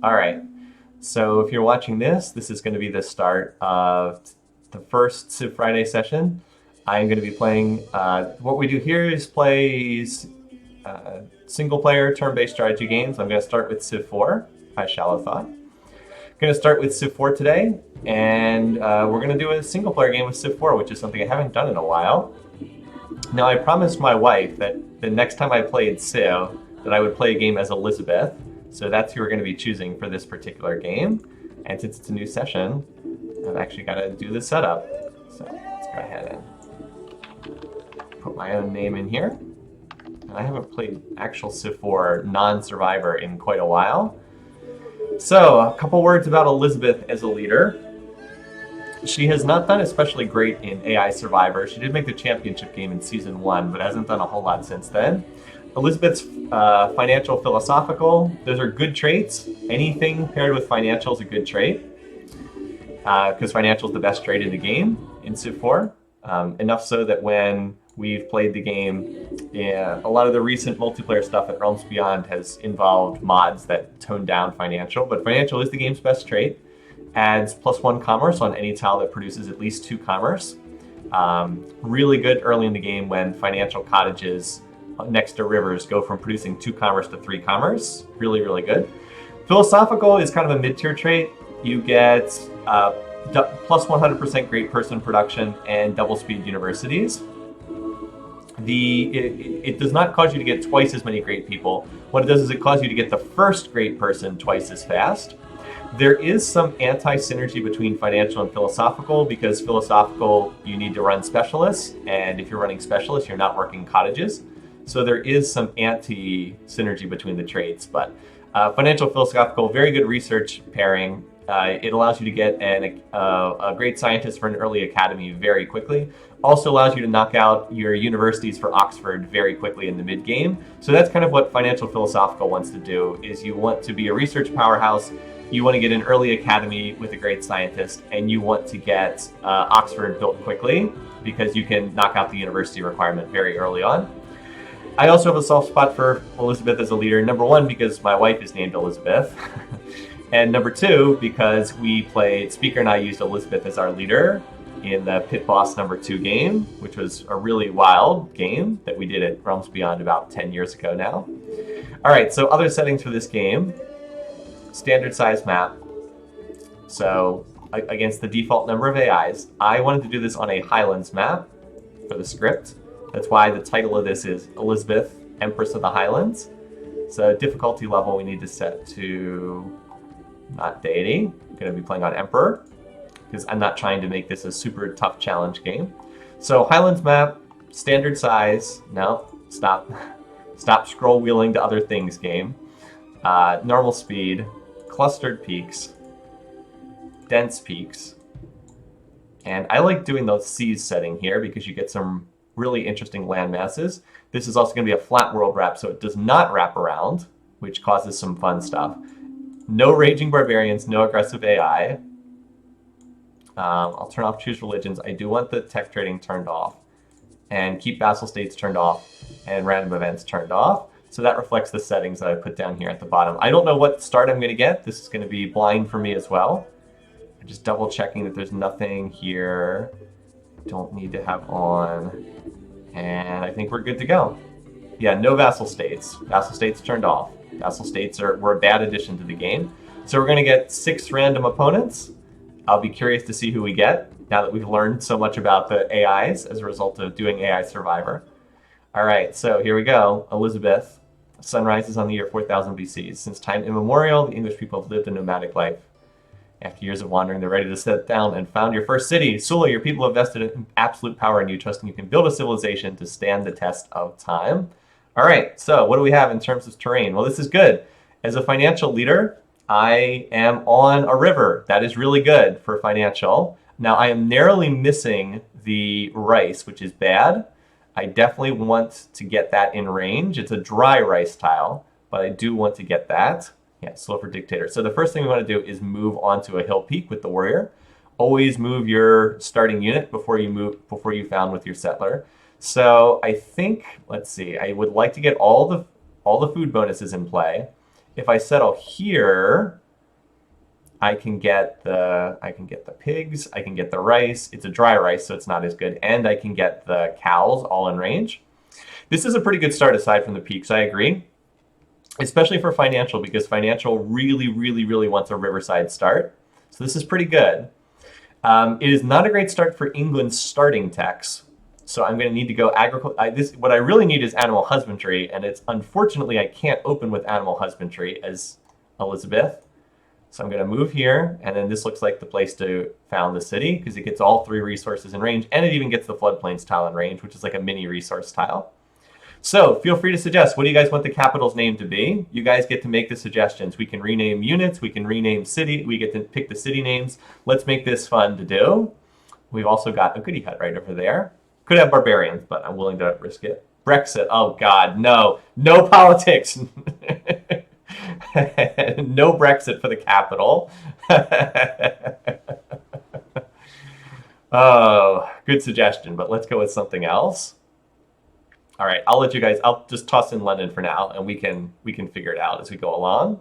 All right. So if you're watching this, this is going to be the start of the first Civ Friday session. I'm going to be playing. What we do here is play single player turn-based strategy games. I'm going to start with Civ 4, I shall have thought. I'm going to start with Civ 4 today, and we're going to do a single player game with Civ 4, which is something I haven't done in a while. Now, I promised my wife that the next time I played Civ, that I would play a game as Elizabeth. So that's who we're going to be choosing for this particular game. And since it's a new session, I've actually got to do the setup. So let's go ahead and put my own name in here. And I haven't played actual Civ 4 non-survivor in quite a while. So a couple words about Elizabeth as a leader. She has not done especially great in AI Survivor. She did make the championship game in Season 1, but hasn't done a whole lot since then. Elizabeth's financial philosophical, those are good traits. Anything paired with financial is a good trait, because financial is the best trait in the game in Civ 4. Enough so that when we've played the game, a lot of the recent multiplayer stuff at Realms Beyond has involved mods that tone down financial, but financial is the game's best trait. Adds +1 commerce on any tile that produces at least 2 commerce. Really good early in the game when financial cottages next to rivers go from producing 2 commerce to 3 commerce. Really, really good. Philosophical is kind of a mid-tier trait. You get plus 100% great person production and double speed universities. It does not cause you to get twice as many great people. What it does is it causes you to get the first great person twice as fast. There is some anti-synergy between financial and philosophical, because philosophical, you need to run specialists, and if you're running specialists, you're not working cottages. So there is some anti-synergy between the traits, but financial, philosophical, very good research pairing. It allows you to get a great scientist for an early academy very quickly. Also allows you to knock out your universities for Oxford very quickly in the mid-game. So that's kind of what financial philosophical wants to do, is you want to be a research powerhouse. You want to get an early academy with a great scientist, and you want to get Oxford built quickly because you can knock out the university requirement very early on. I also have a soft spot for Elizabeth as a leader. Number 1, because my wife is named Elizabeth. And number 2, because Speaker and I used Elizabeth as our leader in the Pit Boss number 2 game, which was a really wild game that we did at Realms Beyond about 10 years ago now. All right, so other settings for this game. Standard size map. So against the default number of AIs, I wanted to do this on a Highlands map for the script. That's why the title of this is Elizabeth, Empress of the Highlands. So difficulty level we need to set to not deity. I'm going to be playing on Emperor because I'm not trying to make this a super tough challenge game. So Highlands map, standard size. No, stop scroll wheeling to other things game. Normal speed. Clustered peaks, dense peaks, and I like doing the seas setting here because you get some really interesting land masses. This is also going to be a flat world wrap, so it does not wrap around, which causes some fun stuff. No raging barbarians, no aggressive AI. I'll turn off choose religions. I do want the tech trading turned off, and keep vassal states turned off, and random events turned off. So that reflects the settings that I put down here at the bottom. I don't know what start I'm going to get. This is going to be blind for me as well. I'm just double checking that there's nothing here. Don't need to have on. And I think we're good to go. Yeah, no vassal states. Vassal states turned off. Vassal states were a bad addition to the game. So we're going to get 6 random opponents. I'll be curious to see who we get now that we've learned so much about the AIs as a result of doing AI Survivor. All right, so here we go. Elizabeth. Sun rises on the year 4000 BC. Since time immemorial, the English people have lived a nomadic life. After years of wandering, they're ready to set down and found your first city. Sullla, your people have vested absolute power in you, trusting you can build a civilization to stand the test of time. All right, so what do we have in terms of terrain? Well, this is good. As a financial leader, I am on a river. That is really good for financial. Now, I am narrowly missing the rice, which is bad. I definitely want to get that in range. It's a dry rice tile, but I do want to get that. Yeah, slow for dictator. So the first thing we want to do is move onto a hill peak with the warrior. Always move your starting unit before you found with your settler. So I think, let's see, I would like to get all the food bonuses in play. If I settle here, I can get the pigs, I can get the rice. It's a dry rice, so it's not as good, and I can get the cows all in range. This is a pretty good start aside from the peaks, I agree. Especially for financial, because financial really, really, really wants a riverside start. So this is pretty good. It is not a great start for England's starting techs. So I'm going to need to go agriculture. What I really need is animal husbandry, and it's unfortunately I can't open with animal husbandry as Elizabeth. So I'm going to move here, and then this looks like the place to found the city because it gets all 3 resources in range, and it even gets the floodplains tile in range, which is like a mini resource tile. So feel free to suggest, what do you guys want the capital's name to be? You guys get to make the suggestions. We can rename units, we can rename city, we get to pick the city names. Let's make this fun to do. We've also got a goody hut right over there. Could have barbarians, but I'm willing to risk it. Brexit, oh God, no. No politics. No Brexit for the capital. Oh, good suggestion, but let's go with something else. All right, I'll just toss in London for now, and we can figure it out as we go along.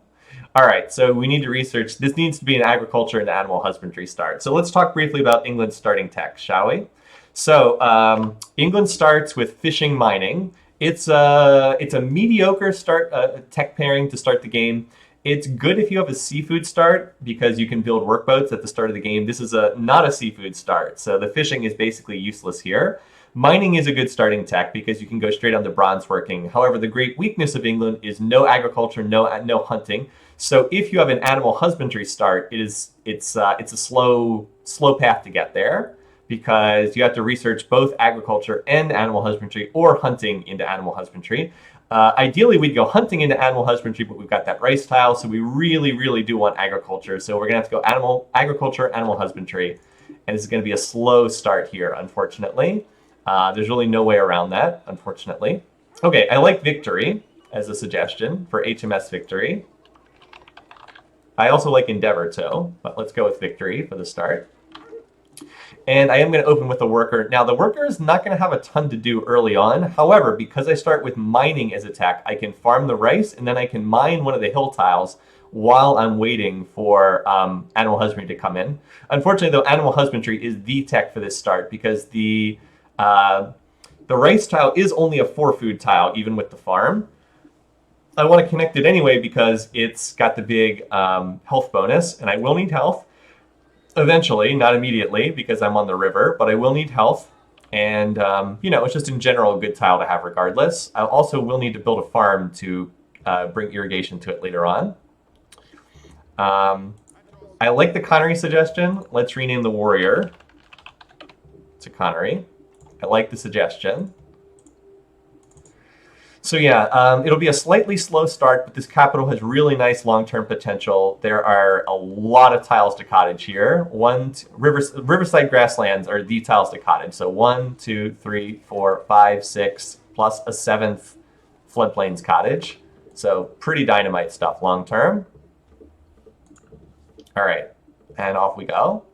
All right, so we need to research. This needs to be an agriculture and animal husbandry start. So let's talk briefly about England's starting tech, shall we? So England starts with fishing mining. It's a mediocre start tech pairing to start the game. It's good if you have a seafood start because you can build workboats at the start of the game. This is not a seafood start, so the fishing is basically useless here. Mining is a good starting tech because you can go straight on to bronze working. However, the great weakness of England is no agriculture, no hunting. So if you have an animal husbandry start, it's a slow path to get there because you have to research both agriculture and animal husbandry or hunting into animal husbandry. Ideally, we'd go hunting into animal husbandry, but we've got that rice tile, so we really, really do want agriculture. So we're going to have to go agriculture, animal husbandry, and this is going to be a slow start here, unfortunately. There's really no way around that, unfortunately. Okay, I like Victory as a suggestion for HMS Victory. I also like Endeavor too, but let's go with Victory for the start. And I am going to open with a worker. Now, the worker is not going to have a ton to do early on. However, because I start with mining as a tech, I can farm the rice, and then I can mine one of the hill tiles while I'm waiting for animal husbandry to come in. Unfortunately, though, animal husbandry is the tech for this start because the rice tile is only a 4-food tile, even with the farm. I want to connect it anyway because it's got the big health bonus, and I will need health. Eventually, not immediately because I'm on the river, but I will need health. And, it's just in general a good tile to have regardless. I also will need to build a farm to bring irrigation to it later on. I like the Connery suggestion. Let's rename the warrior to Connery. I like the suggestion. So yeah, it'll be a slightly slow start, but this capital has really nice long-term potential. There are a lot of tiles to cottage here. Riverside grasslands are the tiles to cottage. So 1, 2, 3, 4, 5, 6, plus a 7th floodplains cottage. So pretty dynamite stuff long-term. All right, and off we go.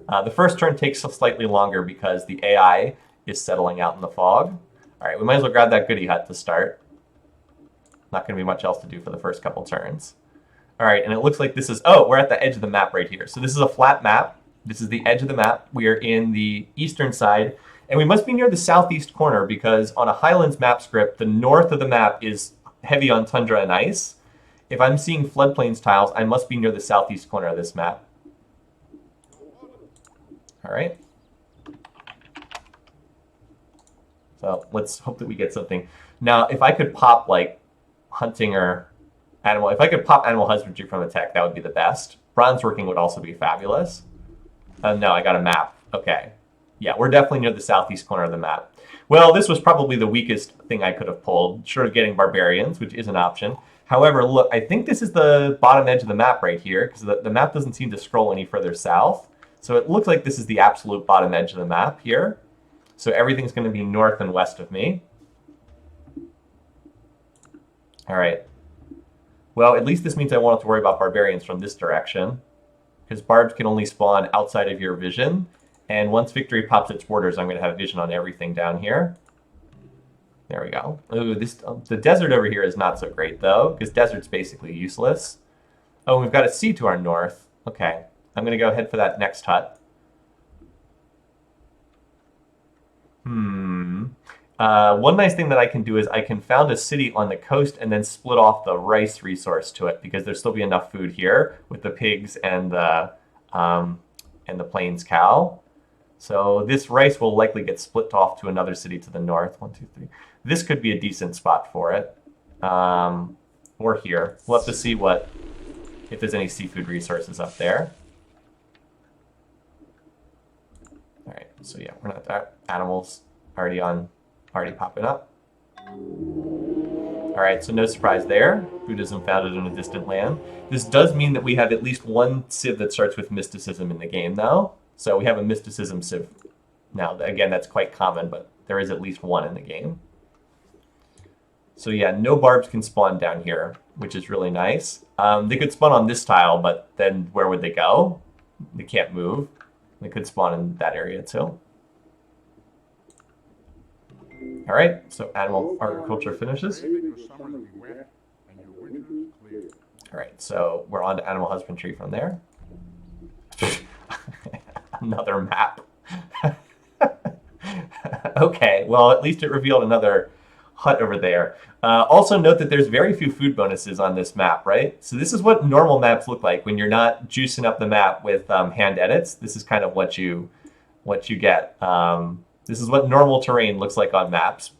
The first turn takes slightly longer because the AI is settling out in the fog. All right, we might as well grab that goody hut to start. Not going to be much else to do for the first couple turns. All right, and it looks like this is... Oh, we're at the edge of the map right here. So this is a flat map. This is the edge of the map. We are in the eastern side, and we must be near the southeast corner because on a Highlands map script, the north of the map is heavy on tundra and ice. If I'm seeing floodplains tiles, I must be near the southeast corner of this map. All right. So let's hope that we get something. Now, if I could pop like hunting or animal, if I could pop animal husbandry from a tech, that would be the best. Bronze working would also be fabulous. No, I got a map. Okay. Yeah, we're definitely near the southeast corner of the map. Well, this was probably the weakest thing I could have pulled, short of getting barbarians, which is an option. However, look, I think this is the bottom edge of the map right here because the map doesn't seem to scroll any further south. So it looks like this is the absolute bottom edge of the map here. So everything's going to be north and west of me. All right. Well, at least this means I won't have to worry about barbarians from this direction, because barbs can only spawn outside of your vision. And once Victory pops its borders, I'm going to have vision on everything down here. There we go. Ooh, the desert over here is not so great, though, because desert's basically useless. Oh, we've got a sea to our north. Okay, I'm going to go ahead for that next hut. One nice thing that I can do is I can found a city on the coast and then split off the rice resource to it because there'll still be enough food here with the pigs and the plains cow. So this rice will likely get split off to another city to the north. 1, 2, 3. This could be a decent spot for it. Or here. We'll have to see if there's any seafood resources up there. All right. So yeah, we're not that. Animals already popping up. All right. So no surprise there. Buddhism founded in a distant land. This does mean that we have at least one civ that starts with mysticism in the game, though. So we have a mysticism civ now. Again, that's quite common, but there is at least one in the game. So yeah, no barbs can spawn down here, which is really nice. They could spawn on this tile, but then where would they go? They can't move. They could spawn in that area too. All right, so animal agriculture finishes. All right, so we're on to animal husbandry from there. Another map. Okay, well, at least it revealed another hut over there. Also note that there's very few food bonuses on this map, right? So this is what normal maps look like when you're not juicing up the map with hand edits. This is kind of what you get. This is what normal terrain looks like on maps.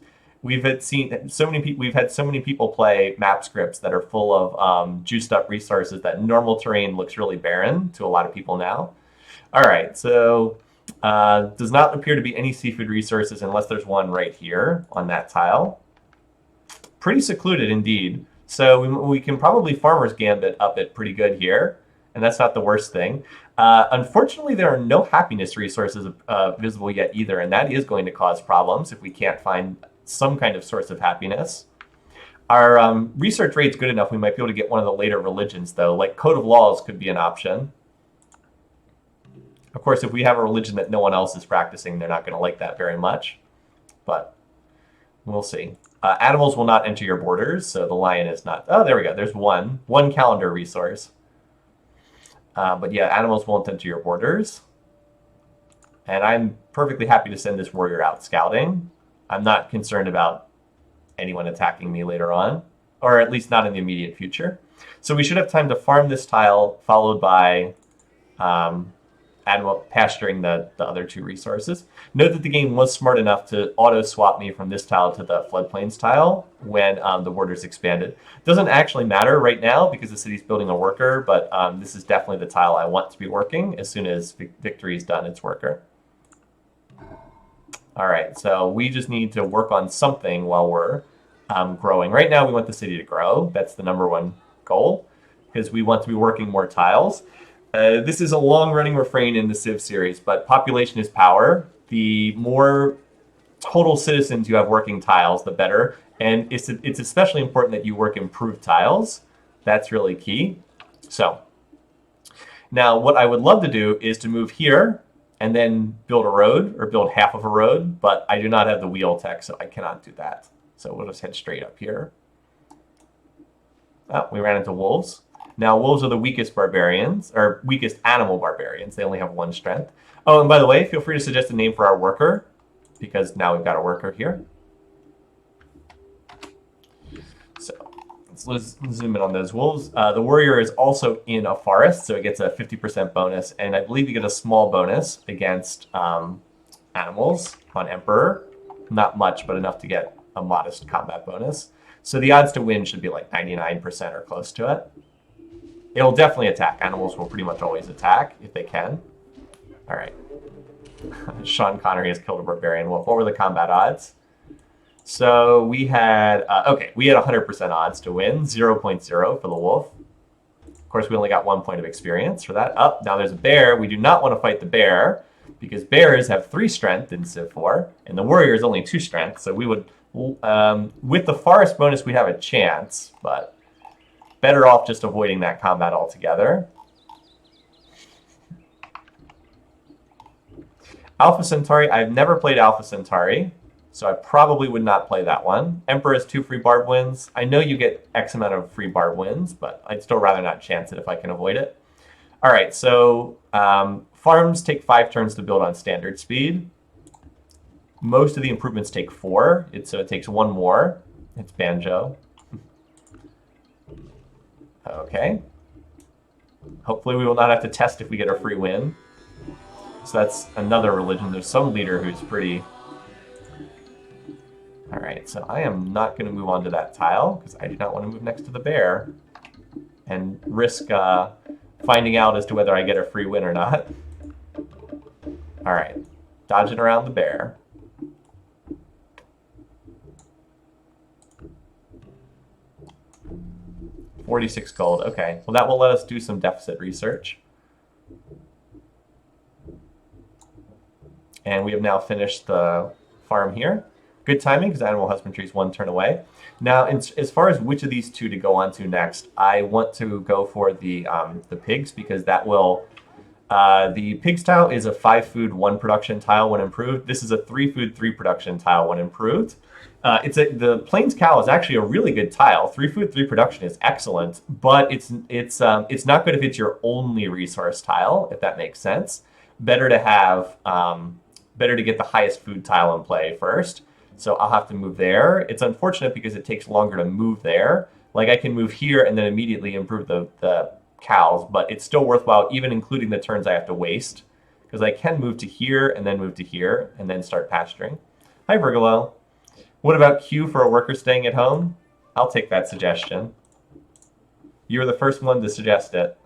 We've had so many people play map scripts that are full of juiced up resources that normal terrain looks really barren to a lot of people now. All right, so does not appear to be any seafood resources unless there's one right here on that tile. Pretty secluded indeed. So we can probably farmer's gambit up it pretty good here, and that's not the worst thing. Unfortunately, there are no happiness resources visible yet either, and that is going to cause problems if we can't find some kind of source of happiness. Our research rate's good enough, we might be able to get one of the later religions, though. Like Code of Laws could be an option. Of course, if we have a religion that no one else is practicing, they're not going to like that very much. But we'll see. Animals will not enter your borders, so the lion is not... Oh, there we go. There's one calendar resource. But yeah, animals won't enter your borders. And I'm perfectly happy to send this warrior out scouting. I'm not concerned about anyone attacking me later on, or at least not in the immediate future. So we should have time to farm this tile, followed by pasturing the other two resources. Note that the game was smart enough to auto-swap me from this tile to the floodplains tile when the borders expanded. Doesn't actually matter right now because the city's building a worker, but this is definitely the tile I want to be working as soon as Victory's done its worker. All right, so we just need to work on something while we're growing. Right now, we want the city to grow. That's the #1 goal because we want to be working more tiles. This is a long-running refrain in the Civ series, but population is power. The more total citizens you have working tiles, the better. And it's especially important that you work improved tiles. That's really key. So now what I would love to do is to move here and then build a road or build half of a road, but I do not have the wheel tech, so I cannot do that. So we'll just head straight up here. Oh, we ran into wolves. Now, wolves are the weakest barbarians, or weakest animal barbarians. They only have 1 strength. Oh, and by the way, feel free to suggest a name for our worker, because now we've got a worker here. So let's zoom in on those wolves. The warrior is also in a forest, so it gets a 50% bonus, and I believe you get a small bonus against animals on Emperor. Not much, but enough to get a modest combat bonus. So the odds to win should be like 99% or close to it. It'll definitely attack. Animals will pretty much always attack if they can. All right. Sean Connery has killed a barbarian wolf. What were the combat odds? So we had, we had 100% odds to win, 0.0 for the wolf. Of course, we only got 1 point of experience for that. Oh, now there's a bear. We do not want to fight the bear because bears have 3 strength in Civ 4, and the warrior is only 2 strength. So we would, with the forest bonus, we have a chance, but better off just avoiding that combat altogether. Alpha Centauri, I've never played Alpha Centauri, so I probably would not play that one. Emperor has 2 free barb wins. I know you get X amount of free barb wins, but I'd still rather not chance it if I can avoid it. All right, so farms take 5 turns to build on standard speed. Most of the improvements take 4, so it takes 1 more. It's Banjo. Okay. Hopefully we will not have to test if we get a free win. So that's another religion. There's some leader who's pretty... All right, so I am not going to move on to that tile because I do not want to move next to the bear and risk finding out as to whether I get a free win or not. All right, dodging around the bear. $46 gold. Okay, well that will let us do some deficit research. And we have now finished the farm here. Good timing because animal husbandry is 1 turn away. Now, as far as which of these 2 to go on to next, I want to go for the pigs because that will... the pigs tile is a 5 food 1 production tile when improved. This is a 3 food 3 production tile when improved. The plains cow is actually a really good tile. 3 food 3 production is excellent, but it's not good if it's your only resource tile, if that makes sense. Better to have better to get the highest food tile in play first. So I'll have to move there. It's unfortunate because it takes longer to move there. Like I can move here and then immediately improve the cows, but it's still worthwhile even including the turns I have to waste because I can move to here and then move to here and then start pasturing. Hi, Virgolo. What about Q for a worker staying at home? I'll take that suggestion. You were the first one to suggest it.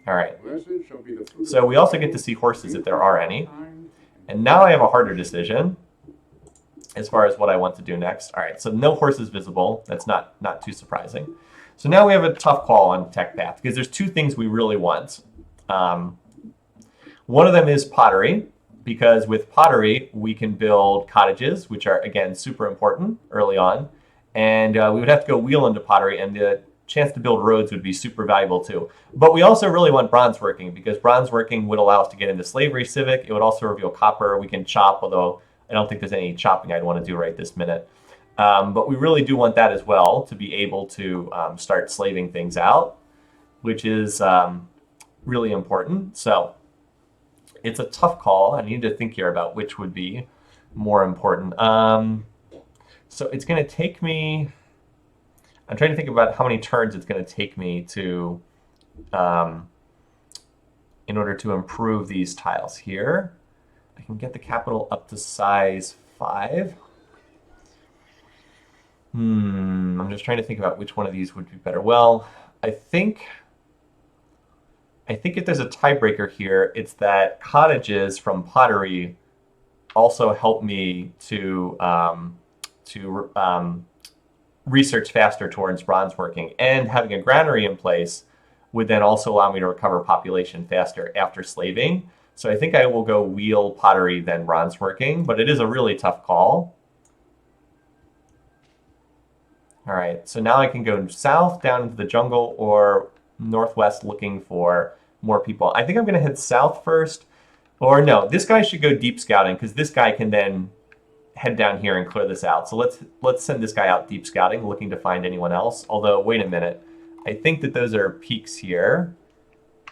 All right. So we also get to see horses if there are any. And now I have a harder decision as far as what I want to do next. All right, so no horses visible. That's not too surprising. So now we have a tough call on tech path because there's 2 things we really want. One of them is pottery because with pottery we can build cottages, which are again super important early on. And we would have to go wheel into pottery, and the chance to build roads would be super valuable too. But we also really want bronze working because bronze working would allow us to get into slavery civic. It would also reveal copper. We can chop, although I don't think there's any chopping I'd want to do right this minute. But we really do want that as well to be able to start slaving things out, which is really important. So it's a tough call. I need to think here about which would be more important. So it's going to take me... I'm trying to think about how many turns it's going to take me to, in order to improve these tiles here. I can get the capital up to size 5. I'm just trying to think about which one of these would be better. Well, I think if there's a tiebreaker here, it's that cottages from pottery also help me to research faster towards bronze working, and having a granary in place would then also allow me to recover population faster after slaving. So I think I will go wheel, pottery, then bronze working, but it is a really tough call. All right, so now I can go south down into the jungle or northwest looking for more people. I think I'm gonna head south first, or no, this guy should go deep scouting because this guy can then head down here and clear this out. So let's send this guy out deep scouting, looking to find anyone else. Although, wait a minute. I think that those are peaks here.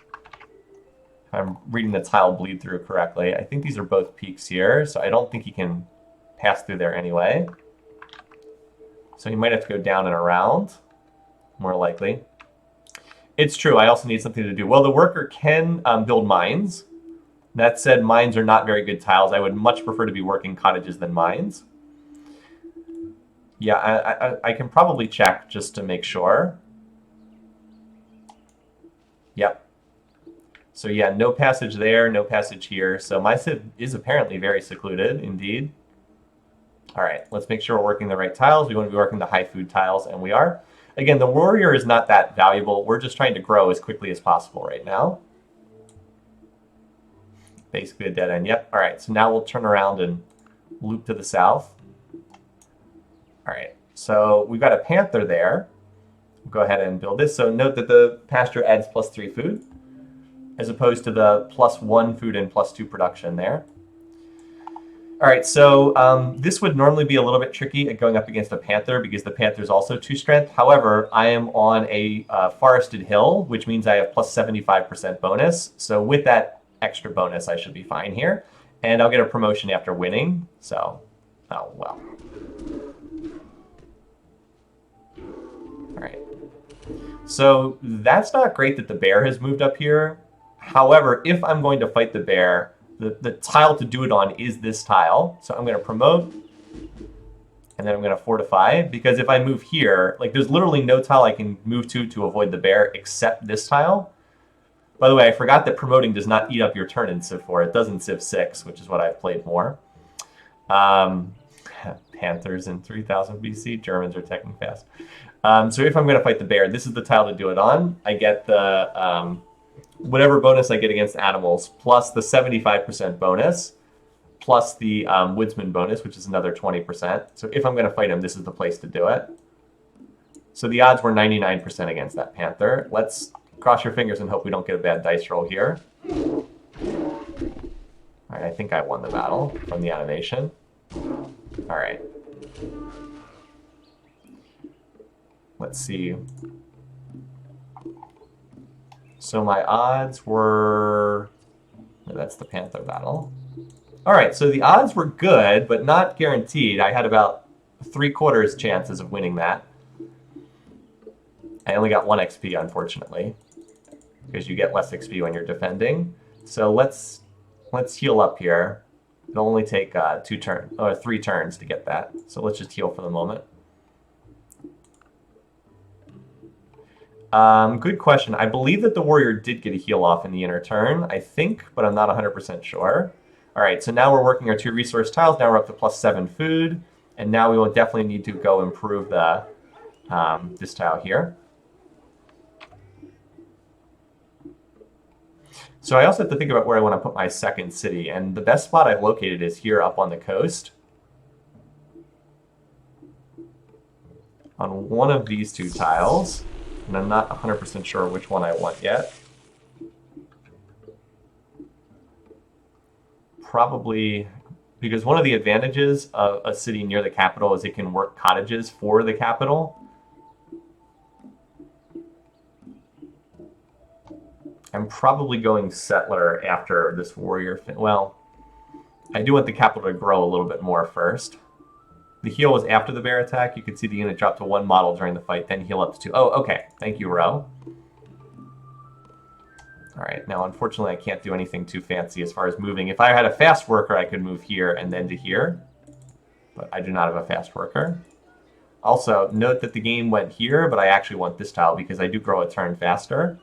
If I'm reading the tile bleed through correctly. I think these are both peaks here, so I don't think he can pass through there anyway. So he might have to go down and around, more likely. It's true, I also need something to do. Well, the worker can build mines. That said, mines are not very good tiles. I would much prefer to be working cottages than mines. Yeah, I can probably check just to make sure. Yep. So yeah, no passage there, no passage here. So my civ is apparently very secluded, indeed. All right, let's make sure we're working the right tiles. We want to be working the high food tiles, and we are. Again, the warrior is not that valuable. We're just trying to grow as quickly as possible right now. Basically a dead end. Yep. All right. So now we'll turn around and loop to the south. All right. So we've got a panther there. We'll go ahead and build this. So note that the pasture adds +3 food, as opposed to the +1 food and +2 production there. All right, so this would normally be a little bit tricky at going up against a panther because the panther is also 2 strength. However, I am on a forested hill, which means I have plus 75% bonus. So with that extra bonus, I should be fine here. And I'll get a promotion after winning. So, oh, well. All right. So that's not great that the bear has moved up here. However, if I'm going to fight the bear, the tile to do it on is this tile. So I'm going to promote, and then I'm going to fortify, because if I move here, like there's literally no tile I can move to avoid the bear except this tile. By the way, I forgot that promoting does not eat up your turn in Civ 4. It does in Civ 6, which is what I've played more. Panthers in 3000 BC. Germans are teching fast. So if I'm going to fight the bear, this is the tile to do it on. I get the whatever bonus I get against animals, plus the 75% bonus, plus the woodsman bonus, which is another 20%. So if I'm going to fight him, this is the place to do it. So the odds were 99% against that panther. Let's cross your fingers and hope we don't get a bad dice roll here. All right, I think I won the battle from the animation. All right. Let's see. So my odds were... That's the panther battle. All right, so the odds were good, but not guaranteed. I had about 3/4 chances of winning that. I only got 1 XP, unfortunately, because you get less XP when you're defending. So let's heal up here. It'll only take 3 turns to get that. So let's just heal for the moment. Good question. I believe that the warrior did get a heal off in the inner turn, I think, but I'm not 100% sure. All right, so now we're working our 2 resource tiles. Now we're up to plus 7 food, and now we will definitely need to go improve the this tile here. So I also have to think about where I want to put my second city, and the best spot I've located is here up on the coast. On one of these 2 tiles, and I'm not 100% sure which one I want yet. Probably because one of the advantages of a city near the capital is it can work cottages for the capital. I'm probably going settler after this warrior. Well, I do want the capital to grow a little bit more first. The heal was after the bear attack. You can see the unit drop to 1 model during the fight, then heal up to 2. Oh, okay. Thank you, Ro. All right. Now, unfortunately, I can't do anything too fancy as far as moving. If I had a fast worker, I could move here and then to here. But I do not have a fast worker. Also, note that the game went here, but I actually want this tile because I do grow a turn faster.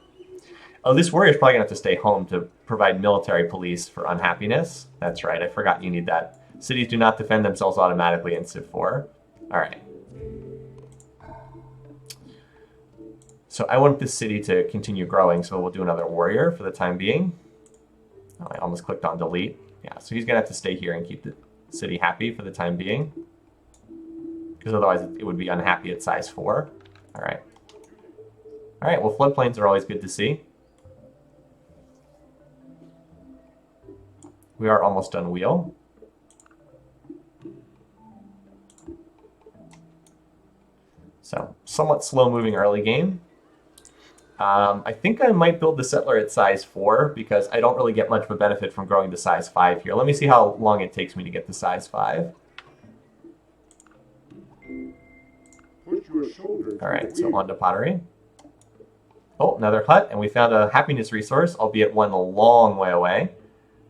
Oh, this warrior's probably going to have to stay home to provide military police for unhappiness. That's right. I forgot you need that. Cities do not defend themselves automatically in Civ 4. All right. So I want this city to continue growing, so we'll do another warrior for the time being. Oh, I almost clicked on delete. Yeah, so he's going to have to stay here and keep the city happy for the time being, because otherwise it would be unhappy at size 4. All right. All right, well, floodplains are always good to see. We are almost done wheel. So, somewhat slow-moving early game. I think I might build the settler at size 4 because I don't really get much of a benefit from growing to size 5 here. Let me see how long it takes me to get to size 5. All right, so on to pottery. Oh, another hut, and we found a happiness resource, albeit one a long way away.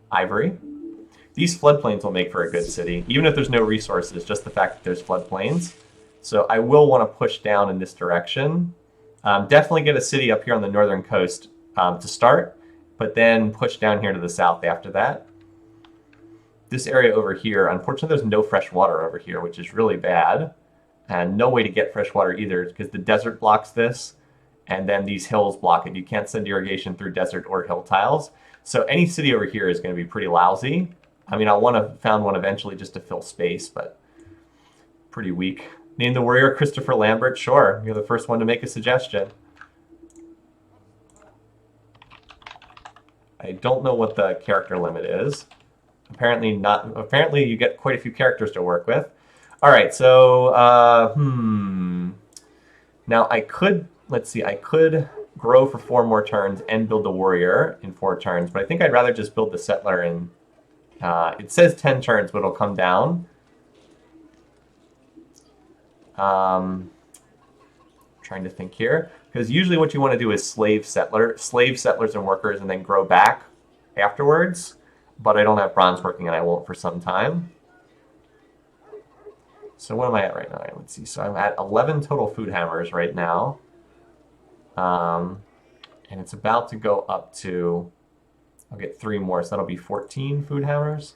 Ivory. These floodplains will make for a good city, even if there's no resources, just the fact that there's floodplains. So I will want to push down in this direction. Definitely get a city up here on the northern coast to start, but then push down here to the south after that. This area over here, unfortunately there's no fresh water over here, which is really bad. And no way to get fresh water either, because the desert blocks this, and then these hills block it. You can't send irrigation through desert or hill tiles. So any city over here is going to be pretty lousy. I mean, I'll want to found one eventually just to fill space, but pretty weak. Name the warrior Christopher Lambert? Sure, you're the first one to make a suggestion. I don't know what the character limit is. Apparently not. Apparently you get quite a few characters to work with. All right, so now I could, let's see, I could grow for 4 more turns and build the warrior in 4 turns, but I think I'd rather just build the settler in. It says 10 turns, but it'll come down. Trying to think here, because usually what you want to do is slave settlers and workers, and then grow back afterwards. But I don't have bronze working, and I won't for some time. So what am I at right now? Let's see. So I'm at 11 total food hammers right now. And it's about to go up to, I'll get 3 more, so that'll be 14 food hammers.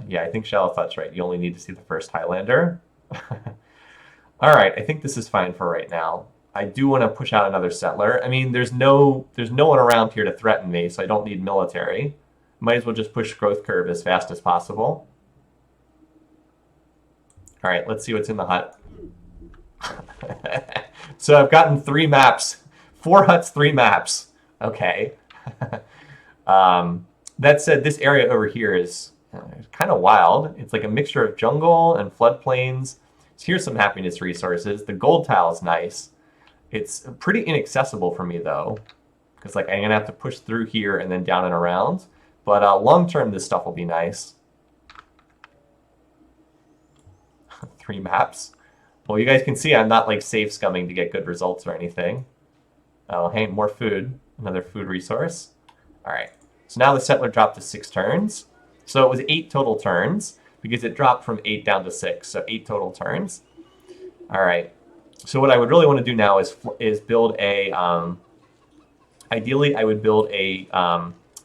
Yeah, I think Shallow Thought's right. You only need to see the first Highlander. All right, I think this is fine for right now. I do want to push out another settler. I mean, there's no one around here to threaten me, so I don't need military. Might as well just push growth curve as fast as possible. All right, let's see what's in the hut. So I've gotten 3 maps. 4 huts, 3 maps. Okay. That said, this area over here is kind of wild. It's like a mixture of jungle and floodplains. So here's some happiness resources. The gold tile is nice. It's pretty inaccessible for me, though, because like I'm going to have to push through here and then down and around. But long-term, this stuff will be nice. 3 maps. Well, you guys can see I'm not like safe scumming to get good results or anything. Oh, hey, more food. Another food resource. All right. So now the settler dropped to 6 turns. So it was 8 total turns because it dropped from 8 down to 6. So 8 total turns. All right. So what I would really want to do now is build a. Ideally, I would build a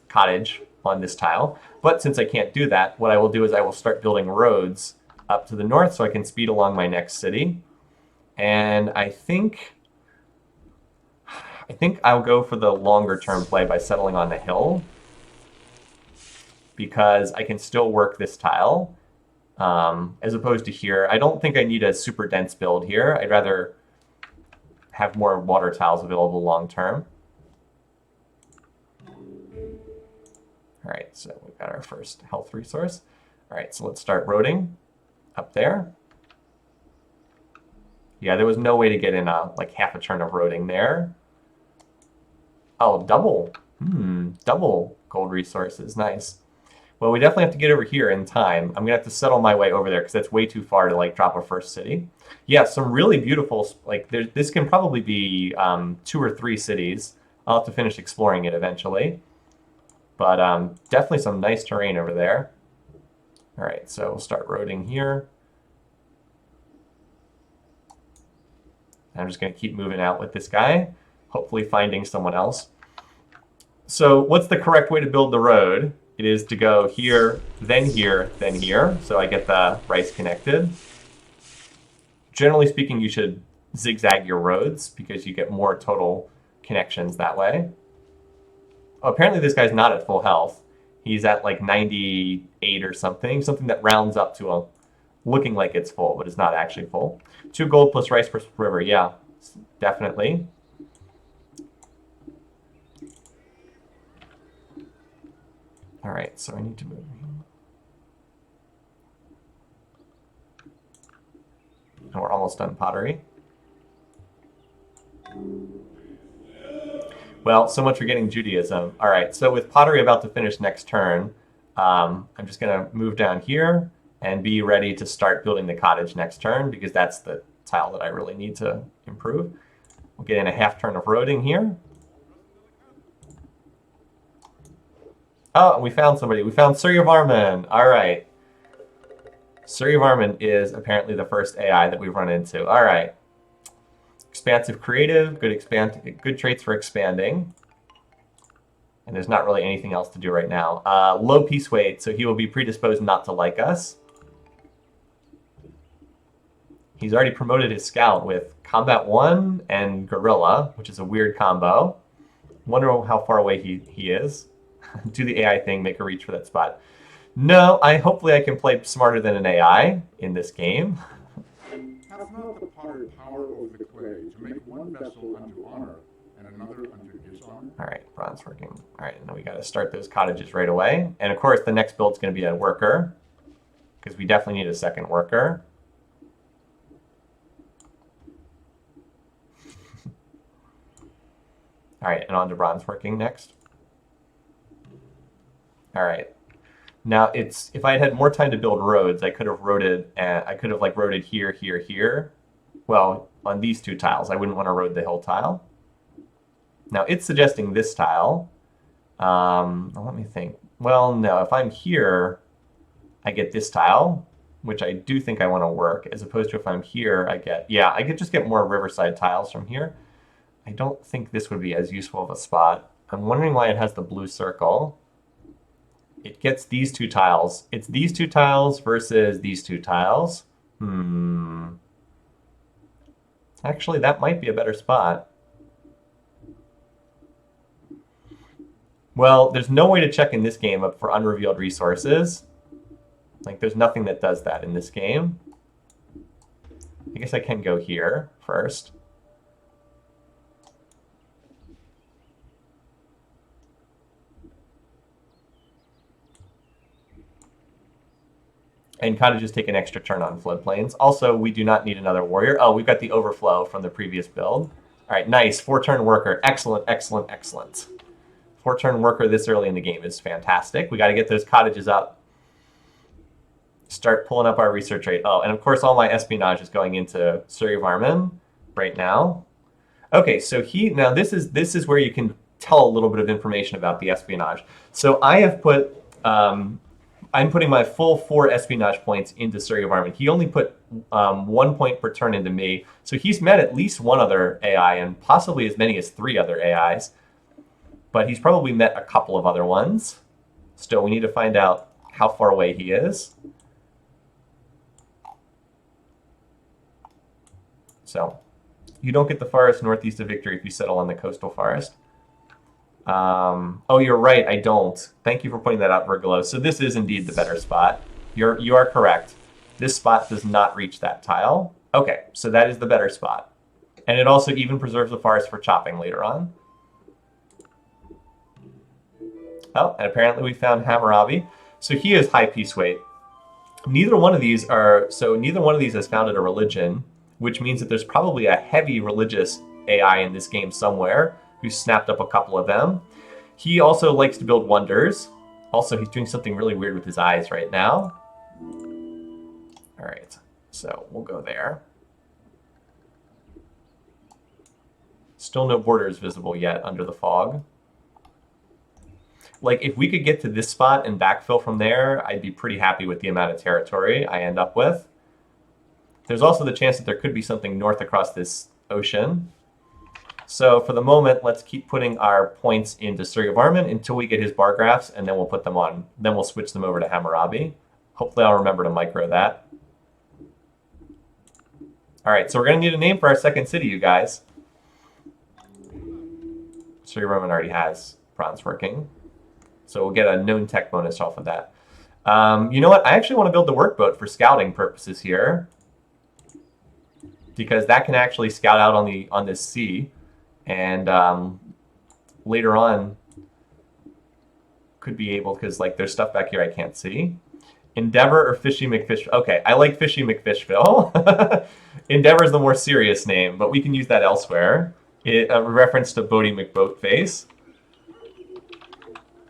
cottage on this tile. But since I can't do that, what I will do is I will start building roads up to the north so I can speed along my next city. And I think I'll go for the longer term play by settling on the hill, because I can still work this tile as opposed to here. I don't think I need a super dense build here. I'd rather have more water tiles available long term. All right, so we've got our first health resource. All right, so let's start roading up there. Yeah, there was no way to get in like half a turn of roading there. Oh, double. Double gold resources. Nice. Well, we definitely have to get over here in time. I'm going to have to settle my way over there because that's way too far to like drop a first city. Yeah, some really beautiful, like this can probably be 2 or 3 cities. I'll have to finish exploring it eventually. But definitely some nice terrain over there. All right, so we'll start roading here. I'm just going to keep moving out with this guy, hopefully finding someone else. So what's the correct way to build the road? It is to go here, then here, then here. So I get the rice connected. Generally speaking, you should zigzag your roads because you get more total connections that way. Oh, apparently this guy's not at full health. He's at like 98 or something that rounds up to a looking like it's full, but it's not actually full. 2 gold plus rice per river. Yeah, definitely. All right, so I need to move. And we're almost done pottery. Well, so much for getting Judaism. All right, so with pottery about to finish next turn, I'm just going to move down here and be ready to start building the cottage next turn because that's the tile that I really need to improve. We'll get in a half turn of roading here. Oh, we found somebody. We found Surya Varman. All right. Surya Varman is apparently the first AI that we've run into. All right. Expansive creative, good traits for expanding. And there's not really anything else to do right now. Low peace weight, so he will be predisposed not to like us. He's already promoted his scout with Combat 1 and Gorilla, which is a weird combo. Wonder how far away he is. Do the AI thing, make a reach for that spot. No, hopefully I can play smarter than an AI in this game. Hath not the potter power over the clay to make one vessel unto honor, and another under his honor. All right, bronze working. All right, and then we got to start those cottages right away. And of course, the next build's going to be a worker, because we definitely need a second worker. All right, and on to bronze working next. All right. Now it's if I had had more time to build roads, I could have roaded. I could have like roaded here, here, here. Well, on these two tiles, I wouldn't want to road the hill tile. Now it's suggesting this tile. Let me think. Well, no, if I'm here, I get this tile, which I do think I want to work, as opposed to if I'm here, I could just get more riverside tiles from here. I don't think this would be as useful of a spot. I'm wondering why it has the blue circle. It gets these two tiles. It's these two tiles versus these two tiles. Actually, that might be a better spot. Well, there's no way to check in this game for unrevealed resources. Like, there's nothing that does that in this game. I guess I can go here first. And cottages take an extra turn on floodplains. Also, we do not need another warrior. Oh, we've got the overflow from the previous build. All right, nice. 4-turn worker. Excellent, excellent, excellent. 4-turn worker this early in the game is fantastic. We got to get those cottages up. Start pulling up our research rate. Oh, and of course, all my espionage is going into Surrey Varman right now. Okay, so now this is where you can tell a little bit of information about the espionage. So I have put I'm putting my full 4 espionage points into Surrey Varman. He only put 1 point per turn into me, so he's met at least one other AI and possibly as many as 3 other AIs. But he's probably met a couple of other ones. Still, we need to find out how far away he is. So, you don't get the forest northeast of Victory if you settle on the coastal forest. Oh, you're right, I don't. Thank you for pointing that out, Virgilo. So this is indeed the better spot. You are correct. This spot does not reach that tile. Okay, so that is the better spot. And it also even preserves the forest for chopping later on. Oh, and apparently we found Hammurabi. So he is high peace weight. Neither one of these has founded a religion, which means that there's probably a heavy religious AI in this game somewhere who snapped up a couple of them. He also likes to build wonders. Also, he's doing something really weird with his eyes right now. All right, so we'll go there. Still no borders visible yet under the fog. Like, if we could get to this spot and backfill from there, I'd be pretty happy with the amount of territory I end up with. There's also the chance that there could be something north across this ocean. So for the moment, let's keep putting our points into Surrey Varman until we get his bar graphs, and then we'll put them on. Then we'll switch them over to Hammurabi. Hopefully I'll remember to micro that. All right, so we're going to need a name for our second city, you guys. Surrey Varman already has bronze working. So we'll get a known tech bonus off of that. You know what? I actually want to build the workboat for scouting purposes here, because that can actually scout out on this sea, and later on could be able, because like there's stuff back here I can't see. Endeavor or Fishy McFish? Okay, I like Fishy McFishville. Endeavor is the more serious name, but we can use that elsewhere. A reference to Bodie McBoatface.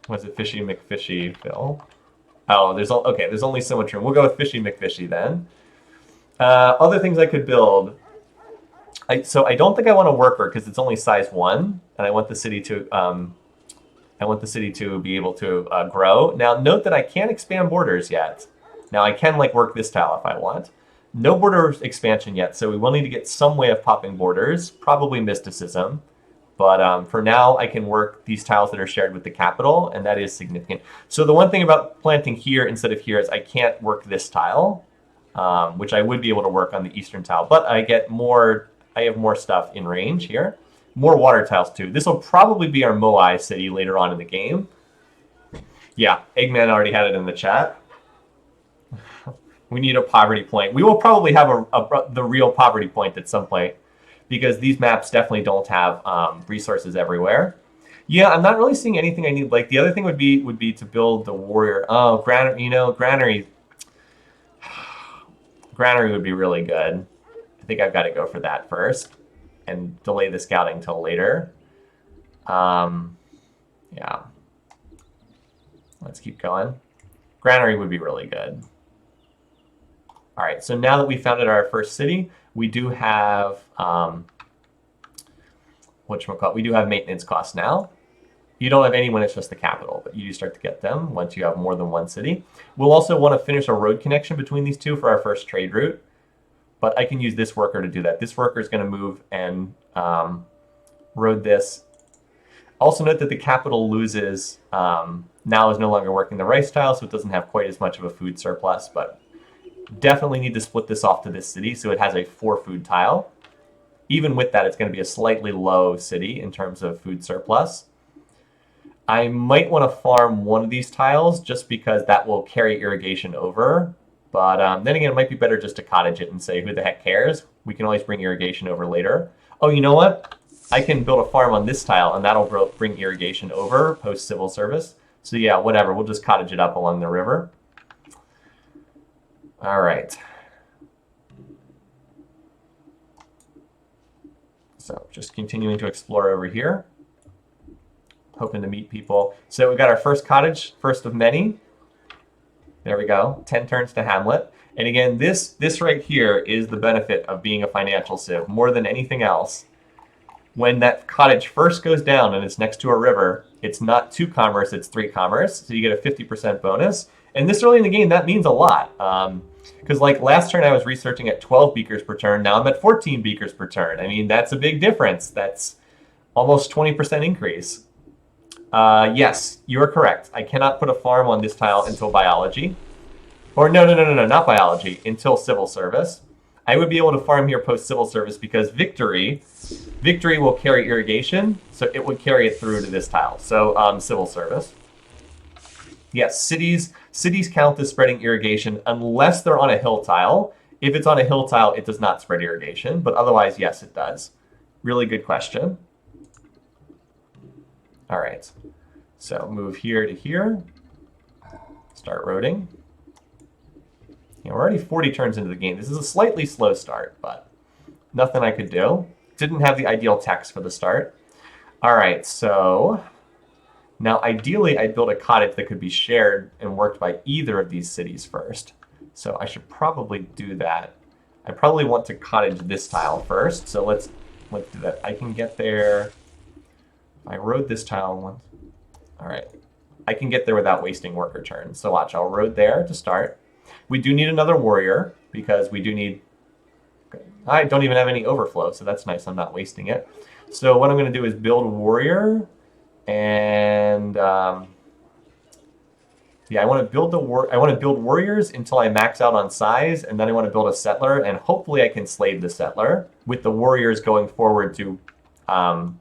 Was it Fishy McFishyville? Oh, there's only so much room. We'll go with Fishy McFishy then. Other things I could build. So I don't think I want a worker because it's only size 1, and I want the city to be able to grow. Now note that I can't expand borders yet. Now I can like work this tile if I want. No border expansion yet, so we will need to get some way of popping borders. Probably mysticism. But for now, I can work these tiles that are shared with the capital, and that is significant. So the one thing about planting here instead of here is I can't work this tile, which I would be able to work on the eastern tile. But I have more stuff in range here. More water tiles, too. This will probably be our Moai city later on in the game. Yeah, Eggman already had it in the chat. We need a poverty point. We will probably have the real poverty point at some point. because these maps definitely don't have resources everywhere. Yeah, I'm not really seeing anything I need. Like the other thing would be to build the warrior. Oh, granary would be really good. I think I've got to go for that first and delay the scouting till later. Yeah. Let's keep going. Granary would be really good. All right, so now that we founded our first city, we do have we do have maintenance costs now. You don't have any when it's just the capital, but you do start to get them once you have more than one city. We'll also want to finish a road connection between these two for our first trade route, but I can use this worker to do that. This worker is going to move and road this. Also note that the capital loses, now is no longer working the rice tile, so it doesn't have quite as much of a food surplus, but definitely need to split this off to this city so it has a 4 food tile. Even with that, it's going to be a slightly low city in terms of food surplus. I might want to farm one of these tiles just because that will carry irrigation over. But then again, it might be better just to cottage it and say, who the heck cares? We can always bring irrigation over later. Oh, you know what? I can build a farm on this tile, and that'll bring irrigation over post-civil service. So yeah, whatever. We'll just cottage it up along the river. All right. So just continuing to explore over here. Hoping to meet people. So we got our first cottage, first of many. There we go, 10 turns to Hamlet. And again, this right here is the benefit of being a financial civ more than anything else. When that cottage first goes down and it's next to a river, it's not 2 commerce, it's 3 commerce. So you get a 50% bonus. And this early in the game, that means a lot. Because like last turn I was researching at 12 beakers per turn, now I'm at 14 beakers per turn. I mean, that's a big difference. That's almost 20% increase. Yes, you are correct. I cannot put a farm on this tile until biology. Or no, not biology, until civil service. I would be able to farm here post-civil service because victory will carry irrigation, so it would carry it through to this tile. So civil service. Yes, cities count as spreading irrigation unless they're on a hill tile. If it's on a hill tile, it does not spread irrigation, but otherwise, yes, it does. Really good question. All right, so move here to here, start roading. We're already 40 turns into the game. This is a slightly slow start, but nothing I could do. Didn't have the ideal text for the start. All right, so now ideally I'd build a cottage that could be shared and worked by either of these cities first. So I should probably do that. I probably want to cottage this tile first, so let's do that. I can get there. I road this tile once. All right. I can get there without wasting worker turns. So watch, I'll road there to start. We do need another warrior because we do need... I don't even have any overflow, so that's nice. I'm not wasting it. So what I'm going to do is build a warrior and... yeah, I want to build warriors until I max out on size, and then I want to build a settler, and hopefully I can slave the settler with the warriors going forward to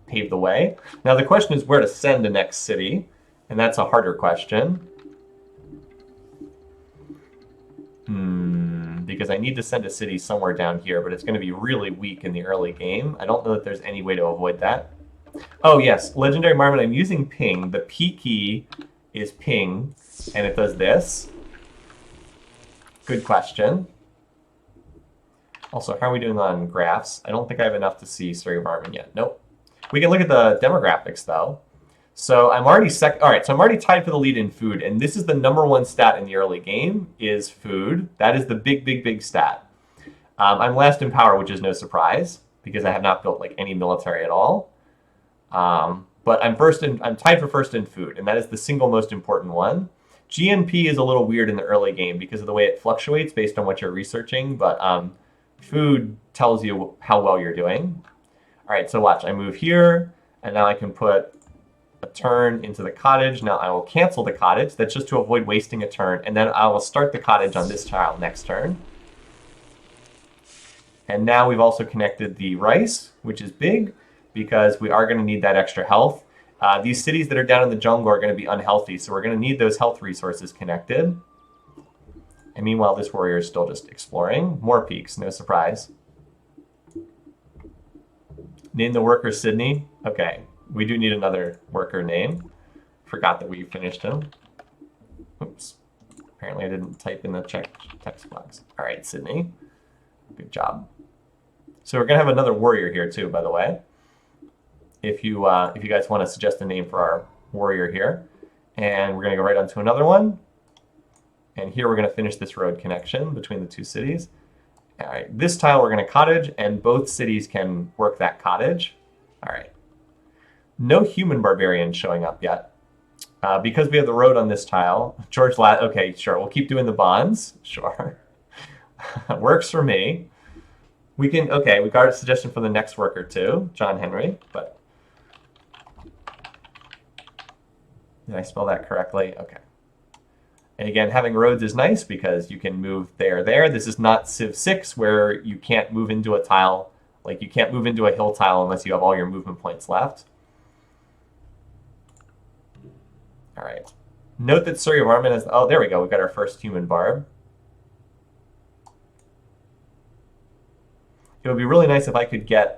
pave the way. Now the question is where to send the next city, and that's a harder question. Because I need to send a city somewhere down here, but it's going to be really weak in the early game. I don't know that there's any way to avoid that. Oh yes, Legendary Marmot, I'm using ping. The P key is ping, and it does this. Good question. Also, how are we doing on graphs? I don't think I have enough to see Surrey Varmint yet. Nope. We can look at the demographics, though. So I'm already All right, so I'm already tied for the lead in food, and this is the #1 stat in the early game, is food. That is the big stat. I'm last in power, which is no surprise, because I have not built like any military at all. But I'm tied for first in food, and that is the single most important one. GNP is a little weird in the early game because of the way it fluctuates based on what you're researching, but food tells you how well you're doing. All right, so watch, I move here, and now I can put a turn into the cottage. Now I will cancel the cottage. That's just to avoid wasting a turn, and then I will start the cottage on this tile next turn. And now we've also connected the rice, which is big, because we are going to need that extra health. These cities that are down in the jungle are going to be unhealthy, so we're going to need those health resources connected. And meanwhile, this warrior is still just exploring. More peaks, no surprise. Name the worker Sydney. Okay, we do need another worker name. Forgot that we finished him. Oops. Apparently I didn't type in the text box. All right, Sydney. Good job. So we're gonna have another warrior here too, by the way. If you guys want to suggest a name for our warrior here, and we're gonna go right on to another one. And here we're gonna finish this road connection between the two cities. All right, this tile we're gonna cottage, and both cities can work that cottage. All right. No human barbarians showing up yet. Because we have the road on this tile, okay, sure, we'll keep doing the bonds. Sure. Works for me. We got a suggestion for the next worker too, John Henry, but did I spell that correctly? Okay. And again, having roads is nice because you can move there. This is not Civ 6 where you can't move into a tile, like you can't move into a hill tile unless you have all your movement points left. All right. Note that Surrey of Armin has, oh, there we go. We've got our first human barb. It would be really nice if I could get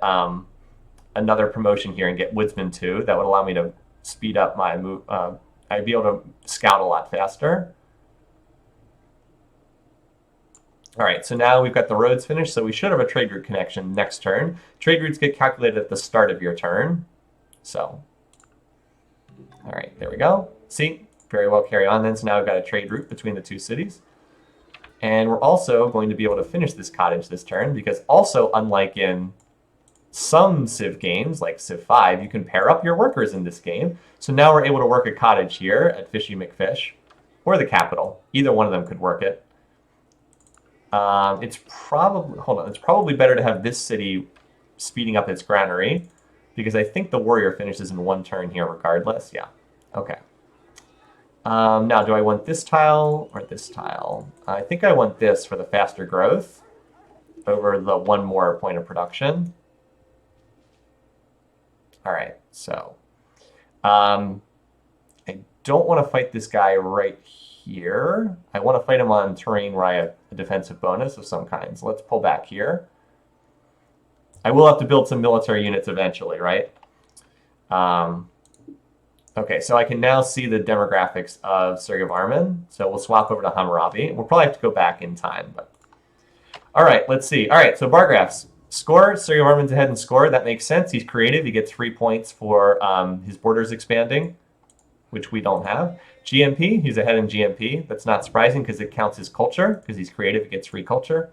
another promotion here and get Woodsman too. That would allow me to speed up my move. I'd be able to scout a lot faster. All right, so now we've got the roads finished, so we should have a trade route connection next turn. Trade routes get calculated at the start of your turn. So, all right, there we go. See, very well carry on then. So now we've got a trade route between the two cities. And we're also going to be able to finish this cottage this turn because also, unlike in some Civ games, like Civ 5, you can pair up your workers in this game. So now we're able to work a cottage here at Fishy McFish or the capital. Either one of them could work it. It's probably better to have this city speeding up its granary because I think the warrior finishes in one turn here regardless. Yeah, okay. Now, do I want this tile or this tile? I think I want this for the faster growth over the one more point of production. All right, so I don't want to fight this guy right here. I want to fight him on terrain where I have a defensive bonus of some kind. So let's pull back here. I will have to build some military units eventually, right? Okay, so I can now see the demographics of Surrey of Armin. So we'll swap over to Hammurabi. We'll probably have to go back in time. But all right, let's see. All right, so bar graphs. Score, Surrey of Armin's ahead in score. That makes sense. He's creative. He gets 3 points for his borders expanding, which we don't have. GMP, he's ahead in GMP. That's not surprising because it counts as culture. Because he's creative, it gets free culture.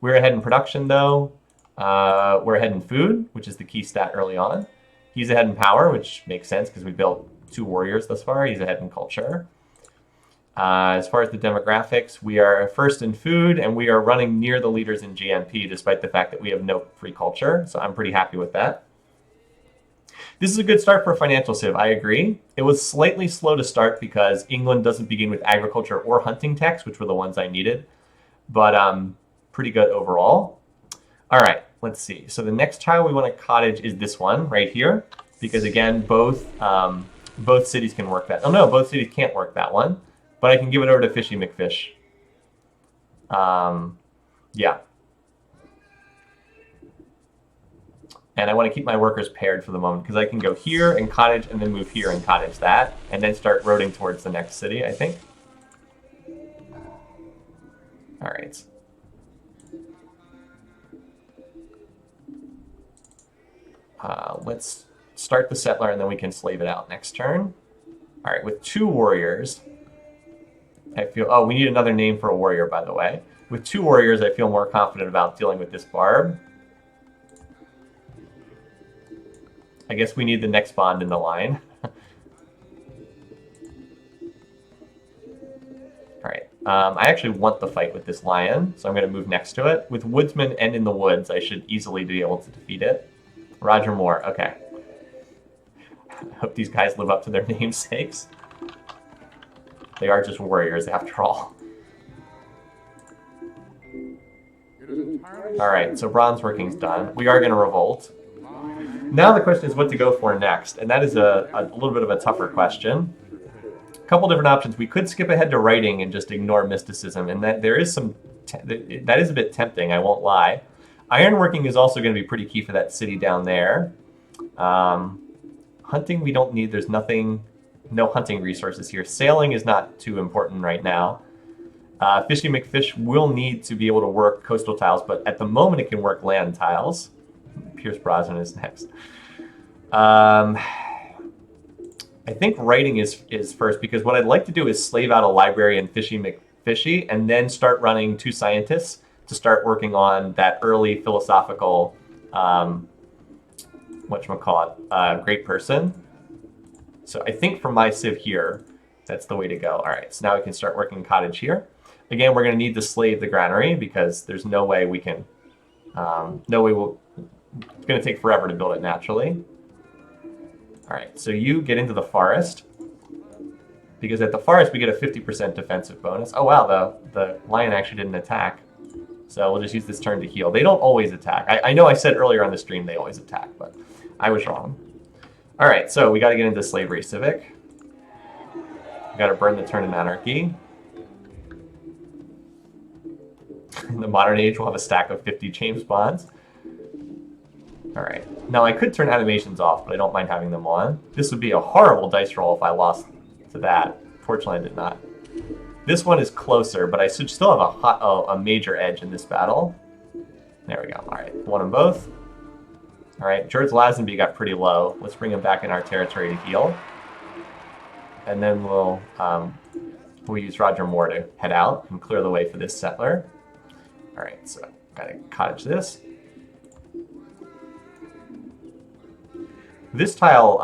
We're ahead in production, though. We're ahead in food, which is the key stat early on. He's ahead in power, which makes sense because we built 2 warriors thus far. He's ahead in culture. As far as the demographics, we are first in food, and we are running near the leaders in GMP, despite the fact that we have no free culture. So I'm pretty happy with that. This is a good start for a financial civ, I agree. It was slightly slow to start because England doesn't begin with agriculture or hunting tax, which were the ones I needed. But pretty good overall. All right, let's see. So the next tile we want to cottage is this one right here. Because again, both cities can work that. Oh no, both cities can't work that one. But I can give it over to Fishy McFish. Yeah. And I want to keep my workers paired for the moment because I can go here and cottage and then move here and cottage that. And then start roading towards the next city, I think. All right. Let's start the settler and then we can slave it out next turn. All right, with 2 warriors, I feel... Oh, we need another name for a warrior, by the way. With 2 warriors, I feel more confident about dealing with this barb. I guess we need the next bond in the line. All right. I actually want the fight with this lion, so I'm going to move next to it. With Woodsman and in the woods, I should easily be able to defeat it. Roger Moore. Okay. I hope these guys live up to their namesakes. They are just warriors, after all. All right, so bronze working's done. We are going to revolt. Now the question is what to go for next, and that is a little bit of a tougher question. A couple different options. We could skip ahead to writing and just ignore mysticism, and that there is some that is a bit tempting, I won't lie. Ironworking is also going to be pretty key for that city down there. Hunting we don't need. There's nothing, no hunting resources here. Sailing is not too important right now. Fishy McFish will need to be able to work coastal tiles, but at the moment it can work land tiles. Pierce Brosnan is next. I think writing is first, because what I'd like to do is slave out a library in Fishy McFishy and then start running 2 scientists to start working on that early philosophical, whatchamacallit, great person. So I think for my civ here, that's the way to go. All right, so now we can start working cottage here. Again, we're going to need to slave the granary because there's no way we can, it's going to take forever to build it naturally. All right, so you get into the forest, because at the forest we get a 50% defensive bonus. Oh wow, the lion actually didn't attack. So we'll just use this turn to heal. They don't always attack. I know I said earlier on the stream they always attack, but I was wrong. All right, so we got to get into slavery civic. We got to burn the turn in anarchy. In the modern age, we'll have a stack of 50 James Bonds. All right. Now, I could turn animations off, but I don't mind having them on. This would be a horrible dice roll if I lost to that. Fortunately, I did not. This one is closer, but I should still have a major edge in this battle. There we go. All right. Won them both. All right. George Lazenby got pretty low. Let's bring him back in our territory to heal. And then we'll use Roger Moore to head out and clear the way for this settler. All right. So got to cottage this. This tile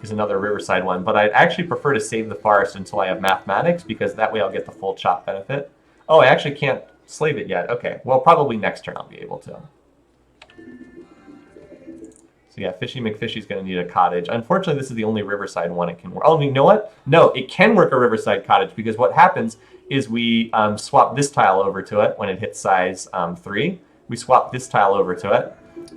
is another riverside one, but I'd actually prefer to save the forest until I have mathematics, because that way I'll get the full chop benefit. Oh, I actually can't slave it yet. Okay, well, probably next turn I'll be able to. So yeah, Fishy McFishy's going to need a cottage. Unfortunately, this is the only riverside one it can work. Oh, you know what? No, it can work a riverside cottage, because what happens is we swap this tile over to it when it hits size 3. We swap this tile over to it,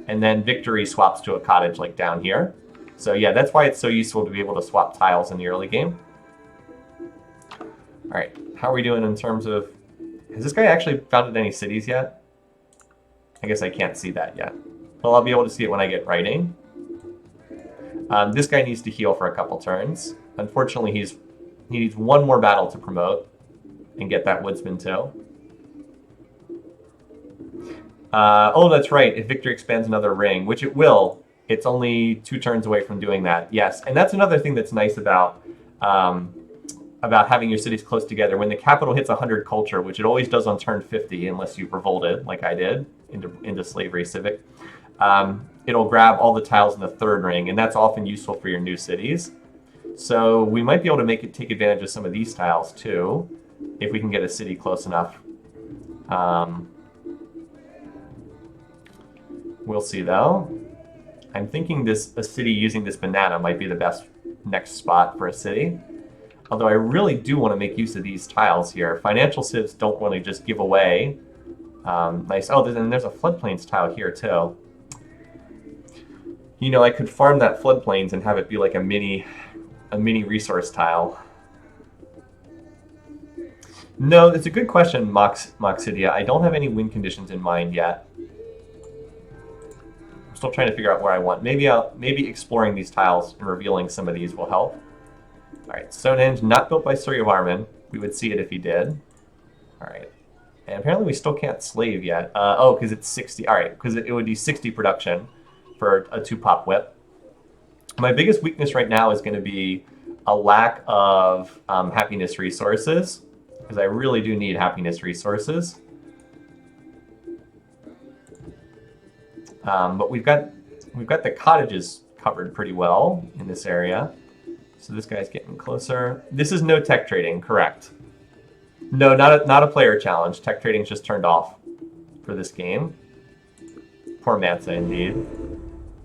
and then Victory swaps to a cottage like down here. So yeah, that's why it's so useful to be able to swap tiles in the early game. All right, how are we doing in terms of... Has this guy actually founded any cities yet? I guess I can't see that yet. Well, I'll be able to see it when I get writing. This guy needs to heal for a couple turns. Unfortunately, he needs one more battle to promote and get that woodsman too. Oh, that's right. If Victory expands another ring, which it will, it's only 2 turns away from doing that. Yes, and that's another thing that's nice about having your cities close together. When the capital hits 100 culture, which it always does on turn 50, unless you've revolted, like I did, into slavery civic, it'll grab all the tiles in the 3rd ring, and that's often useful for your new cities. So we might be able to take advantage of some of these tiles too, if we can get a city close enough. We'll see though. I'm thinking a city using this banana might be the best next spot for a city. Although I really do want to make use of these tiles here. Financial civs don't really just give away. Nice. Oh, and there's a floodplains tile here too. You know, I could farm that floodplains and have it be like a mini resource tile. No, it's a good question, Moxidia. I don't have any win conditions in mind yet. Still trying to figure out where I want. Maybe exploring these tiles and revealing some of these will help. All right, Stonehenge, not built by Suryavarman. We would see it if he did. All right, and apparently we still can't slave yet. Oh, because it's 60. All right, because it would be 60 production for a 2-pop whip. My biggest weakness right now is going to be a lack of happiness resources, because I really do need happiness resources. But we've got the cottages covered pretty well in this area. So this guy's getting closer. This is no tech trading, correct? No, not a player challenge. Tech trading's just turned off for this game. Poor Mansa, indeed.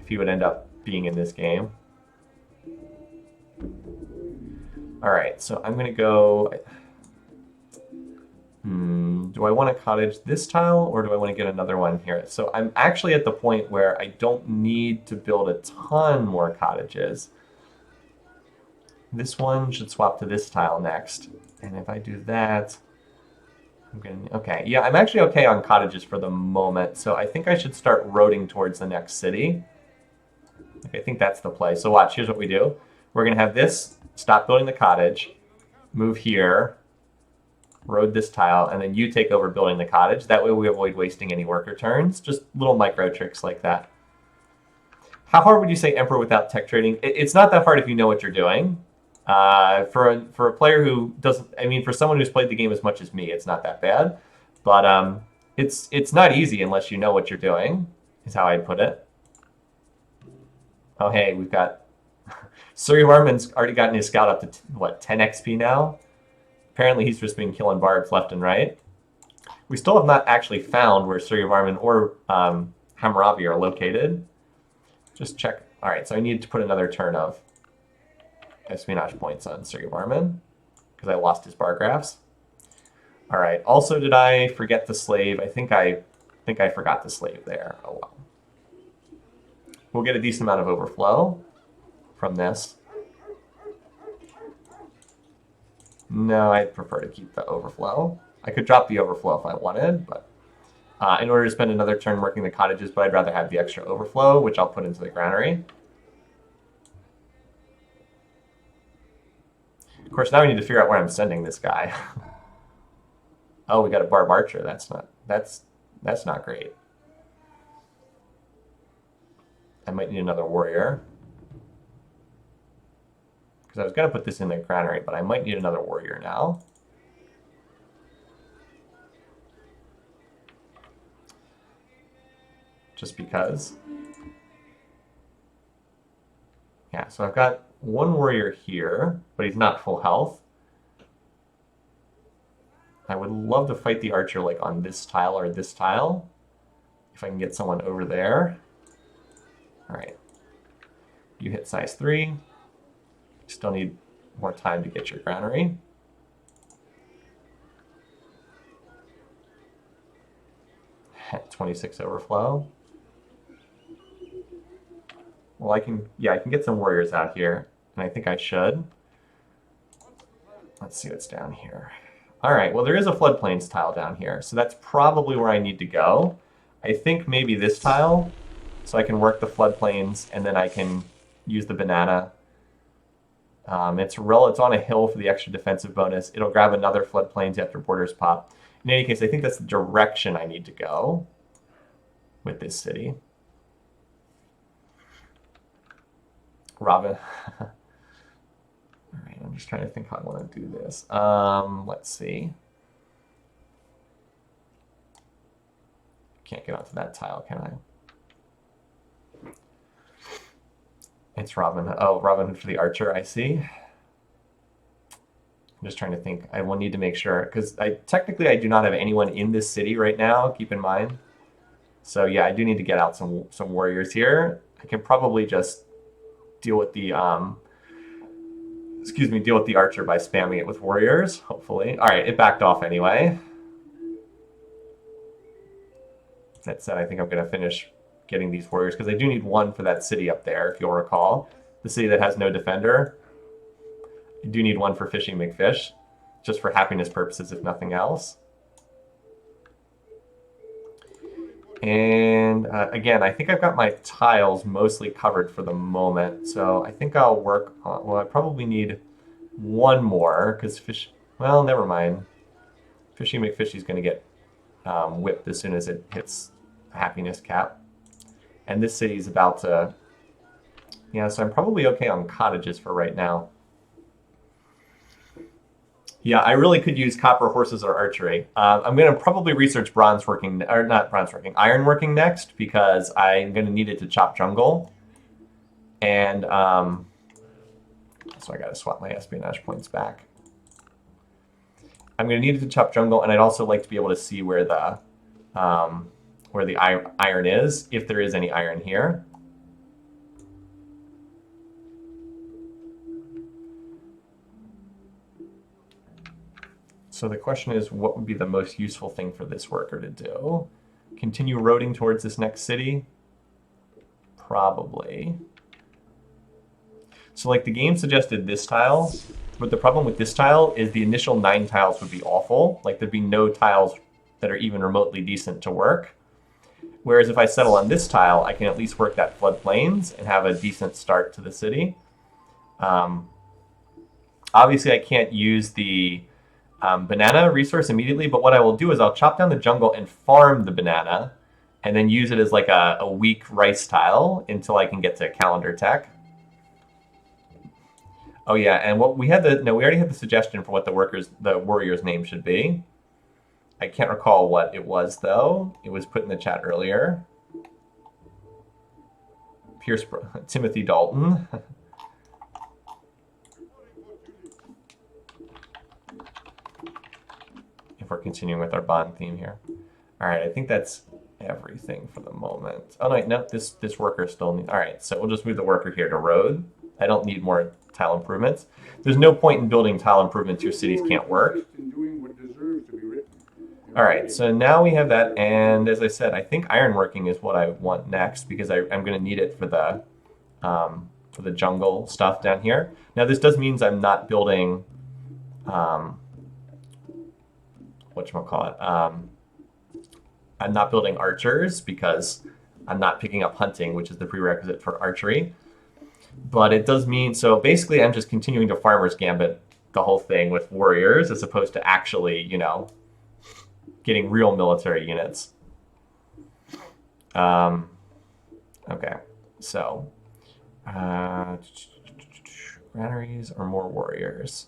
If he would end up being in this game. All right, so I'm gonna go. Do I want to cottage this tile, or do I want to get another one here? So I'm actually at the point where I don't need to build a ton more cottages. This one should swap to this tile next. And if I do that, Okay, yeah, I'm actually okay on cottages for the moment, so I think I should start roading towards the next city. I think that's the play. So watch, here's what we do. We're going to have this, stop building the cottage, move here, road this tile, and then you take over building the cottage. That way we avoid wasting any worker turns. Just little micro tricks like that. How hard would you say Emperor without tech trading? It's not that hard if you know what you're doing. For a player who doesn't, I mean, for someone who's played the game as much as me, it's not that bad. But it's not easy unless you know what you're doing, is how I'd put it. Oh, hey, we've got Surya Varman's already gotten his scout up to, what, 10 XP now? Apparently he's just been killing barbs left and right. We still have not actually found where Surya Varman or Hammurabi are located. Just check. All right, so I need to put another turn of espionage points on Surya Varman because I lost his bar graphs. All right, also did I forget the slave? I think I forgot the slave there. Oh, well. We'll get a decent amount of overflow from this. No, I'd prefer to keep the overflow. I could drop the overflow if I wanted, but in order to spend another turn working the cottages, but I'd rather have the extra overflow, which I'll put into the granary. Of course, now we need to figure out where I'm sending this guy. Oh, we got a barb archer. That's not great. I might need another warrior. Because I was going to put this in the granary, but I might need another warrior now. Just because. Yeah, so I've got one warrior here, but he's not full health. I would love to fight the archer like on this tile or this tile. If I can get someone over there. All right. You hit size 3. Still need more time to get your granary. At 26 overflow. Well, I can get some warriors out here, and I think I should. Let's see what's down here. All right, well, there is a floodplains tile down here, so that's probably where I need to go. I think maybe this tile, so I can work the floodplains, and then I can use the banana. It's on a hill for the extra defensive bonus. It'll grab another floodplains after borders pop. In any case, I think that's the direction I need to go with this city. Robin. All right, I'm just trying to think how I want to do this. Let's see. Can't get onto that tile, can I? It's Robin. Oh, Robin Hood for the archer, I see. I'm just trying to think. I will need to make sure, because technically I do not have anyone in this city right now, keep in mind. So yeah, I do need to get out some warriors here. I can probably just deal with the deal with the archer by spamming it with warriors, hopefully. All right, it backed off anyway. That said, I think I'm going to finish getting these warriors, because I do need one for that city up there, if you'll recall. The city that has no defender. I do need one for Fishing McFish, just for happiness purposes, if nothing else. And again, I think I've got my tiles mostly covered for the moment, so I think I'll work on, well, I probably need one more, because well, never mind. Fishing McFishy's going to get whipped as soon as it hits a happiness cap. And this city's about to, yeah, so I'm probably okay on cottages for right now. Yeah, I really could use copper horses or archery. I'm going to probably research iron working next, because I'm going to need it to chop jungle. And so I got to swap my espionage points back. I'm going to need it to chop jungle, and I'd also like to be able to see where the iron is, if there is any iron here. So the question is, what would be the most useful thing for this worker to do? Continue roading towards this next city? Probably. So like the game suggested this tile, But the problem with this tile is the initial 9 tiles would be awful. Like there'd be no tiles that are even remotely decent to work. Whereas if I settle on this tile, I can at least work that floodplains and have a decent start to the city. Obviously, I can't use the banana resource immediately, but what I will do is I'll chop down the jungle and farm the banana, and then use it as like a weak rice tile until I can get to calendar tech. Oh yeah, and what we already had the suggestion for what the warrior's name should be. I can't recall what it was though. It was put in the chat earlier. Timothy Dalton. If we're continuing with our bond theme here. All right, I think that's everything for the moment. Oh no, this worker still needs. All right, so we'll just move the worker here to road. I don't need more tile improvements. There's no point in building tile improvements your cities can't work. All right, so now we have that, and as I said, I think ironworking is what I want next because I'm going to need it for the jungle stuff down here. Now this does mean I'm not building whatchamacallit. I'm not building archers because I'm not picking up hunting, which is the prerequisite for archery. But it does mean, so basically I'm just continuing to farmer's gambit the whole thing with warriors as opposed to actually, getting real military units. Okay, so granaries or more warriors.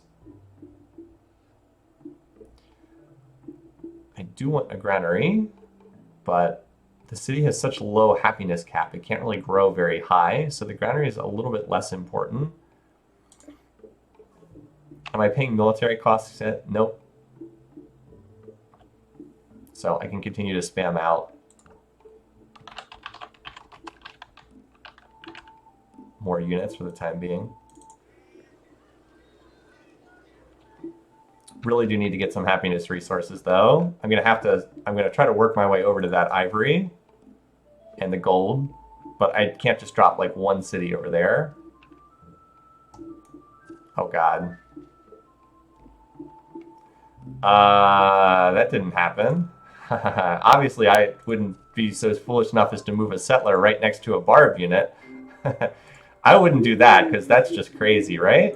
I do want a granary, but the city has such low happiness cap, it can't really grow very high, so the granary is a little bit less important. Am I paying military costs yet? Nope. So I can continue to spam out more units for the time being. Really do need to get some happiness resources though. I'm gonna try to work my way over to that ivory and the gold, but I can't just drop like one city over there. Oh God. That didn't happen. Obviously, I wouldn't be so foolish enough as to move a settler right next to a barb unit. I wouldn't do that because that's just crazy, right?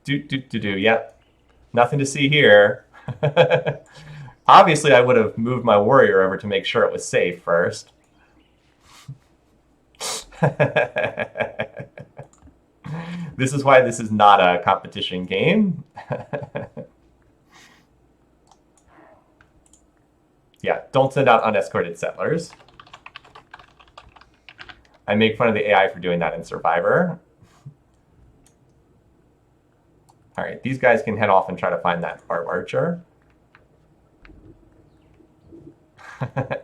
Yep. Nothing to see here. Obviously, I would have moved my warrior over to make sure it was safe first. This is why this is not a competition game. Yeah, don't send out unescorted settlers. I make fun of the AI for doing that in Survivor. All right, these guys can head off and try to find that barb archer.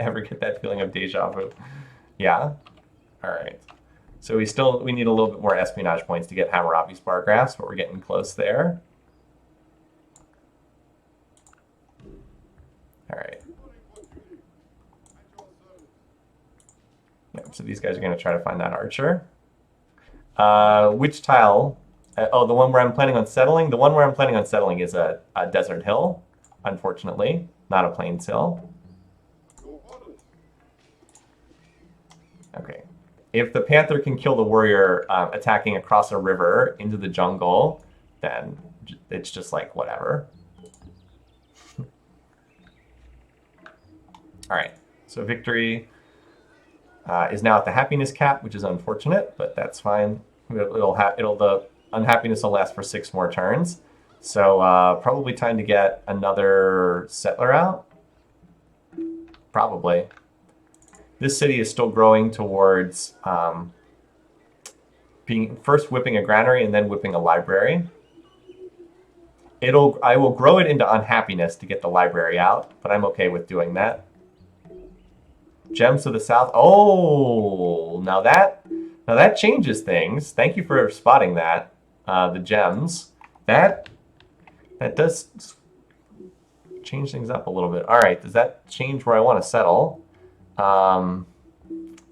Ever get that feeling of deja vu? Yeah. All right. So we need a little bit more espionage points to get Hammurabi's bar graphs, but we're getting close there. All right. Yep, so these guys are going to try to find that archer. Which tile? Oh, the one where I'm planning on settling? The one where I'm planning on settling is a desert hill, unfortunately, not a plains hill. Okay. If the panther can kill the warrior attacking across a river into the jungle, then it's just like whatever. All right, so victory is now at the happiness cap, which is unfortunate, but that's fine. The unhappiness will last for 6 more turns. So probably time to get another settler out. Probably. This city is still growing towards being first whipping a granary and then whipping a library. I will grow it into unhappiness to get the library out, but I'm okay with doing that. Gems to the south. Oh, now that changes things. Thank you for spotting that. The gems. That does change things up a little bit. All right, does that change where I want to settle? I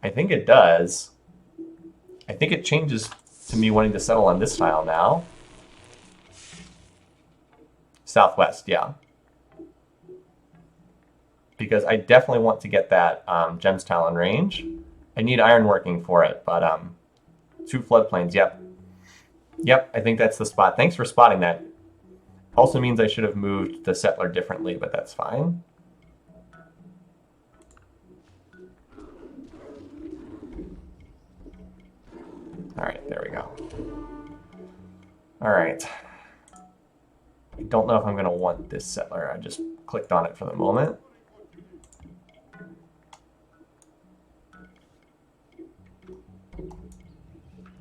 think it does. I think it changes to me wanting to settle on this tile now. Southwest, yeah. Because I definitely want to get that gems tile in range. I need ironworking for it, but 2 floodplains, yep. Yep, I think that's the spot. Thanks for spotting that. Also means I should have moved the settler differently, but that's fine. All right, there we go. All right. I don't know if I'm going to want this settler. I just clicked on it for the moment.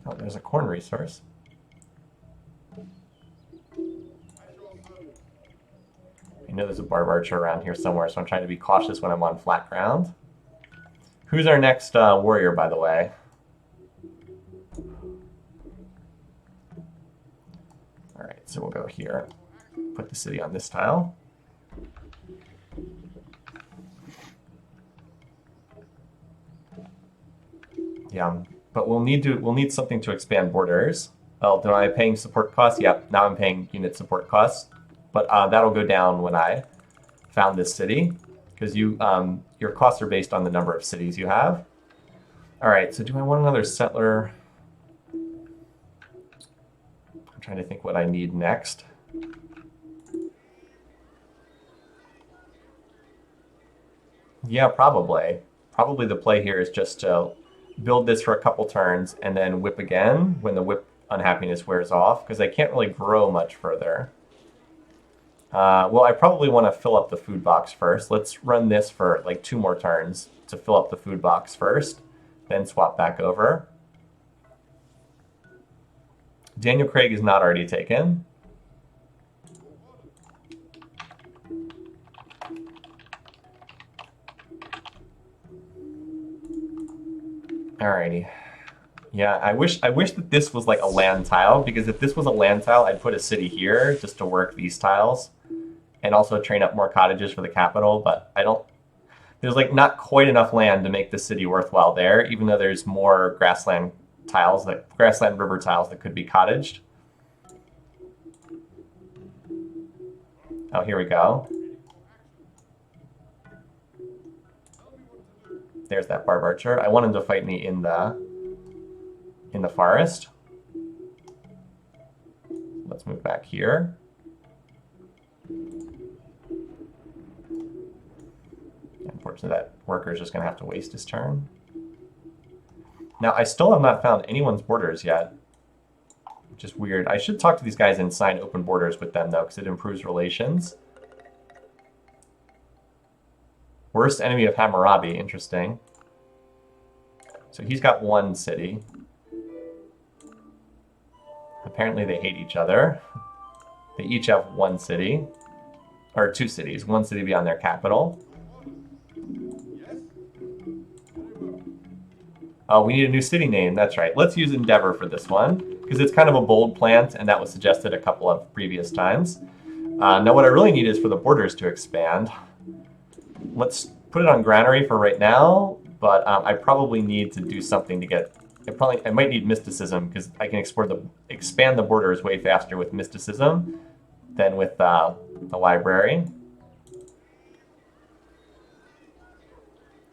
Oh, there's a corn resource. I know there's a barb archer around here somewhere, so I'm trying to be cautious when I'm on flat ground. Who's our next warrior, by the way? All right, so we'll go here. Put the city on this tile. Yeah, but we'll need something to expand borders. Oh, am I paying support costs? Yep, now I'm paying unit support costs. But that'll go down when I found this city, because your costs are based on the number of cities you have. All right, so do I want another settler? I'm trying to think what I need next. Yeah, probably. Probably the play here is just to build this for a couple turns and then whip again when the whip unhappiness wears off, because I can't really grow much further. Well, I probably want to fill up the food box first. Let's run this for like 2 more turns to fill up the food box first, then swap back over. Daniel Craig is not already taken. Alrighty. Yeah, I wish that this was like a land tile, because if this was a land tile, I'd put a city here just to work these tiles and also train up more cottages for the capital, but I don't, there's like not quite enough land to make the city worthwhile there, even though there's more grassland tiles, like grassland river tiles that could be cottaged. Oh, here we go. There's that barb archer. I want him to fight me in the forest. Let's move back here. Unfortunately, that worker is just going to have to waste his turn. Now, I still have not found anyone's borders yet, which is weird. I should talk to these guys and sign open borders with them, though, because it improves relations. Worst enemy of Hammurabi, interesting. So he's got 1 city. Apparently they hate each other. They each have 1 city, or 2 cities, 1 city beyond their capital. Oh, we need a new city name, that's right. Let's use Endeavor for this one, because it's kind of a bold plant, and that was suggested a couple of previous times. Now what I really need is for the borders to expand. Let's put it on Granary for right now, but I probably need to do something to get... I might need Mysticism, because I can expand the borders way faster with Mysticism than with the library.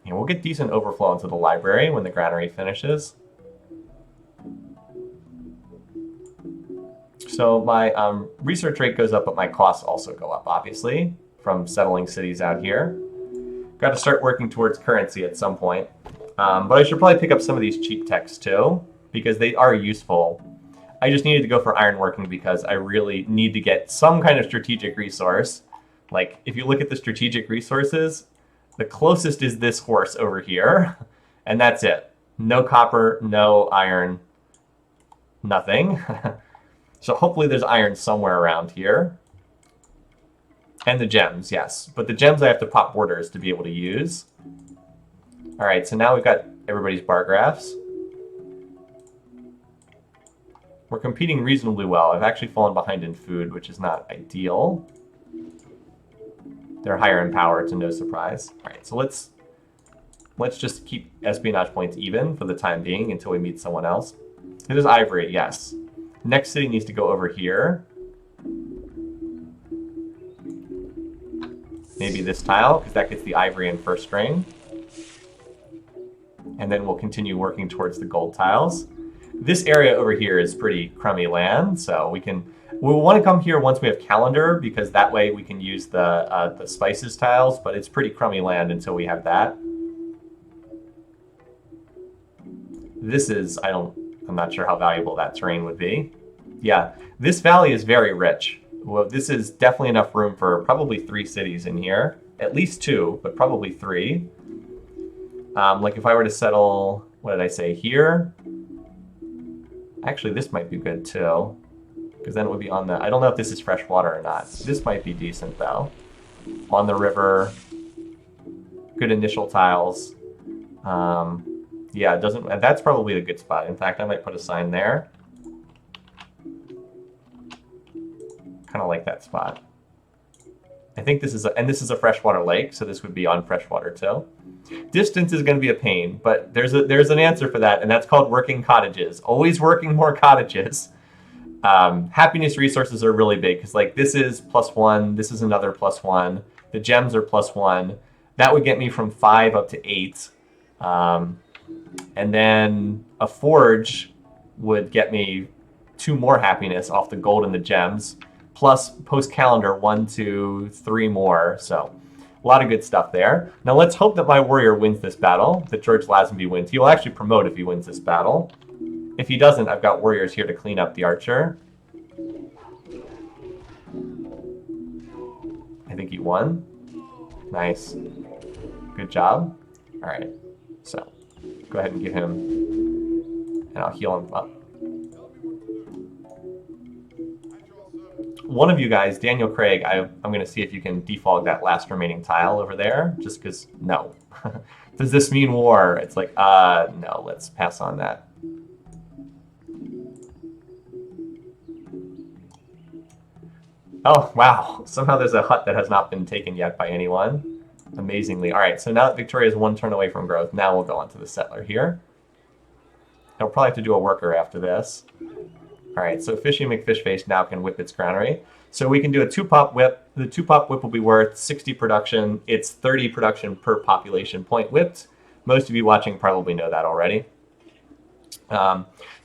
And we'll get decent overflow into the library when the Granary finishes. So my research rate goes up, but my costs also go up, obviously, from settling cities out here. Got to start working towards currency at some point. But I should probably pick up some of these cheap techs too, because they are useful. I just needed to go for ironworking because I really need to get some kind of strategic resource. Like, if you look at the strategic resources, the closest is this horse over here, and that's it. No copper, no iron, nothing. So hopefully there's iron somewhere around here. And the gems, yes. But the gems I have to pop borders to be able to use. All right, so now we've got everybody's bar graphs. We're competing reasonably well. I've actually fallen behind in food, which is not ideal. They're higher in power, to no surprise. All right, so let's just keep espionage points even for the time being until we meet someone else. It is ivory, yes. Next city needs to go over here. Maybe this tile, because that gets the ivory in first string. And then we'll continue working towards the gold tiles. This area over here is pretty crummy land, so we'll want to come here once we have calendar, because that way we can use the spices tiles, but it's pretty crummy land until we have that. This is, I'm not sure how valuable that terrain would be. Yeah, this valley is very rich. Well, this is definitely enough room for probably 3 cities in here. At least 2, but probably 3. Like if I were to settle, what did I say, here? Actually, this might be good too, because then it would be on the, I don't know if this is fresh water or not. This might be decent though. On the river, good initial tiles. Yeah, it doesn't, that's probably a good spot. In fact, I might put a sign there. Kind of like that spot. I think this is a freshwater lake, so this would be on freshwater too. Distance is going to be a pain, but there's an answer for that, and that's called working cottages. Always working more cottages. Happiness resources are really big, because like this is +1, this is another +1. The gems are +1. That would get me from 5 up to 8. And then a forge would get me 2 more happiness off the gold and the gems, plus post-calendar 1, 2, 3 more. So a lot of good stuff there. Now let's hope that my warrior wins this battle, that George Lazenby wins. He will actually promote if he wins this battle. If he doesn't, I've got warriors here to clean up the archer. I think he won. Nice. Good job. All right. So go ahead and give him, and I'll heal him up. One of you guys, Daniel Craig, I'm going to see if you can defog that last remaining tile over there, just because, no. Does this mean war? It's like, no, let's pass on that. Oh, wow. Somehow there's a hut that has not been taken yet by anyone. Amazingly. All right, so now that Victoria is 1 turn away from growth, now we'll go on to the settler here. I'll probably have to do a worker after this. All right, so Fishy McFishface now can whip its granary. So we can do a 2-pop whip. The 2-pop whip will be worth 60 production. It's 30 production per population point whipped. Most of you watching probably know that already.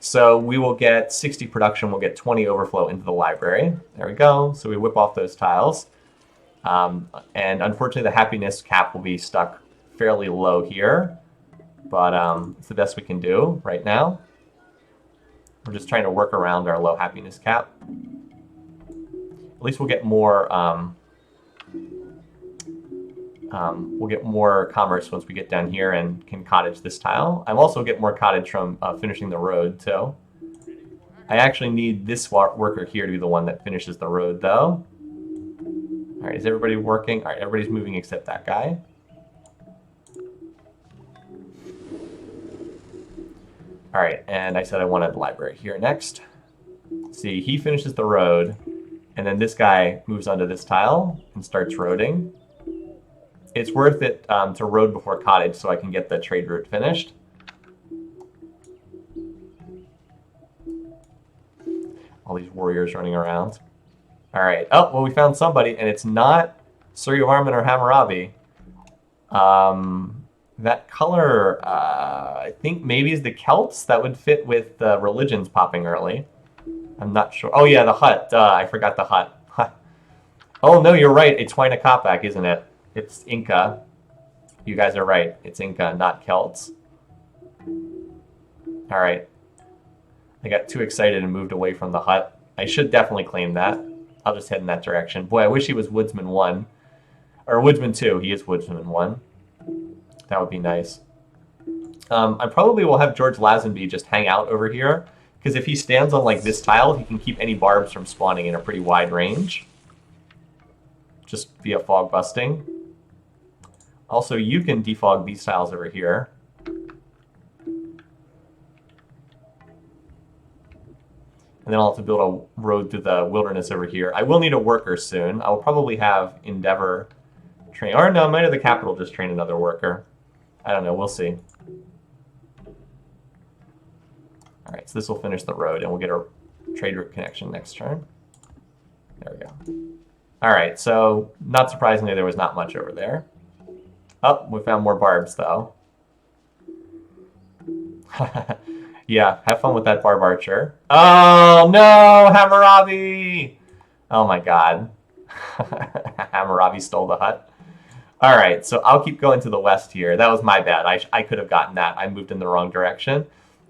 So we will get 60 production. We'll get 20 overflow into the library. There we go. So we whip off those tiles. And unfortunately, the happiness cap will be stuck fairly low here. But it's the best we can do right now. We're just trying to work around our low happiness cap. At least we'll get more commerce once we get down here and can cottage this tile. I'm also get more cottage from finishing the road too. I actually need this worker here to be the one that finishes the road though. All right, is everybody working? All right, everybody's moving except that guy. All right, and I said I wanted the library here next. See, he finishes the road, and then this guy moves onto this tile and starts roading. It's worth it to road before cottage so I can get the trade route finished. All these warriors running around. All right. Oh, well, we found somebody, and it's not Suryavarman or Hammurabi. That color, I think maybe is the Celts. That would fit with the religions popping early. I'm not sure. Oh, yeah, the hut. Duh, I forgot the hut. Oh, no, you're right. It's Huayna Capac, isn't it? It's Inca. You guys are right. It's Inca, not Celts. All right. I got too excited and moved away from the hut. I should definitely claim that. I'll just head in that direction. Boy, I wish he was Woodsman 1. Or Woodsman 2. He is Woodsman 1. That would be nice. I probably will have George Lazenby just hang out over here, because if he stands on like this tile, he can keep any barbs from spawning in a pretty wide range. Just via fog busting. Also, you can defog these tiles over here. And then I'll have to build a road through the wilderness over here. I will need a worker soon. I will probably have Endeavor train. Or no, I might have the capital just train another worker. I don't know. We'll see. All right, so this will finish the road, and we'll get a trade route connection next turn. There we go. All right, so not surprisingly, there was not much over there. Oh, we found more barbs, though. Yeah, have fun with that barb archer. Oh, no, Hammurabi! Oh, my God. Hammurabi stole the hut. All right, so I'll keep going to the west here. That was my bad. I could have gotten that. I moved in the wrong direction.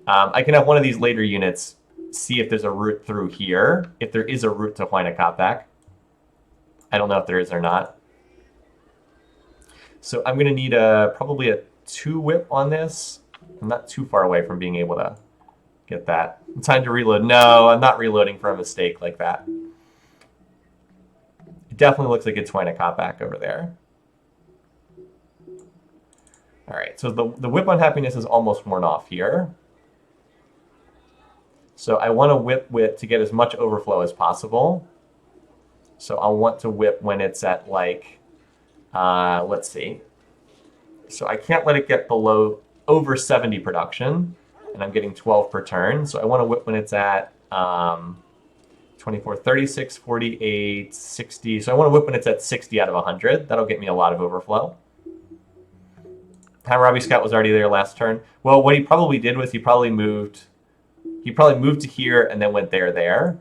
I can have one of these later units see if there's a route through here, if there is a route to Huayna. I don't know if there is or not. So I'm going to need probably a 2 whip on this. I'm not too far away from being able to get that. Time to reload. No, I'm not reloading for a mistake like that. It definitely looks like it's Huayna over there. All right, so the whip unhappiness is almost worn off here. So I want to whip to get as much overflow as possible. So I'll want to whip when it's at like, let's see. So I can't let it get below over 70 production, and I'm getting 12 per turn. So I want to whip when it's at 24, 36, 48, 60. So I want to whip when it's at 60 out of 100. That'll get me a lot of overflow. Hammurabi Scout was already there last turn. Well, what he probably did was he probably moved to here and then went there.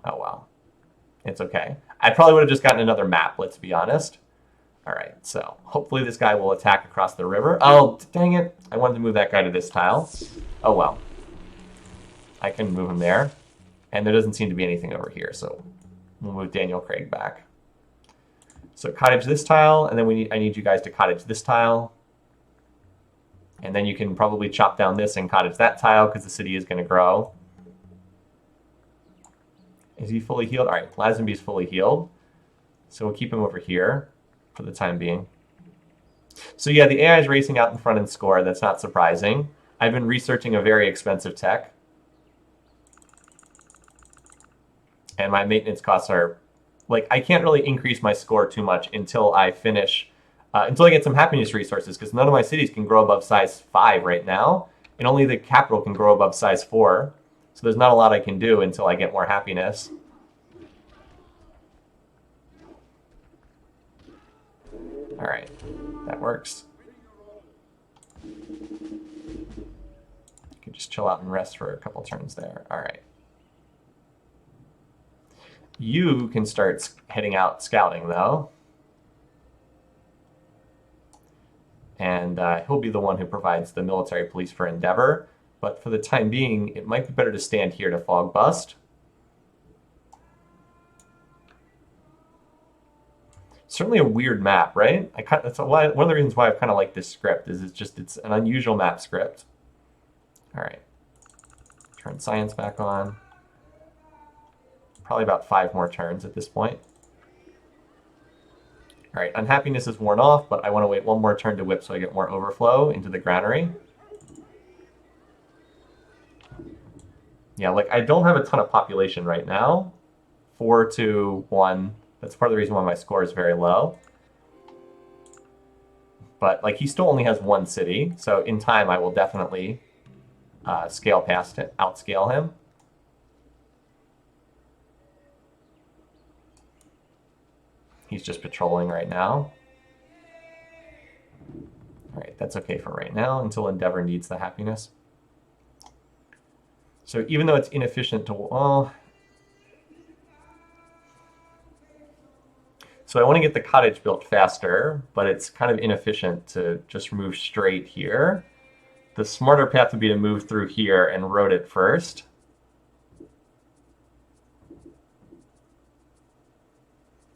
Oh, well. It's okay. I probably would have just gotten another map, let's be honest. All right, so hopefully this guy will attack across the river. Oh, dang it. I wanted to move that guy to this tile. Oh, well. I can move him there. And there doesn't seem to be anything over here, so we'll move Daniel Craig back. So cottage this tile, and then I need you guys to cottage this tile. And then you can probably chop down this and cottage that tile because the city is going to grow. Is he fully healed? All right, Lazenby's fully healed. So we'll keep him over here for the time being. So yeah, the AI is racing out in front in score. That's not surprising. I've been researching a very expensive tech. And my maintenance costs are, like, I can't really increase my score too much until I finish, until I get some happiness resources, because none of my cities can grow above size 5 right now, and only the capital can grow above size 4. So there's not a lot I can do until I get more happiness. All right, that works. You can just chill out and rest for a couple turns there. All right. You can start heading out scouting, though. And he'll be the one who provides the military police for Endeavor. But for the time being, it might be better to stand here to fog bust. Certainly a weird map, right? That's one of the reasons why I kind of like this script. Is it's an unusual map script. All right. Turn science back on. Probably about 5 more turns at this point. All right, unhappiness is worn off, but I want to wait 1 more turn to whip so I get more overflow into the granary. Yeah, like I don't have a ton of population right now. 4 to 1. That's part of the reason why my score is very low. But like he still only has 1 city, so in time I will definitely scale past it, outscale him. He's just patrolling right now. All right, that's okay for right now until Endeavor needs the happiness. So even though it's inefficient to, well, so I want to get the cottage built faster, but it's kind of inefficient to just move straight here. The smarter path would be to move through here and road it first.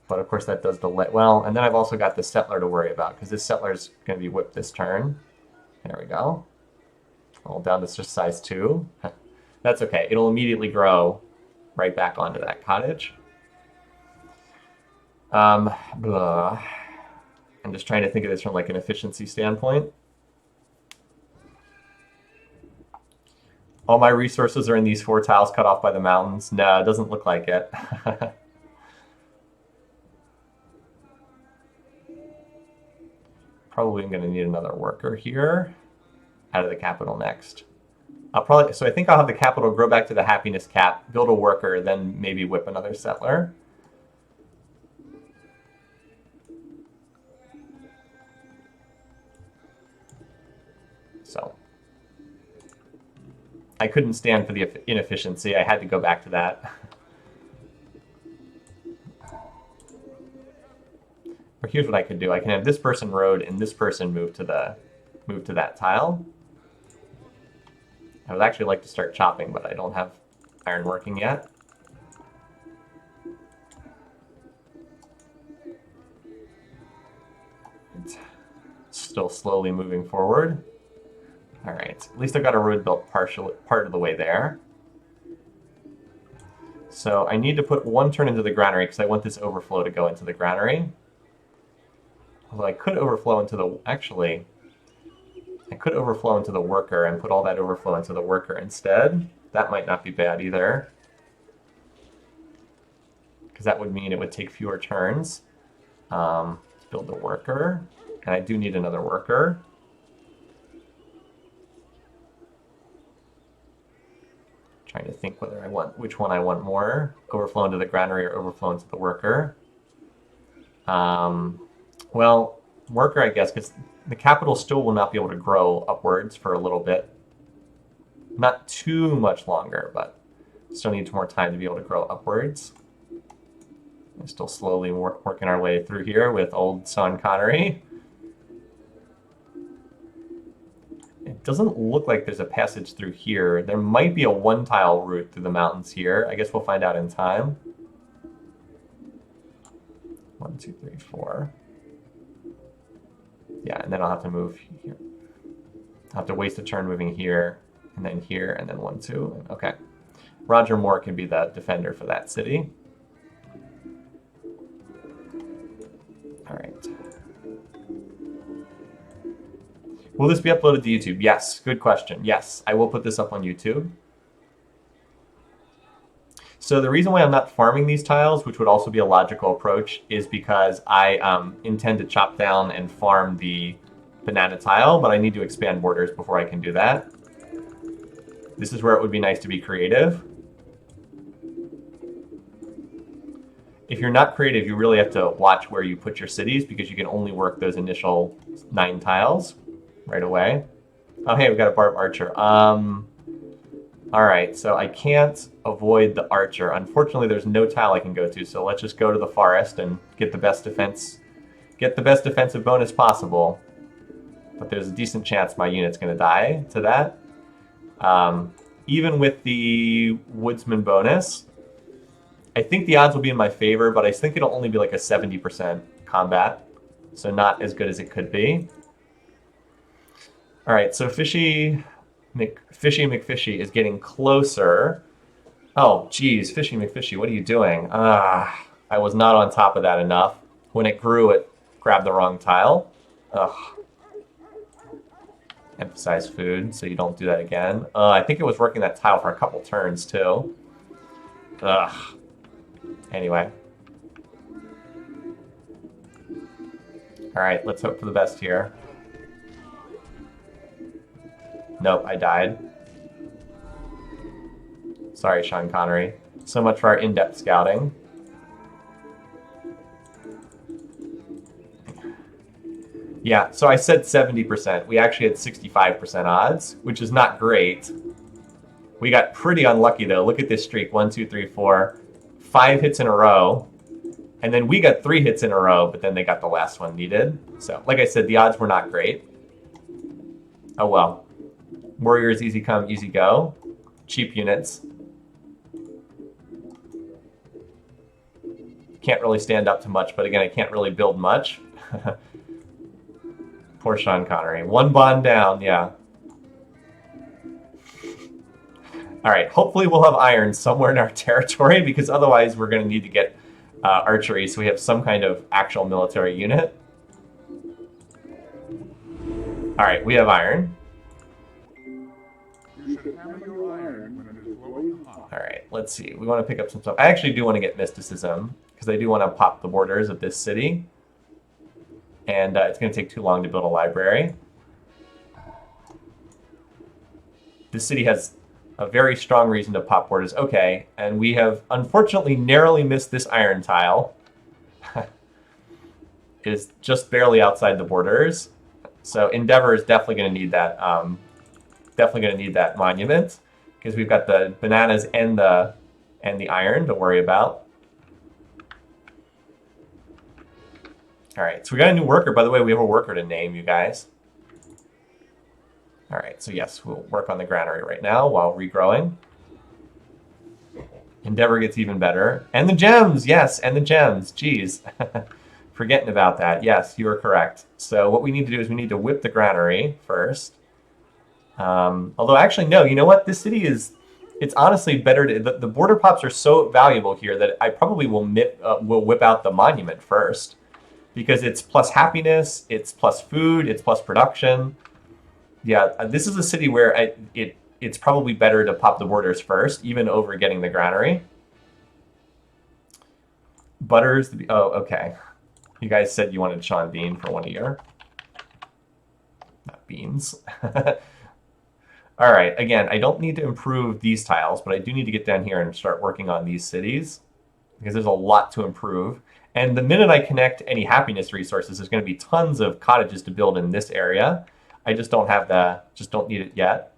But of course that does delay. Well, and then I've also got the settler to worry about because this settler's going to be whipped this turn. There we go. All down to just size 2. That's okay. It'll immediately grow right back onto that cottage. Blah. I'm just trying to think of this from like an efficiency standpoint. All my resources are in these 4 tiles cut off by the mountains. No, it doesn't look like it. Probably going to need another worker here out of the capital next. So I think I'll have the capital grow back to the happiness cap, build a worker, then maybe whip another settler. So I couldn't stand for the inefficiency. I had to go back to that. Or here's what I could do. I can have this person road and this person move to that tile. I would actually like to start chopping, but I don't have iron working yet. It's still slowly moving forward. All right, at least I got a road built part of the way there. So I need to put one turn into the granary because I want this overflow to go into the granary. Although I could overflow into the... Actually, I could overflow into the worker and put all that overflow into the worker instead. That might not be bad either. Because that would mean it would take fewer turns. Build the worker. And I do need another worker. Trying to think whether I want which one I want more. Overflow into the granary or overflow into the worker. Well, worker, I guess, because the capital still will not be able to grow upwards for a little bit. Not too much longer, but still needs more time to be able to grow upwards. We're still slowly working our way through here with old Sean Connery. It doesn't look like there's a passage through here. There might be a one-tile route through the mountains here. I guess we'll find out in time. 1, 2, 3, 4. Yeah, and then I'll have to move here. I'll have to waste a turn moving here, and then 1, 2. Okay. Roger Moore can be the defender for that city. All right. Will this be uploaded to YouTube? Yes, good question. Yes, I will put this up on YouTube. So the reason why I'm not farming these tiles, which would also be a logical approach, is because I intend to chop down and farm the banana tile, but I need to expand borders before I can do that. This is where it would be nice to be creative. If you're not creative, you really have to watch where you put your cities because you can only work those initial 9 tiles right away. Oh, hey, we got a barb archer. All right, so I can't avoid the archer. Unfortunately, there's no tile I can go to, so let's just go to the forest and get the best defensive bonus possible. But there's a decent chance my unit's going to die to that. Even with the woodsman bonus, I think the odds will be in my favor, but I think it'll only be like a 70% combat, so not as good as it could be. All right, so Fishy McFishy is getting closer. Oh, geez, Fishy McFishy, what are you doing? I was not on top of that enough. When it grew, it grabbed the wrong tile. Ugh. Emphasize food, so you don't do that again. I think it was working that tile for a couple turns, too. Ugh. Anyway. All right, let's hope for the best here. Nope, I died. Sorry, Sean Connery. So much for our in-depth scouting. Yeah, so I said 70%. We actually had 65% odds, which is not great. We got pretty unlucky, though. Look at this streak. 1, 2, 3, 4. 5 hits in a row. And then we got 3 hits in a row, but then they got the last one needed. So, like I said, the odds were not great. Oh, well. Warriors, easy come, easy go. Cheap units. Can't really stand up to much, but again, I can't really build much. Poor Sean Connery. 1 bond down, yeah. All right, hopefully we'll have iron somewhere in our territory, because otherwise we're going to need to get archery, so we have some kind of actual military unit. All right, we have iron. All right, let's see. We want to pick up some stuff. I actually do want to get mysticism, because I do want to pop the borders of this city. And it's going to take too long to build a library. This city has a very strong reason to pop borders. Okay, and we have unfortunately narrowly missed this iron tile. It is just barely outside the borders. So Endeavor is definitely going to need that. Definitely going to need that monument because we've got the bananas and the iron to worry about. All right, so we got a new worker. By the way, we have a worker to name, you guys. All right, so yes, we'll work on the granary right now while regrowing. Endeavor gets even better. And the gems, yes, and the gems. Geez, forgetting about that. Yes, you are correct. So what we need to do is we need to whip the granary first. Although actually, no, you know what? This city is, it's honestly better to, the border pops are so valuable here that I probably will whip out the monument first because it's plus happiness, it's plus food, it's plus production. Yeah, this is a city where it's probably better to pop the borders first, even over getting the granary. Butters, oh, okay. You guys said you wanted Sean Bean for 1 year. Not beans. All right, again, I don't need to improve these tiles, but I do need to get down here and start working on these cities because there's a lot to improve. And the minute I connect any happiness resources, there's going to be tons of cottages to build in this area. I just don't have just don't need it yet.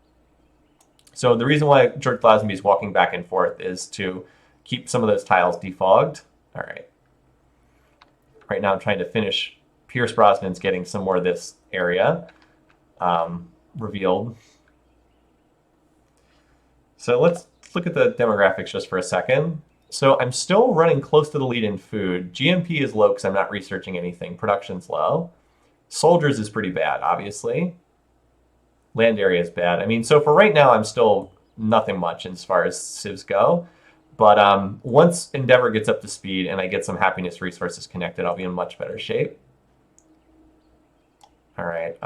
So the reason why George Lazenby is walking back and forth is to keep some of those tiles defogged. All right. Right now I'm trying to finish. Pierce Brosnan's getting some more of this area revealed. So let's look at the demographics just for a second. So I'm still running close to the lead in food. GMP is low because I'm not researching anything. Production's low. Soldiers is pretty bad, obviously. Land area is bad. I mean, so for right now, I'm still nothing much as far as civs go. But once Endeavor gets up to speed and I get some happiness resources connected, I'll be in much better shape. All right.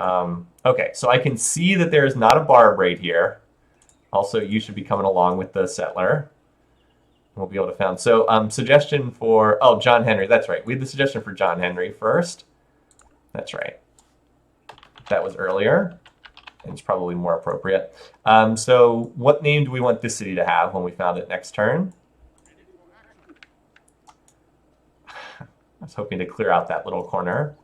Okay, so I can see that there's not a barb right here. Also, you should be coming along with the settler. We'll be able to found. So suggestion for, oh, John Henry. That's right. We had the suggestion for John Henry first. That's right. That was earlier. It's probably more appropriate. So what name do we want this city to have when we found it next turn? I was hoping to clear out that little corner.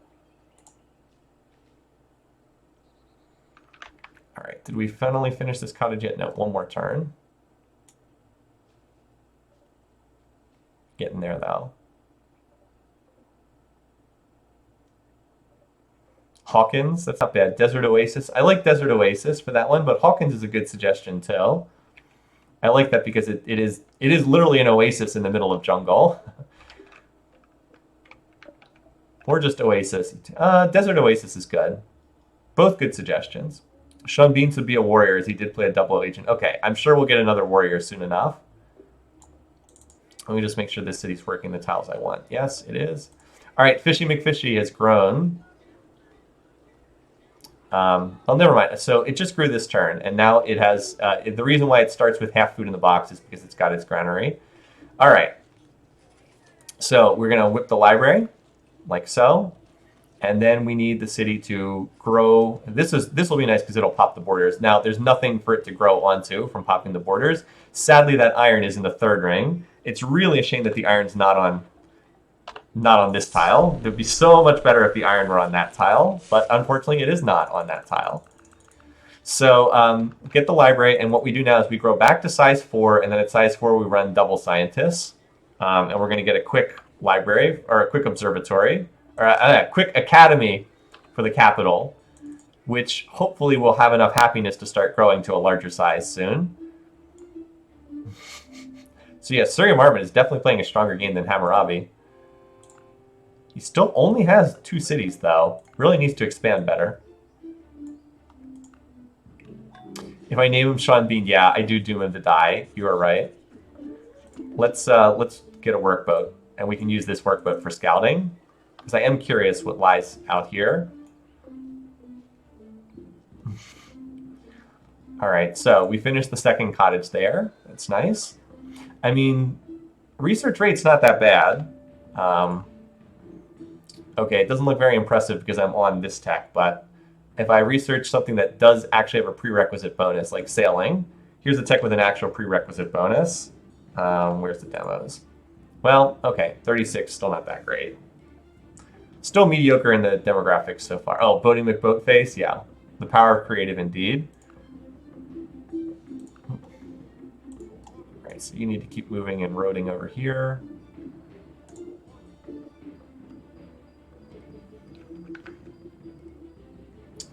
All right, did we finally finish this cottage yet? No, one more turn. Getting there, though. Hawkins, that's not bad. Desert Oasis. I like Desert Oasis for that one, but Hawkins is a good suggestion, too. I like that because it is literally an oasis in the middle of jungle. Or just Oasis. Desert Oasis is good. Both good suggestions. Sean Beans would be a warrior, as he did play a double agent. Okay, I'm sure we'll get another warrior soon enough. Let me just make sure this city's working the tiles I want. Yes, it is. All right, Fishy McFishy has grown. Oh, never mind. So it just grew this turn, and now it has... the reason why it starts with half food in the box is because it's got its granary. All right. So we're going to whip the library, like so. And then we need the city to grow. This will be nice because it'll pop the borders. Now, there's nothing for it to grow onto from popping the borders. Sadly, that iron is in the third ring. It's really a shame that the iron's not on this tile. It would be so much better if the iron were on that tile, but unfortunately, it is not on that tile. So get the library, and what we do now is we grow back to size 4, and then at size 4, we run double scientists, and we're going to get a quick library, or a quick observatory, or a quick academy for the capital, which hopefully will have enough happiness to start growing to a larger size soon. So yeah, Surya Marvin is definitely playing a stronger game than Hammurabi. He still only has 2 cities, though. Really needs to expand better. If I name him Sean Bean, yeah, I do doom him to die. You are right. Let's get a workboat, and we can use this workboat for scouting, because I am curious what lies out here. All right, so we finished the second cottage there. That's nice. I mean, research rate's not that bad. Okay, it doesn't look very impressive because I'm on this tech, but if I research something that does actually have a prerequisite bonus, like sailing, here's a tech with an actual prerequisite bonus. Where's the demos? Well, okay, 36, still not that great. Still mediocre in the demographics so far. Oh, Boating McBoatface, yeah. The power of creative indeed. All right, so you need to keep moving and roading over here.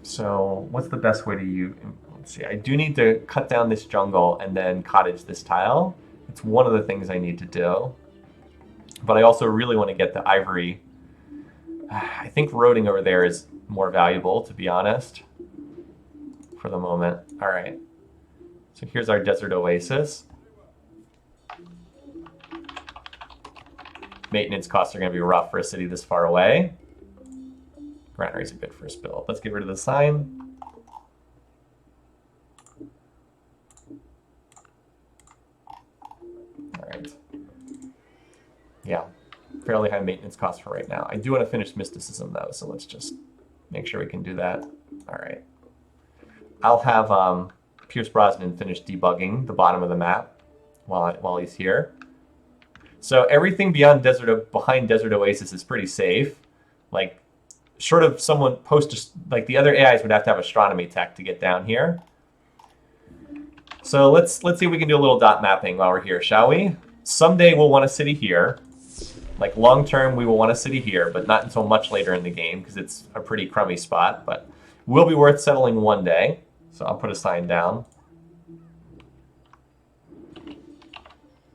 So what's the best way to use? Let's see. I do need to cut down this jungle and then cottage this tile. It's one of the things I need to do. But I also really want to get the ivory. I think roading over there is more valuable, to be honest, for the moment. All right. So here's our desert oasis. Maintenance costs are going to be rough for a city this far away. Granary's a good first build. Let's get rid of the sign. All right. Yeah, fairly high maintenance cost for right now. I do want to finish mysticism though, so let's just make sure we can do that. All right. I'll have Pierce Brosnan finish debugging the bottom of the map while he's here. So everything behind Desert Oasis is pretty safe. Like, short of someone like the other AIs would have to have astronomy tech to get down here. So let's see if we can do a little dot mapping while we're here, shall we? Someday we'll want a city here. Like long term, we will want a city here, but not until much later in the game because it's a pretty crummy spot. But will be worth settling one day. So I'll put a sign down.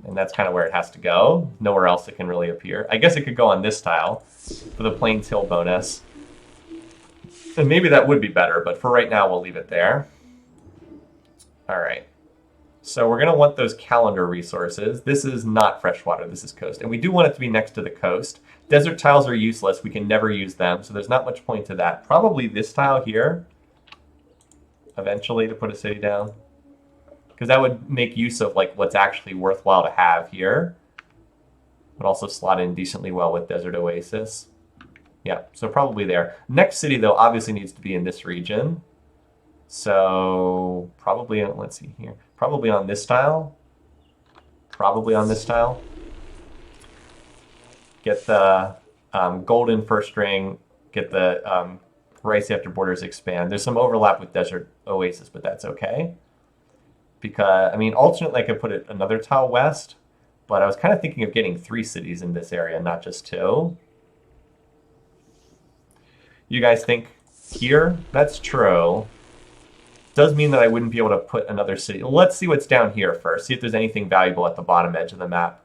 And that's kind of where it has to go. Nowhere else it can really appear. I guess it could go on this tile for the Plains Hill bonus. And maybe that would be better, but for right now, we'll leave it there. All right. So we're going to want those calendar resources. This is not freshwater. This is coast. And we do want it to be next to the coast. Desert tiles are useless. We can never use them, so there's not much point to that. Probably this tile here, eventually, to put a city down. Because that would make use of like what's actually worthwhile to have here. But also slot in decently well with Desert Oasis. Yeah, so probably there. Next city, though, obviously needs to be in this region. So probably, let's see here. Probably on this tile. Probably on this tile. Get the golden first ring. Get the rice after borders expand. There's some overlap with Desert Oasis, but that's okay. Because, I mean, alternately I could put it another tile west. But I was kind of thinking of getting 3 cities in this area, not just 2. You guys think here? That's true. Does mean that I wouldn't be able to put another city. Let's see what's down here first. See if there's anything valuable at the bottom edge of the map.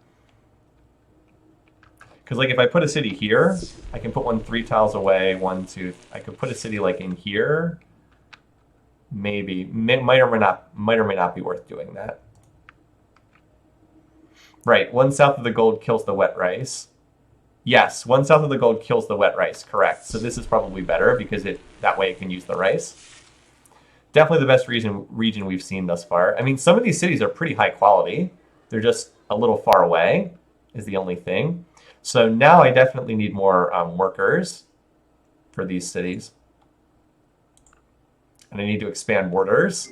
Because like if I put a city here, I can put one 3 tiles away, 1, 2. I could put a city like in here. Maybe. Might or may not be worth doing that. Right, 1 south of the gold kills the wet rice. Yes, 1 south of the gold kills the wet rice, correct. So this is probably better because that way it can use the rice. Definitely the best region we've seen thus far. I mean, some of these cities are pretty high quality. They're just a little far away is the only thing. So now I definitely need more workers for these cities. And I need to expand borders.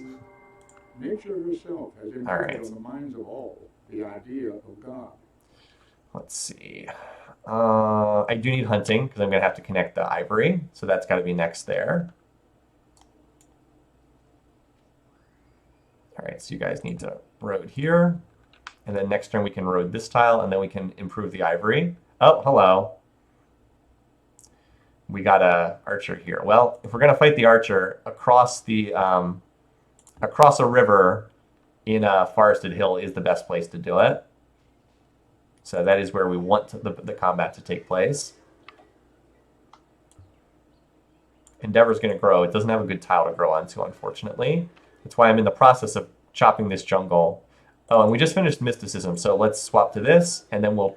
Nature herself has imprinted on the minds of all the idea of God. Let's see. I do need hunting because I'm going to have to connect the ivory. So that's got to be next there. All right, so you guys need to road here. And then next turn we can road this tile, and then we can improve the ivory. Oh, hello. We got a archer here. Well, if we're going to fight the archer across a river in a forested hill is the best place to do it. So that is where we want the combat to take place. Endeavor's going to grow. It doesn't have a good tile to grow onto, unfortunately. That's why I'm in the process of chopping this jungle. Oh, and we just finished mysticism, so let's swap to this, and then we'll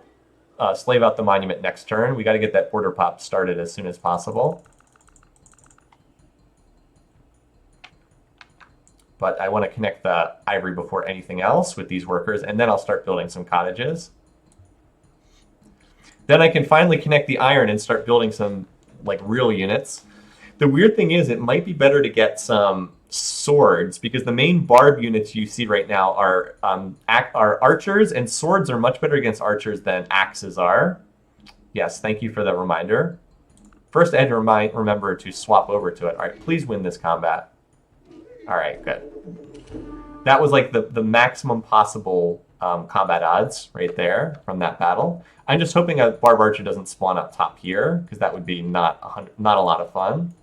slave out the monument next turn. We got to get that border pop started as soon as possible. But I want to connect the ivory before anything else with these workers, and then I'll start building some cottages. Then I can finally connect the iron and start building some like real units. The weird thing is, it might be better to get some swords because the main barb units you see right now are archers, and swords are much better against archers than axes are. Yes, thank you for that reminder. First, I had to remember to swap over to it. All right, please win this combat. All right, good. That was like the maximum possible combat odds right there from that battle. I'm just hoping a barb archer doesn't spawn up top here because that would be not a lot of fun.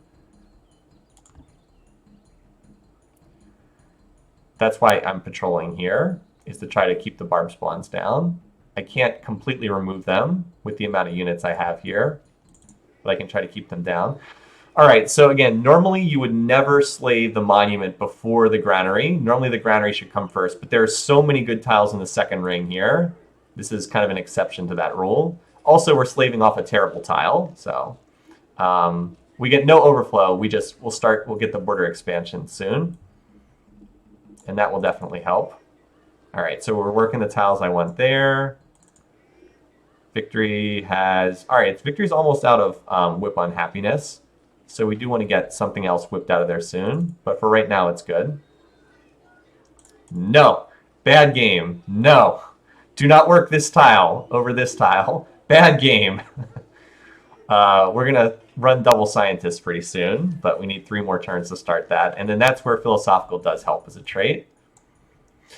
That's why I'm patrolling here, is to try to keep the barb spawns down. I can't completely remove them with the amount of units I have here, but I can try to keep them down. All right, so again, normally you would never slave the monument before the granary. Normally the granary should come first, but there are so many good tiles in the second ring here. This is kind of an exception to that rule. Also, we're slaving off a terrible tile, so we get no overflow. We'll get the border expansion soon, and that will definitely help. All right, so we're working the tiles I want there. Victory has, all right, Victory's almost out of whip on happiness. So we do want to get something else whipped out of there soon. But for right now, it's good. No. Bad game. No. Do not work this tile over this tile. Bad game. We're going to run double scientist pretty soon, but we need 3 more turns to start that. And then that's where philosophical does help as a trait.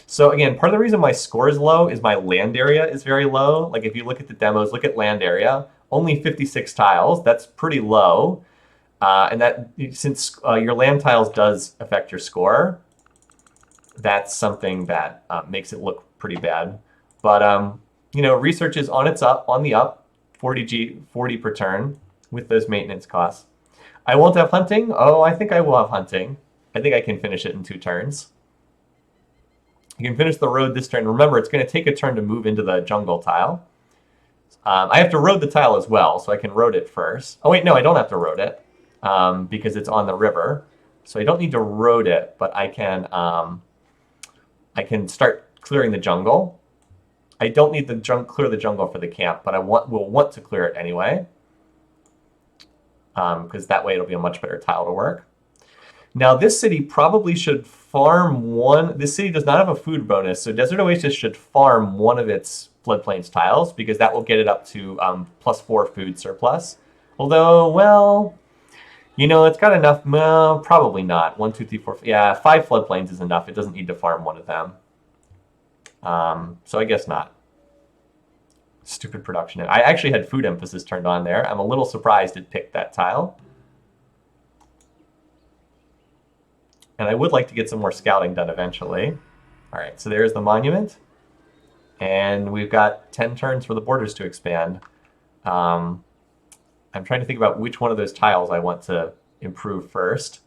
So again, part of the reason my score is low is my land area is very low. Like if you look at the demos, look at land area, only 56 tiles. That's pretty low. And that since your land tiles does affect your score, that's something that makes it look pretty bad. But you know, research is on the up, 40 per turn with those maintenance costs. I won't have hunting. Oh, I think I will have hunting. I think I can finish it in 2 turns. You can finish the road this turn. Remember, it's going to take a turn to move into the jungle tile. I have to road the tile as well, so I can road it first. Oh wait, no, I don't have to road it. Because it's on the river, so I don't need to road it, but I can start clearing the jungle. I don't need to clear the jungle for the camp, but will want to clear it anyway, because that way it'll be a much better tile to work. Now this city probably should farm one. This city does not have a food bonus, so Desert Oasis should farm one of its floodplains tiles because that will get it up to +4 food surplus. Although, well, you know, it's got enough. Well, probably not. 1, 2, 3, 4. Yeah, 5 floodplains is enough. It doesn't need to farm one of them. So I guess not. Stupid production. I actually had food emphasis turned on there. I'm a little surprised it picked that tile. And I would like to get some more scouting done eventually. All right, so there's the monument. And we've got 10 turns for the borders to expand. I'm trying to think about which one of those tiles I want to improve first.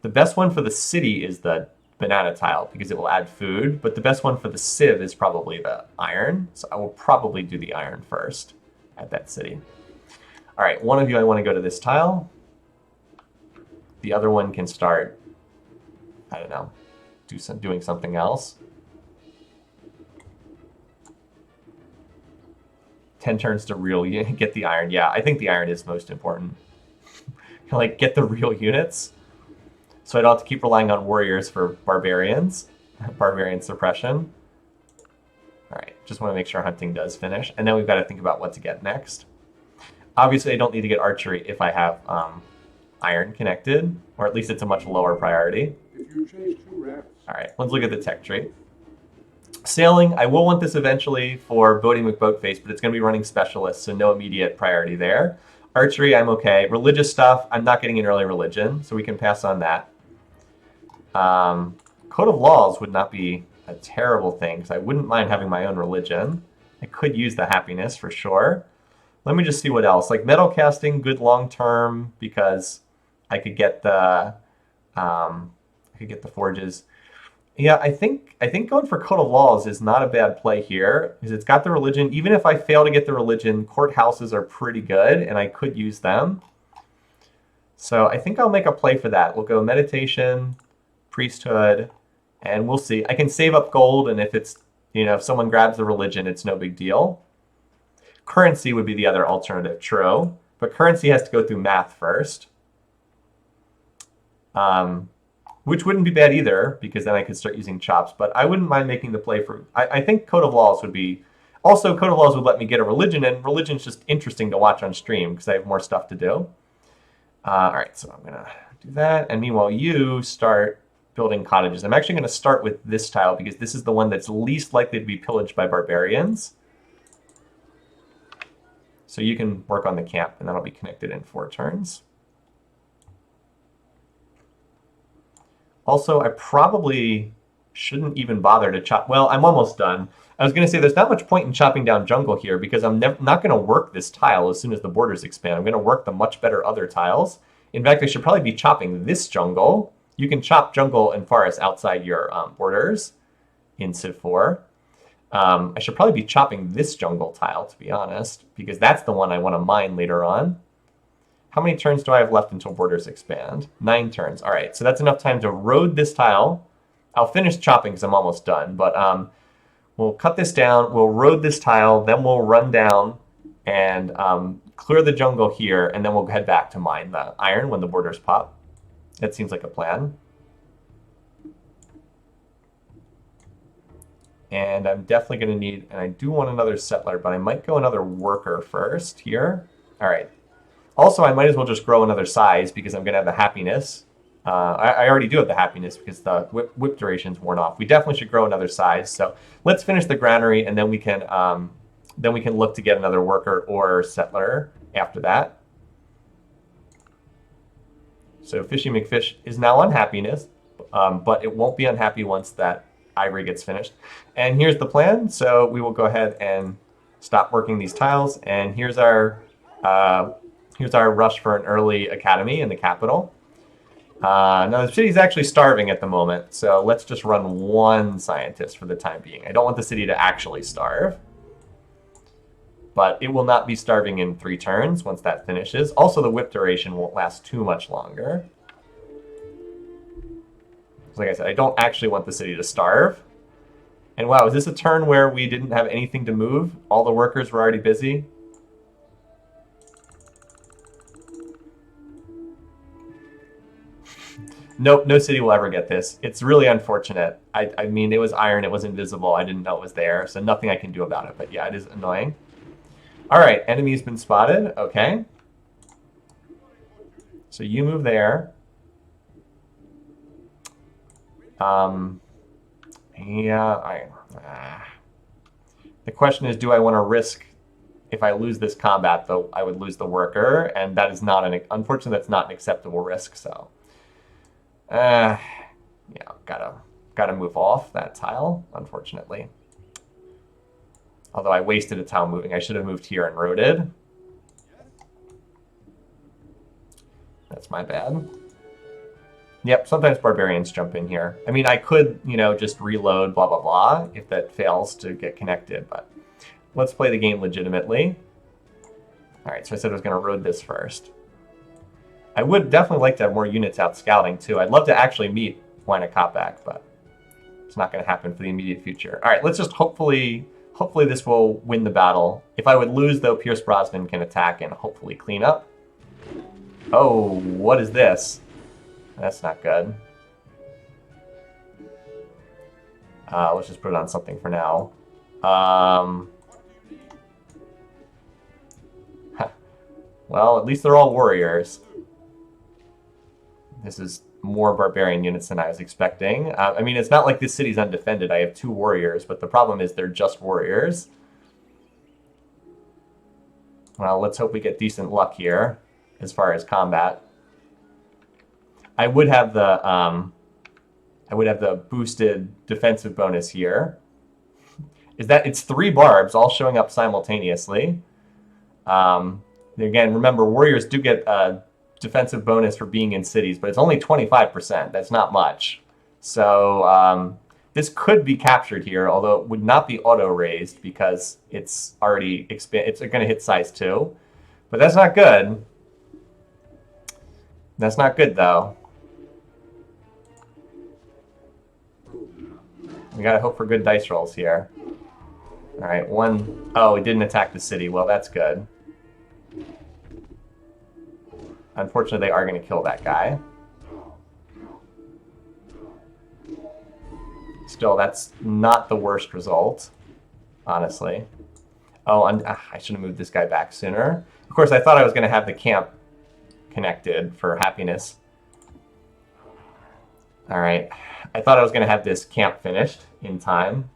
The best one for the city is the banana tile because it will add food, but the best one for the civ is probably the iron. So I will probably do the iron first at that city. All right, one of you I want to go to this tile. The other one can start, I don't know, doing something else. 10 turns to get the iron. Yeah, I think the iron is most important. Like, get the real units. So I don't have to keep relying on warriors for barbarians. Barbarian suppression. All right, just want to make sure hunting does finish. And then we've got to think about what to get next. Obviously, I don't need to get archery if I have iron connected, or at least it's a much lower priority. If you chase 2 rabbits. All right, let's look at the tech trait. Sailing, I will want this eventually for Boating McBoatface, but it's going to be running specialist, so no immediate priority there. Archery, I'm okay. Religious stuff, I'm not getting an early religion, so we can pass on that. Code of Laws would not be a terrible thing, because I wouldn't mind having my own religion. I could use the happiness for sure. Let me just see what else. Like metal casting, good long term, because I could get the forges. Yeah, I think going for Code of Laws is not a bad play here, because it's got the religion. Even if I fail to get the religion, courthouses are pretty good, and I could use them. So I think I'll make a play for that. We'll go meditation, priesthood, and we'll see. I can save up gold, and if it's, you know, if someone grabs the religion, it's no big deal. Currency would be the other alternative. True. But currency has to go through math first. Which wouldn't be bad either, because then I could start using chops. But I wouldn't mind making the play for... I think Code of Laws would be... Also, Code of Laws would let me get a religion, and religion's just interesting to watch on stream, because I have more stuff to do. All right, so I'm going to do that. And meanwhile, you start building cottages. I'm actually going to start with this tile, because this is the one that's least likely to be pillaged by barbarians. So you can work on the camp, and that'll be connected in 4 turns. Also, I probably shouldn't even bother to chop. Well, I'm almost done. I was going to say there's not much point in chopping down jungle here because I'm not going to work this tile as soon as the borders expand. I'm going to work the much better other tiles. In fact, I should probably be chopping this jungle. You can chop jungle and forest outside your borders in Civ 4. I should probably be chopping this jungle tile, to be honest, because that's the one I want to mine later on. How many turns do I have left until borders expand? 9 turns. All right, so that's enough time to road this tile. I'll finish chopping because I'm almost done, but we'll cut this down, we'll road this tile, then we'll run down and clear the jungle here, and then we'll head back to mine the iron when the borders pop. That seems like a plan. And I'm definitely going to need, and I do want another settler, but I might go another worker first here. All right. Also, I might as well just grow another size because I'm going to have the happiness. I already do have the happiness because the whip duration's worn off. We definitely should grow another size. So let's finish the granary, and then we can look to get another worker or settler after that. So Fishy McFish is now on happiness, but it won't be unhappy once that ivory gets finished. And here's the plan. So we will go ahead and stop working these tiles. And here's our rush for an early academy in the capital. Now the city's actually starving at the moment, so let's just run 1 scientist for the time being. I don't want the city to actually starve, but it will not be starving in 3 turns once that finishes. Also, the whip duration won't last too much longer. So like I said, I don't actually want the city to starve. And wow, is this a turn where we didn't have anything to move? All the workers were already busy? Nope, no city will ever get this. It's really unfortunate. I mean, it was iron, it was invisible, I didn't know it was there, so nothing I can do about it. But yeah, it is annoying. All right, enemy's been spotted. Okay. So you move there. The question is, do I want to risk, if I lose this combat, though, I would lose the worker, and that is not unfortunately, that's not an acceptable risk, so. Yeah, gotta move off that tile, unfortunately. Although I wasted a tile moving. I should have moved here and roaded. That's my bad. Yep, sometimes barbarians jump in here. I mean, I could, just reload, blah, blah, blah, if that fails to get connected, but let's play the game legitimately. All right, so I said I was going to road this first. I would definitely like to have more units out scouting, too. I'd love to actually meet Wina Kopak, but it's not going to happen for the immediate future. All right, let's just hopefully this will win the battle. If I would lose, though, Pierce Brosnan can attack and hopefully clean up. Oh, what is this? That's not good. Let's just put it on something for now. Well, at least they're all warriors. This is more barbarian units than I was expecting. I mean, it's not like this city's undefended. I have 2 warriors, but the problem is they're just warriors. Well, let's hope we get decent luck here as far as combat. I would have the boosted defensive bonus here. It's 3 barbs all showing up simultaneously. Again, remember, warriors do get a defensive bonus for being in cities, but it's only 25%. That's not much. So this could be captured here, although it would not be auto-raised because it's already it's going to hit size 2. But that's not good. That's not good, though. We gotta hope for good dice rolls here. All right, 1. Oh, it didn't attack the city. Well, that's good. Unfortunately, they are going to kill that guy. Still, that's not the worst result, honestly. Oh, I should have moved this guy back sooner. Of course, I thought I was going to have the camp connected for happiness. All right. I thought I was going to have this camp finished in time.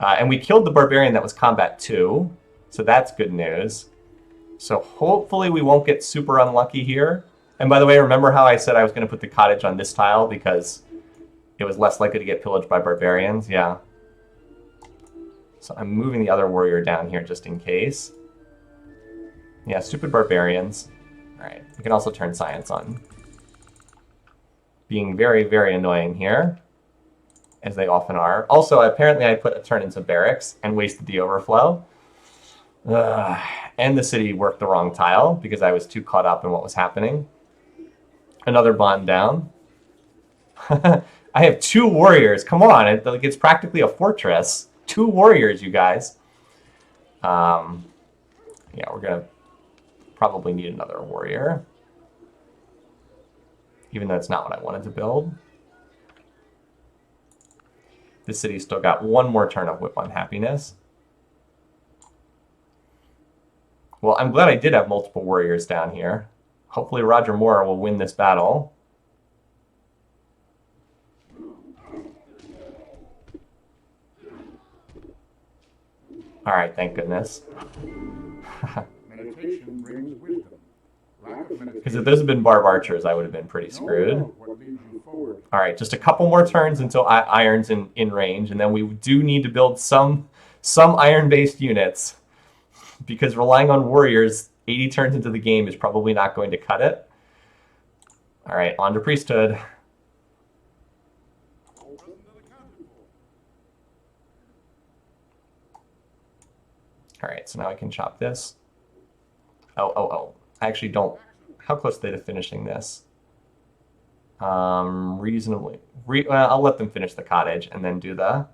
And we killed the barbarian that was combat 2, so that's good news. So hopefully we won't get super unlucky here. And by the way, remember how I said I was going to put the cottage on this tile because it was less likely to get pillaged by barbarians? Yeah. So I'm moving the other warrior down here just in case. Yeah, stupid barbarians. All right, we can also turn science on. Being very, very annoying here, as they often are. Also, apparently I put a turn into barracks and wasted the overflow. And the city worked the wrong tile because I was too caught up in what was happening. Another bond down. I have 2 warriors. Come on, it's practically a fortress. 2 warriors, you guys. Yeah, we're going to probably need another warrior. Even though it's not what I wanted to build. This city's still got 1 more turn of Whip on Happiness. Well, I'm glad I did have multiple warriors down here. Hopefully Roger Moore will win this battle. All right, thank goodness. Meditation brings wisdom. Because if those had been barb archers, I would have been pretty screwed. All right, just a couple more turns until iron's in range, and then we do need to build some iron-based units, because relying on warriors 80 turns into the game is probably not going to cut it. All right, on to priesthood. All right, so now I can chop this. Oh. I actually don't. How close are they to finishing this? Reasonably. Well, I'll let them finish the cottage and then go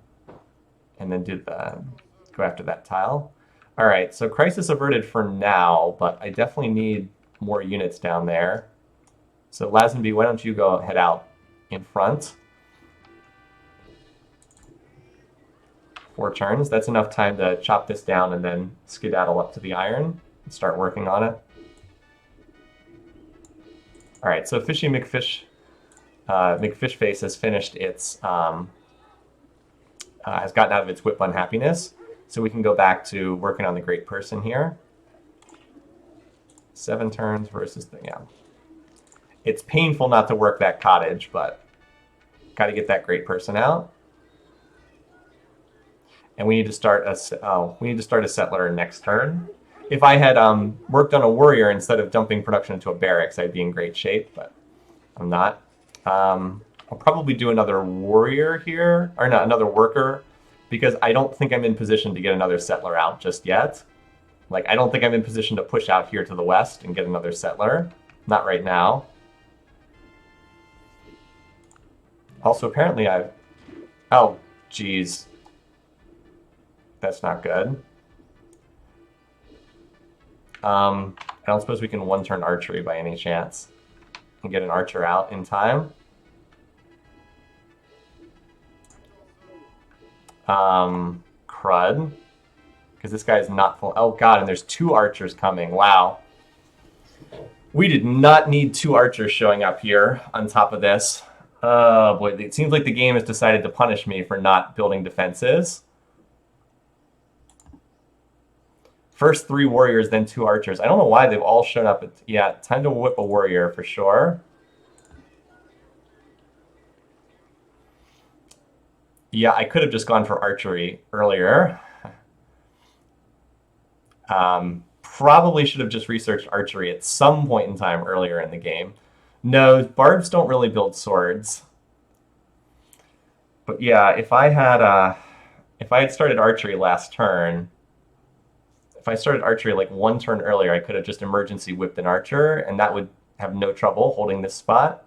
after that tile. All right, so crisis averted for now, but I definitely need more units down there. So Lazenby, why don't you head out in front? 4 turns. That's enough time to chop this down and then skedaddle up to the iron and start working on it. All right, so Fishy McFishface has finished its, has gotten out of its whip unhappiness, so we can go back to working on the great person here. 7 turns versus yeah. It's painful not to work that cottage, but got to get that great person out. And we need to start a settler next turn. If I had worked on a warrior instead of dumping production into a barracks, I'd be in great shape, but I'm not. I'll probably do another warrior here, or not, another worker, because I don't think I'm in position to get another settler out just yet. Like, I don't think I'm in position to push out here to the west and get another settler. Not right now. Also, apparently oh, geez. That's not good. I don't suppose we can 1-turn archery by any chance and get an archer out in time. Crud. Because this guy is not full. Oh, God, and there's 2 archers coming. Wow. We did not need 2 archers showing up here on top of this. Oh, boy. It seems like the game has decided to punish me for not building defenses. First 3 warriors, then 2 archers. I don't know why they've all shown up. Yeah, time to whip a warrior for sure. Yeah, I could have just gone for archery earlier. Probably should have just researched archery at some point in time earlier in the game. No, barbs don't really build swords. But yeah, if I had started archery last turn, if I started archery like 1 turn earlier, I could have just emergency whipped an archer, and that would have no trouble holding this spot.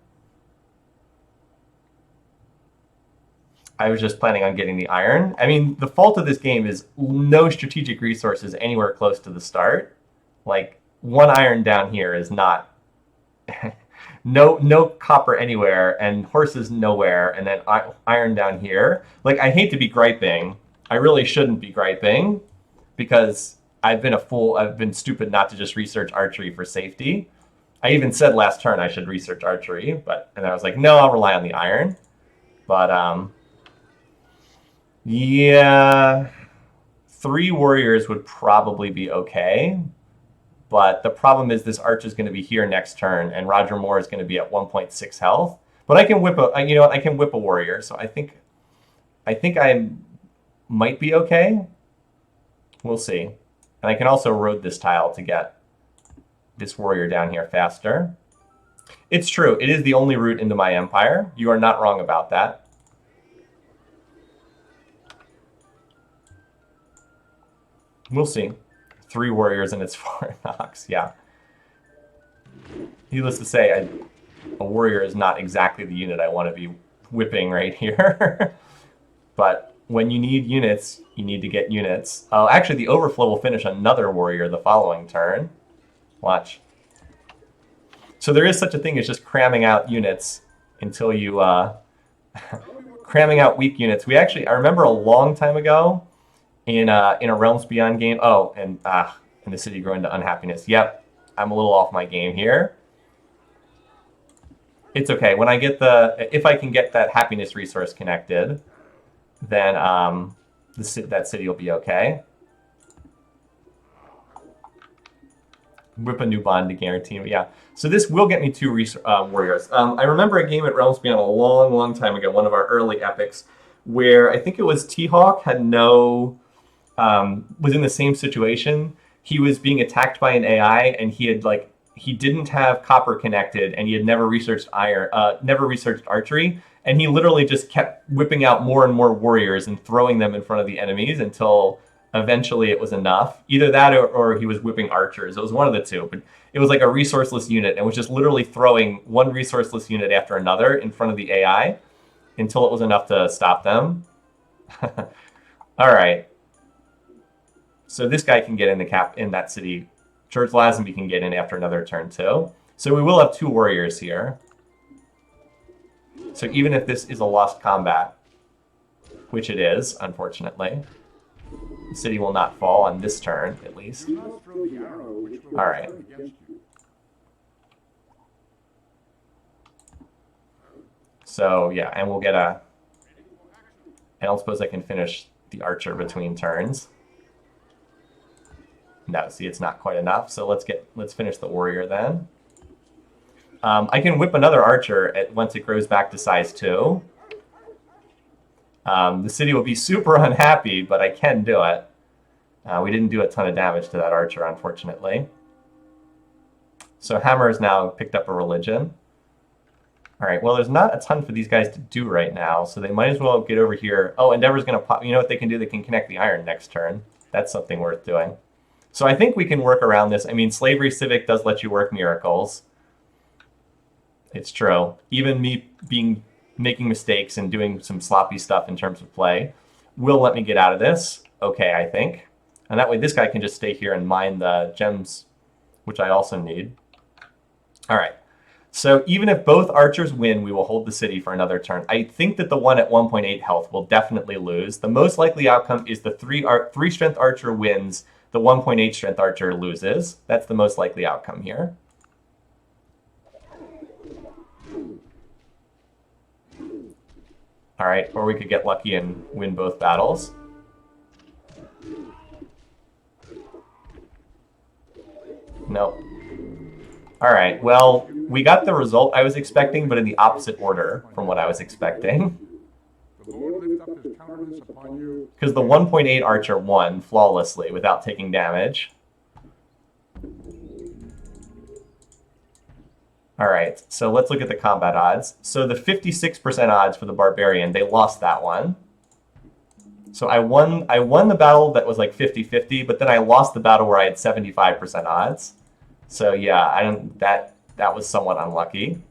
I was just planning on getting the iron. I mean, the fault of this game is no strategic resources anywhere close to the start. Like, 1 iron down here is not no copper anywhere, and horses nowhere, and then iron down here. Like, I hate to be griping. I really shouldn't be griping, because I've been a fool. I've been stupid not to just research archery for safety. I even said last turn I should research archery, and I was like, no, I'll rely on the iron. But yeah, 3 warriors would probably be okay. But the problem is this archer is going to be here next turn, and Roger Moore is going to be at 1.6 health. But I can whip you know what? I can whip a warrior, so I think I might be okay. We'll see. And I can also road this tile to get this warrior down here faster. It's true. It is the only route into my empire. You are not wrong about that. We'll see. 3 warriors and it's 4 knocks. Yeah. Needless to say, a warrior is not exactly the unit I want to be whipping right here. But when you need units, you need to get units. Oh, actually, the overflow will finish another warrior the following turn. Watch. So there is such a thing as just cramming out units until you... cramming out weak units. I remember a long time ago, in a Realms Beyond game. Oh, and the city grew into unhappiness. Yep, I'm a little off my game here. It's okay. When I get if I can get that happiness resource connected, then that city will be okay. Whip a new bond to guarantee me. Yeah. So this will get me 2 warriors. I remember a game at Realms Beyond a long, long time ago, one of our early epics, where I think it was T-Hawk had was in the same situation. He was being attacked by an AI, and he didn't have copper connected, and he had never researched archery, and he literally just kept whipping out more and more warriors and throwing them in front of the enemies until eventually it was enough. Either that or he was whipping archers. It was one of the two, but it was like a resourceless unit and was just literally throwing one resourceless unit after another in front of the AI until it was enough to stop them. All right. So this guy can get in that city. George Lazenby can get in after another turn too. So we will have 2 warriors here. So even if this is a lost combat, which it is, unfortunately, the city will not fall on this turn, at least. All right. So yeah, and we'll get I don't suppose I can finish the archer between turns. No, see, it's not quite enough. So let's finish the warrior then. I can whip another archer once it grows back to size 2. The city will be super unhappy, but I can do it. We didn't do a ton of damage to that archer, unfortunately. So Hammer has now picked up a religion. All right, well, there's not a ton for these guys to do right now, so they might as well get over here. Oh, Endeavor's going to pop. You know what they can do? They can connect the iron next turn. That's something worth doing. So I think we can work around this. I mean, Slavery Civic does let you work miracles. It's true. Even me making mistakes and doing some sloppy stuff in terms of play will let me get out of this. Okay, I think. And that way this guy can just stay here and mine the gems, which I also need. All right. So even if both archers win, we will hold the city for another turn. I think that the one at 1.8 health will definitely lose. The most likely outcome is the 3 strength archer wins, the 1.8 strength archer loses. That's the most likely outcome here. All right, or we could get lucky and win both battles. Nope. All right, well, we got the result I was expecting, but in the opposite order from what I was expecting. Because the 1.8 archer won flawlessly without taking damage. All right, so let's look at the combat odds. So the 56% odds for the barbarian, they lost that one. So I won the battle that was like 50-50, but then I lost the battle where I had 75% odds. So yeah, that was somewhat unlucky.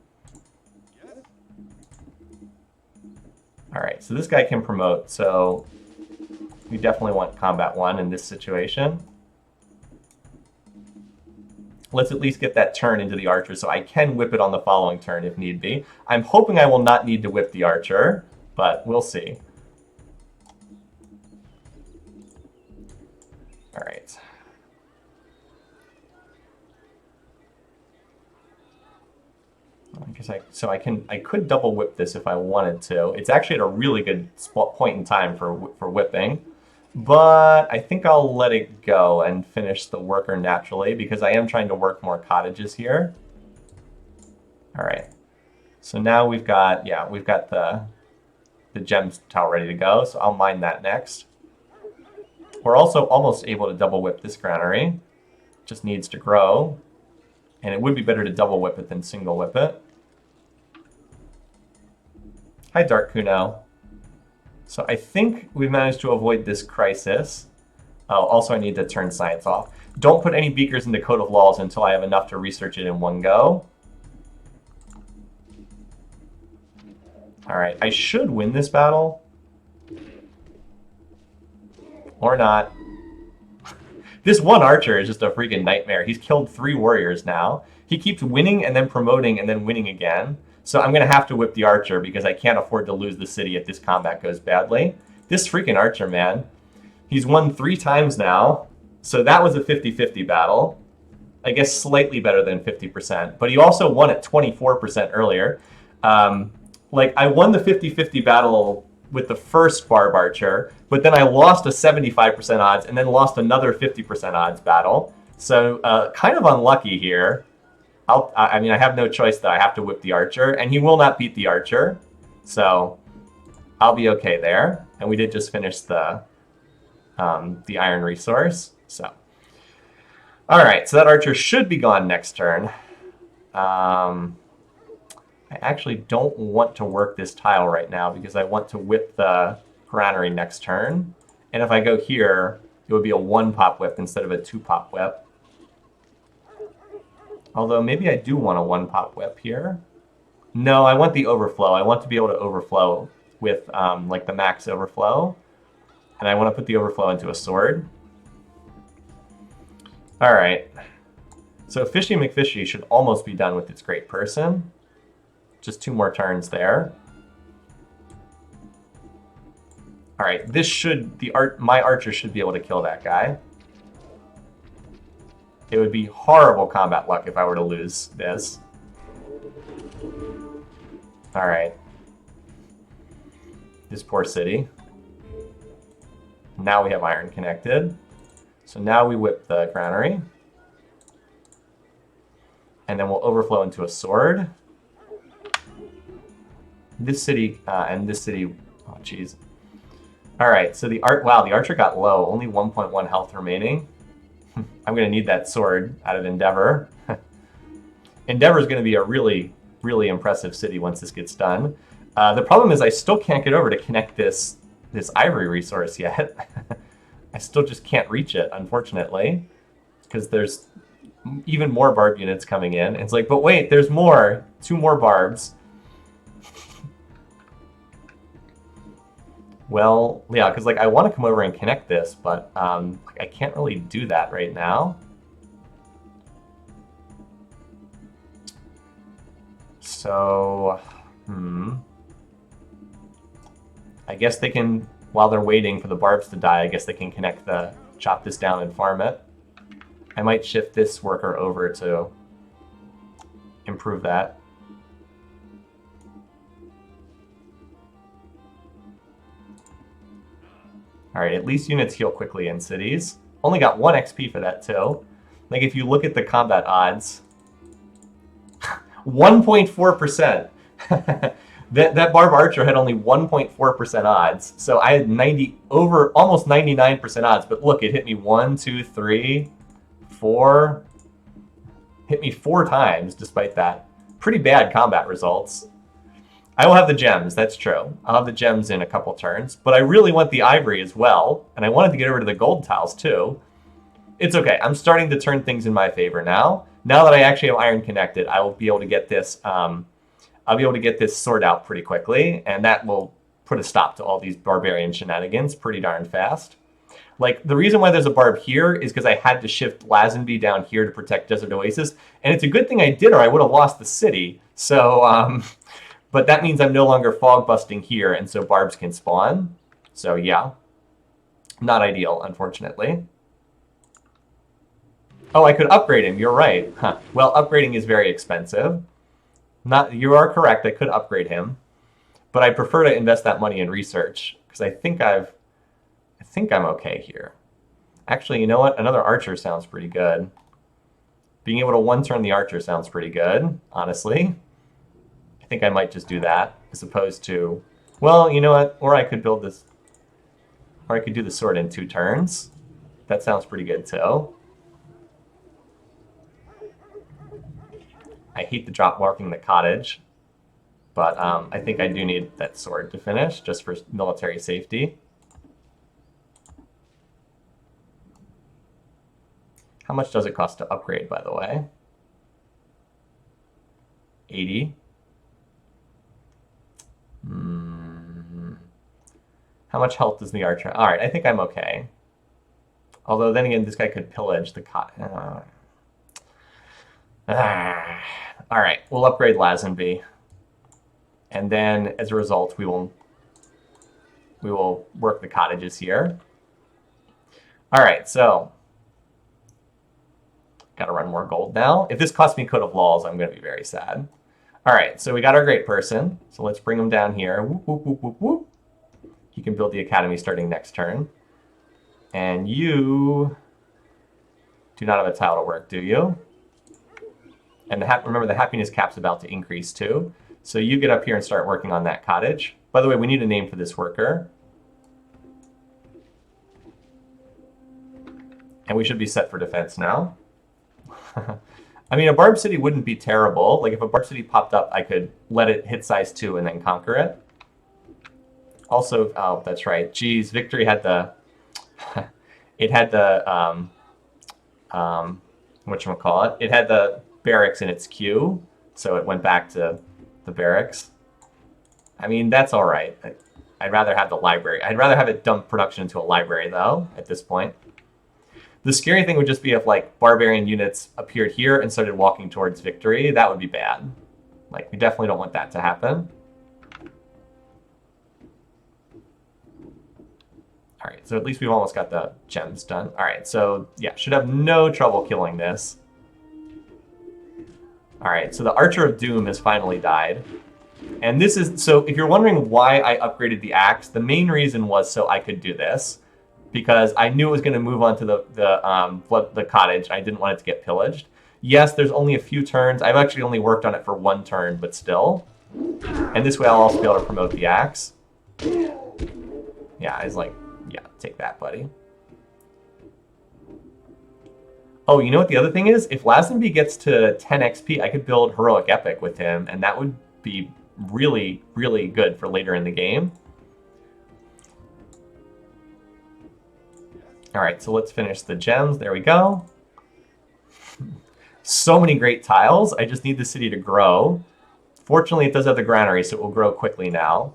All right, so this guy can promote, so we definitely want combat 1 in this situation. let's at least get that turn into the archer so I can whip it on the following turn if need be. I'm hoping I will not need to whip the archer, but we'll see. All right. I could double whip this if I wanted to. It's actually at a really good point in time for whipping, but I think I'll let it go and finish the worker naturally because I am trying to work more cottages here. All right, so now we've got the gem tile ready to go, so I'll mine that next. We're also almost able to double whip this granary. Just needs to grow, and it would be better to double whip it than single whip it. Hi, Dark Kuno. So I think we've managed to avoid this crisis. Oh, also I need to turn science off. Don't put any beakers into Code of Laws until I have enough to research it in one go. All right, I should win this battle. Or not. This one archer is just a freaking nightmare. He's killed 3 warriors now. He keeps winning and then promoting and then winning again. So I'm going to have to whip the archer because I can't afford to lose the city if this combat goes badly. This freaking archer, man. He's won 3 times now. So that was a 50-50 battle. I guess slightly better than 50%. But he also won at 24% earlier. I won the 50-50 battle with the first barb archer, but then I lost a 75% odds and then lost another 50% odds battle. So kind of unlucky here. I have no choice though. I have to whip the archer, and he will not beat the archer. So I'll be okay there. And we did just finish the iron resource. So, all right. So that archer should be gone next turn. I actually don't want to work this tile right now because I want to whip the granary next turn. And if I go here, it would be a 1-pop whip instead of a 2-pop whip. Although maybe I do want a 1-pop whip here. No, I want the overflow. I want to be able to overflow with the max overflow. And I want to put the overflow into a sword. All right. So Fishy McFishy should almost be done with its great person. Just 2 more turns there. All right, my archer should be able to kill that guy. It would be horrible combat luck if I were to lose this. All right. This poor city. Now we have iron connected. So now we whip the granary. And then we'll overflow into a sword. This city, and this city, oh jeez. All right, so the archer got low, only 1.1 health remaining. I'm gonna need that sword out of Endeavor. Endeavor is gonna be a really, really impressive city once this gets done. The problem is I still can't get over to connect this ivory resource yet. I still just can't reach it, unfortunately, because there's even more barb units coming in. It's like, but wait, there's more, 2 more barbs. Well, yeah, because I want to come over and connect this, but I can't really do that right now. So, I guess they can, while they're waiting for the barbs to die, I guess they can chop this down and farm it. I might shift this worker over to improve that. All right, at least units heal quickly in cities. Only got 1 XP for that too. If you look at the combat odds, 1.4%. that barb archer had only 1.4% odds. So I had almost 99% odds. But look, it hit me 1, 2, 3, 4. Hit me 4 times despite that. Pretty bad combat results. I will have the gems, that's true. I'll have the gems in a couple turns, but I really want the ivory as well, and I wanted to get over to the gold tiles too. It's okay, I'm starting to turn things in my favor now. Now that I actually have iron connected, I will be able to get this sword out pretty quickly, and that will put a stop to all these barbarian shenanigans pretty darn fast. Like, the reason why there's a barb here is because I had to shift Lazenby down here to protect Desert Oasis. And it's a good thing I did, or I would have lost the city. So, but that means I'm no longer fog busting here, and so barbs can spawn. So, yeah. Not ideal, unfortunately. Oh, I could upgrade him. You're right. Huh. Well, upgrading is very expensive. You are correct. I could upgrade him, but I prefer to invest that money in research because I think I'm okay here. Actually, you know what? Another archer sounds pretty good. Being able to one-turn the archer sounds pretty good, honestly. I think I might just do that as opposed to, well, you know what? Or I could build this, or I could do the sword in 2 turns. That sounds pretty good too. I hate the drop marking the cottage, but I think I do need that sword to finish just for military safety. How much does it cost to upgrade, by the way? 80. How much health does the archer? All right, I think I'm okay. Although then again, this guy could pillage the all right, we'll upgrade Lazenby, and then as a result, we will work the cottages here. All right, so gotta run more gold now. If this costs me Code of Laws, I'm gonna be very sad. All right, so we got our great person. So let's bring him down here. Whoop, whoop, whoop, whoop, whoop. He can build the academy starting next turn. And you do not have a tile to work, do you? And remember, the happiness cap's about to increase too. So you get up here and start working on that cottage. By the way, we need a name for this worker. And we should be set for defense now. I mean, a barb city wouldn't be terrible. Like, if a barb city popped up, I could let it hit size 2 and then conquer it. Also, oh, that's right. Geez, Victory had the... it had the... whatchamacallit? It had the barracks in its queue, so it went back to the barracks. I mean, that's all right. I'd rather have the library. I'd rather have it dump production into a library, though, at this point. The scary thing would just be if, like, barbarian units appeared here and started walking towards Victory. That would be bad. Like, we definitely don't want that to happen. All right, so at least we've almost got the gems done. All right, so, yeah, should have no trouble killing this. All right, so the Archer of Doom has finally died. And this is, so if you're wondering why I upgraded the axe, the main reason was so I could do this. Because I knew it was going to move on to the cottage. I didn't want it to get pillaged. Yes, there's only a few turns. I've actually only worked on it for 1 turn, but still. And this way I'll also be able to promote the axe. Yeah, it's like, yeah, take that, buddy. Oh, you know what the other thing is? If Lazenby gets to 10 XP, I could build Heroic Epic with him, and that would be really, really good for later in the game. All right, so let's finish the gems. There we go. So many great tiles. I just need the city to grow. Fortunately, it does have the granary, so it will grow quickly now.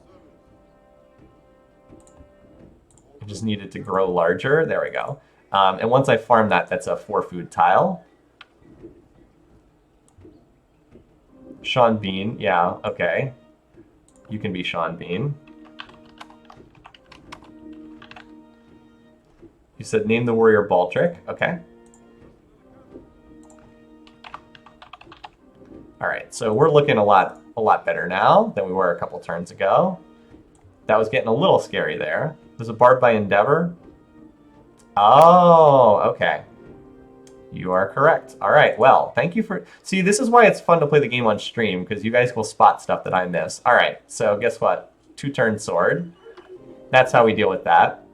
I just need it to grow larger. There we go. And once I farm that, that's a 4-food tile. Sean Bean. Yeah, okay. You can be Sean Bean. You said name the warrior Baldric. Okay. All right, so we're looking a lot better now than we were a couple turns ago. That was getting a little scary there. There's a barb by Endeavor. Oh, okay. You are correct. All right, well, thank you for... See, this is why it's fun to play the game on stream, because you guys will spot stuff that I miss. All right, so guess what? 2-turn sword. That's how we deal with that.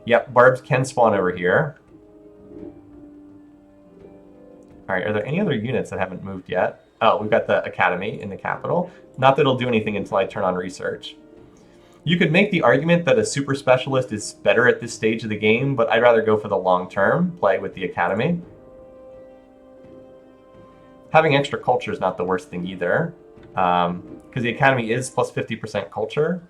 Yep, barbs can spawn over here. All right, are there any other units that haven't moved yet? Oh, we've got the academy in the capital. Not that it'll do anything until I turn on research. You could make the argument that a super specialist is better at this stage of the game, but I'd rather go for the long term, play with the academy. Having extra culture is not the worst thing either, because the academy is plus 50% culture.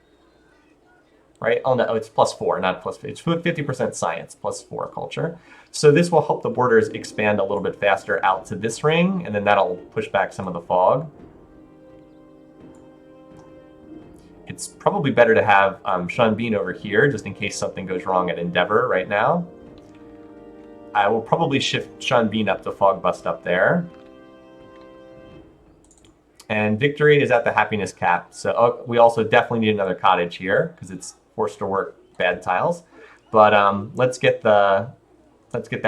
right? Oh no, it's +4, not +5. It's 50% science, +4 culture. So this will help the borders expand a little bit faster out to this ring, and then that'll push back some of the fog. It's probably better to have Sean Bean over here, just in case something goes wrong at Endeavor right now. I will probably shift Sean Bean up to Fog Bust up there. And Victory is at the happiness cap. So we also definitely need another cottage here, because it's forced to work bad tiles. But let's get that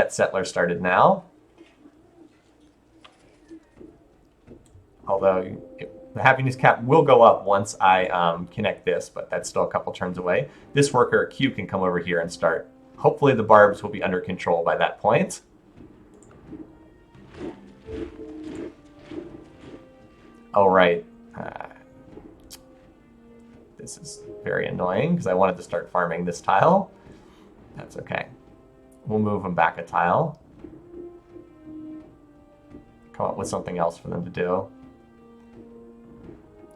settler started now. Although the happiness cap will go up once I connect this, but that's still a couple turns away. This worker Q can come over here and start. Hopefully the barbs will be under control by that point. Oh, right. This is very annoying because I wanted to start farming this tile. That's okay. We'll move them back a tile. Come up with something else for them to do.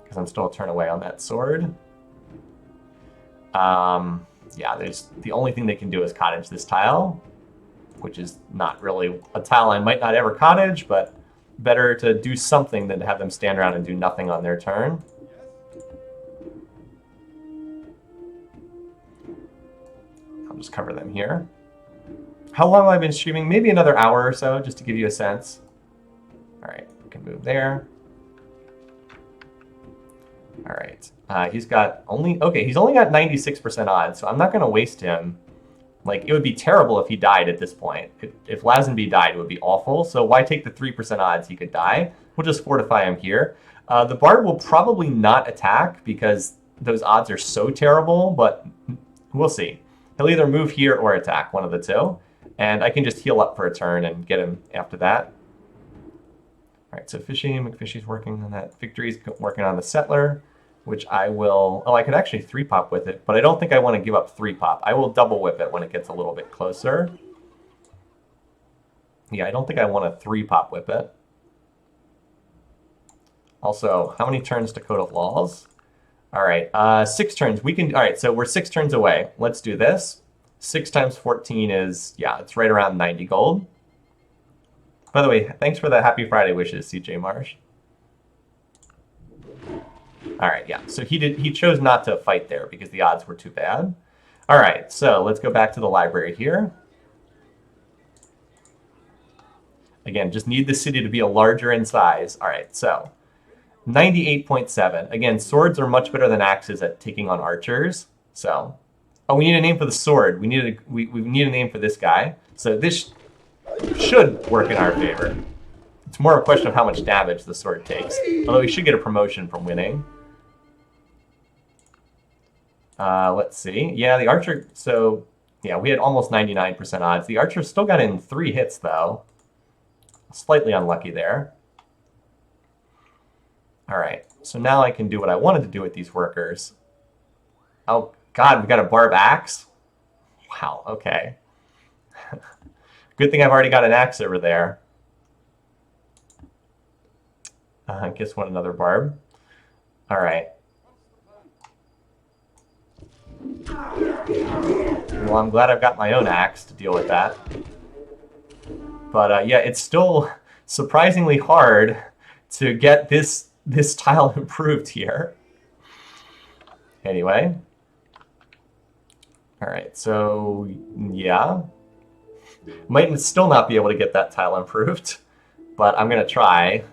Because I'm still a turn away on that sword. Yeah, the only thing they can do is cottage this tile, which is not really a tile I might not ever cottage, but better to do something than to have them stand around and do nothing on their turn. I'll just cover them here. How long have I been streaming? Maybe another hour or so, just to give you a sense. All right, we can move there. All right, he's only got 96% odds, so I'm not going to waste him. Like, it would be terrible if he died at this point. If Lazenby died, it would be awful. So why take the 3% odds he could die? We'll just fortify him here. The Bard will probably not attack because those odds are so terrible, but we'll see. He'll either move here or attack, one of the two. And I can just heal up for a turn and get him after that. All right, so McFishy's working on that. Victory's working on the Settler, which I will... Oh, I could actually 3-pop with it, but I don't think I want to give up 3-pop. I will double whip it when it gets a little bit closer. Yeah, I don't think I want to 3-pop whip it. Also, how many turns to Code of Laws? All right, 6 turns. We can... All right, so we're 6 turns away. Let's do this. 6 times 14 is... Yeah, it's right around 90 gold. By the way, thanks for the Happy Friday wishes, CJ Marsh. All right, yeah. So he chose not to fight there because the odds were too bad. All right, so let's go back to the library here. Again, just need the city to be a larger in size. All right, so 98.7. Again, swords are much better than axes at taking on archers. So, oh, we need a name for the sword. We need a name for this guy. So this should work in our favor. It's more a question of how much damage the sword takes. Although we should get a promotion from winning. Let's see. Yeah, the archer... So, yeah, we had almost 99% odds. The archer still got in 3 hits, though. Slightly unlucky there. All right. So now I can do what I wanted to do with these workers. Oh, God, we got a barb axe? Wow, okay. Good thing I've already got an axe over there. I guess want another barb. All right. Well, I'm glad I've got my own axe to deal with that. But yeah, it's still surprisingly hard to get this tile improved here. Anyway. All right, so yeah. Might still not be able to get that tile improved, but I'm going to try.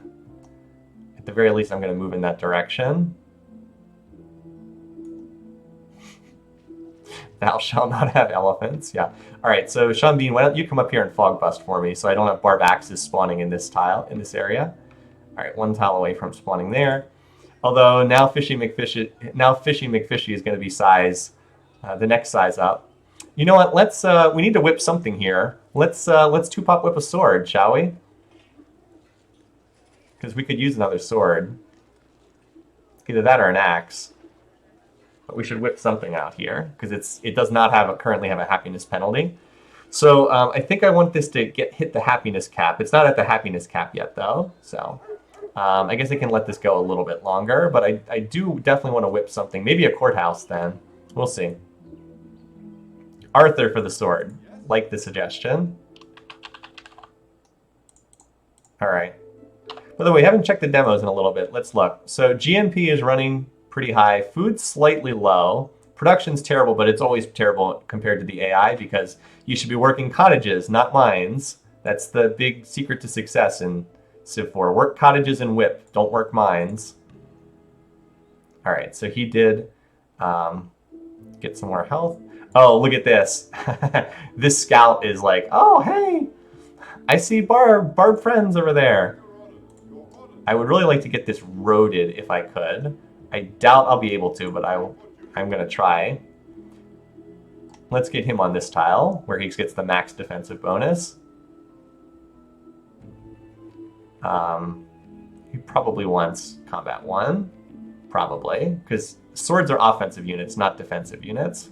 At the very least, I'm going to move in that direction. Thou shalt not have elephants. Yeah. All right, so Sean Bean, why don't you come up here and fog bust for me so I don't have barb axes spawning in this tile, in this area. All right, 1 tile away from spawning there. Although now Fishy McFishy is going to be the next size up. You know what? Let's we need to whip something here. Let's 2-pop whip a sword, shall we? Because we could use another sword. Either that or an axe. But we should whip something out here because it does not currently have a happiness penalty. So I think I want this to hit the happiness cap. It's not at the happiness cap yet though. So I guess I can let this go a little bit longer. But I do definitely want to whip something. Maybe a courthouse then. We'll see. Arthur for the sword. Like the suggestion. All right. By the way, we haven't checked the demos in a little bit. Let's look. So GNP is running pretty high. Food's slightly low. Production's terrible, but it's always terrible compared to the AI because you should be working cottages, not mines. That's the big secret to success in Civ 4. Work cottages and whip. Don't work mines. All right, so he did get some more health. Oh, look at this. This scout is like, oh, hey, I see Barb friends over there. I would really like to get this roaded if I could. I doubt I'll be able to, but I'm going to try. Let's get him on this tile, where he gets the max defensive bonus. He probably wants combat 1. Probably, because swords are offensive units, not defensive units.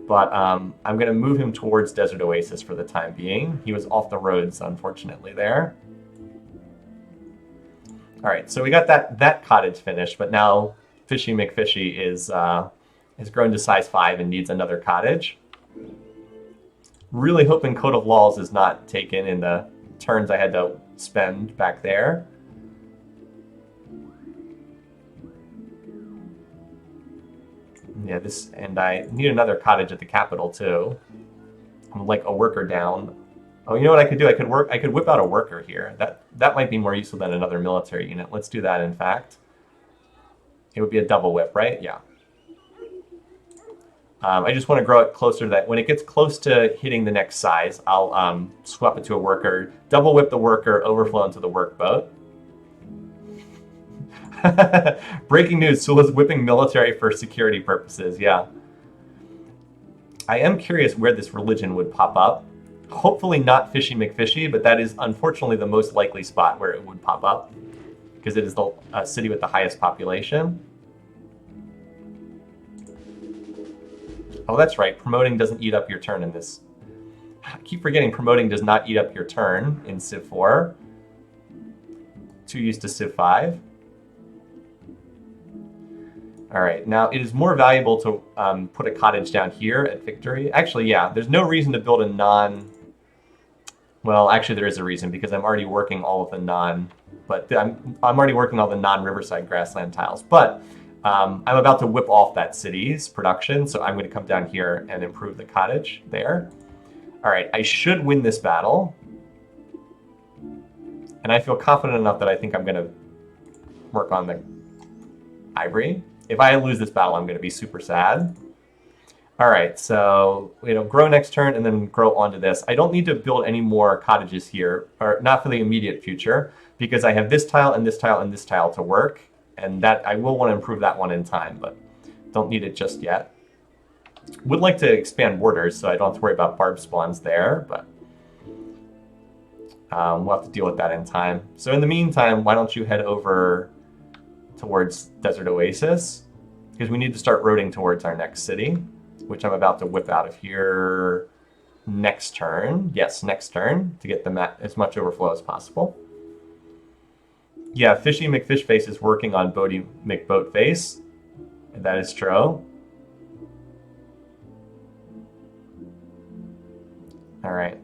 But I'm going to move him towards Desert Oasis for the time being. He was off the roads, unfortunately, there. All right, so we got that cottage finished, but now Fishy McFishy is grown to size 5 and needs another cottage. Really hoping Code of Laws is not taken in the turns I had to spend back there. Yeah, and I need another cottage at the capital too. I'm like a worker down. Oh, you know what I could do? I could whip out a worker here. That might be more useful than another military unit. Let's do that, in fact. It would be a double whip, right? Yeah. I just want to grow it closer to that. When it gets close to hitting the next size, I'll swap it to a worker, double whip the worker, overflow into the workboat. Breaking news, Sulla's whipping military for security purposes, yeah. I am curious where this religion would pop up. Hopefully not Fishy McFishy, but that is unfortunately the most likely spot where it would pop up, because it is the city with the highest population. Oh, that's right, promoting doesn't eat up your turn in this. I keep forgetting promoting does not eat up your turn in Civ 4. Too used to Civ 5. All right, now it is more valuable to put a cottage down here at Victory. Actually, yeah, there's no reason to build a non... Well, actually there is a reason, because I'm already working all of the I'm already working all the non-Riverside grassland tiles. But I'm about to whip off that city's production, so I'm going to come down here and improve the cottage there. All right, I should win this battle. And I feel confident enough that I think I'm going to work on the ivory. If I lose this battle, I'm going to be super sad. All right, so grow next turn and then grow onto this. I don't need to build any more cottages here, or not for the immediate future, because I have this tile and this tile and this tile to work, and that I will want to improve that one in time, but don't need it just yet. Would like to expand borders so I don't have to worry about barb spawns there, but we'll have to deal with that in time. So in the meantime, why don't you head over towards Desert Oasis, because we need to start roading towards our next city, which I'm about to whip out of here next turn. Yes, next turn, to get as much overflow as possible. Yeah, Fishy McFishface is working on Bodie McBoatface. That is true. All right.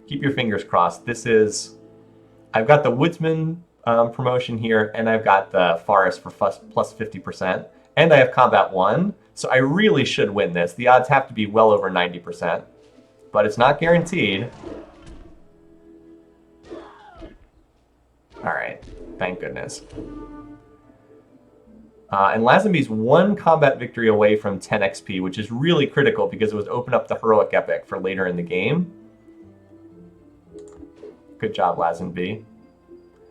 Keep your fingers crossed. I've got the Woodsman promotion here, and I've got the Forest for plus 50%, and I have Combat 1, so I really should win this. The odds have to be well over 90%, but it's not guaranteed. All right, thank goodness. And Lazenby's one combat victory away from 10 XP, which is really critical because it was open up the Heroic Epic for later in the game. Good job, Lazenby.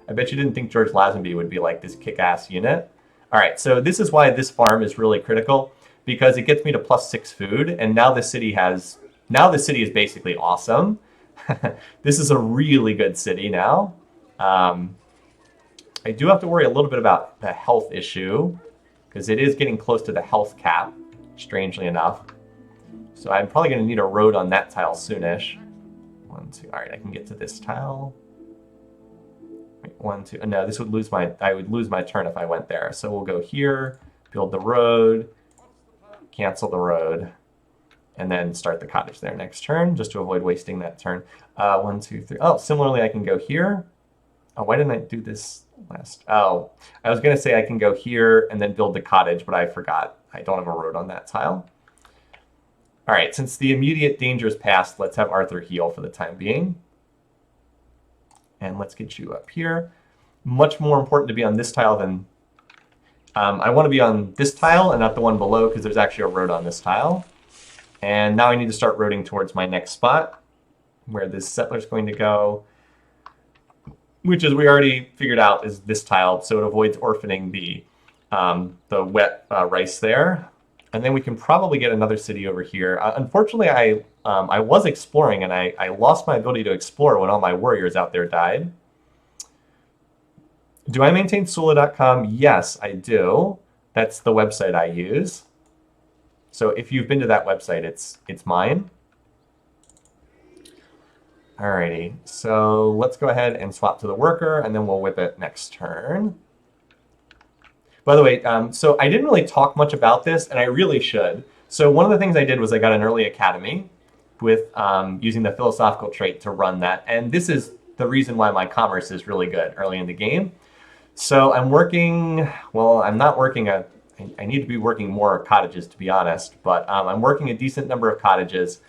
I bet you didn't think George Lazenby would be like this kick-ass unit. All right, so this is why this farm is really critical, because it gets me to +6 food, and now the city is basically awesome. This is a really good city now. I do have to worry a little bit about the health issue, because it is getting close to the health cap, strangely enough. So I'm probably going to need a road on that tile soonish. 1, 2. All right, I can get to this tile. Wait, 1, 2. No, I would lose my turn if I went there. So we'll go here, build the road, cancel the road, and then start the cottage there next turn, just to avoid wasting that turn. 1, 2, 3. Oh, similarly, I can go here. Oh, why didn't I do this last? Oh, I was going to say I can go here and then build the cottage, but I forgot. I don't have a road on that tile. All right, since the immediate danger is past, let's have Arthur heal for the time being. And let's get you up here. Much more important to be on this tile than... I want to be on this tile and not the one below because there's actually a road on this tile. And now I need to start roading towards my next spot where this settler's going to go, which, as we already figured out, is this tile, so it avoids orphaning the wet rice there. And then we can probably get another city over here. Unfortunately, I was exploring, and I lost my ability to explore when all my warriors out there died. Do I maintain Sullla.com? Yes, I do. That's the website I use. So if you've been to that website, it's mine. Alrighty, so let's go ahead and swap to the worker, and then we'll whip it next turn. By the way, so I didn't really talk much about this, and I really should. So one of the things I did was I got an early academy with using the philosophical trait to run that, and this is the reason why my commerce is really good early in the game. So I'm working, well, I'm not working I need to be working more cottages, to be honest, but I'm working a decent number of cottages,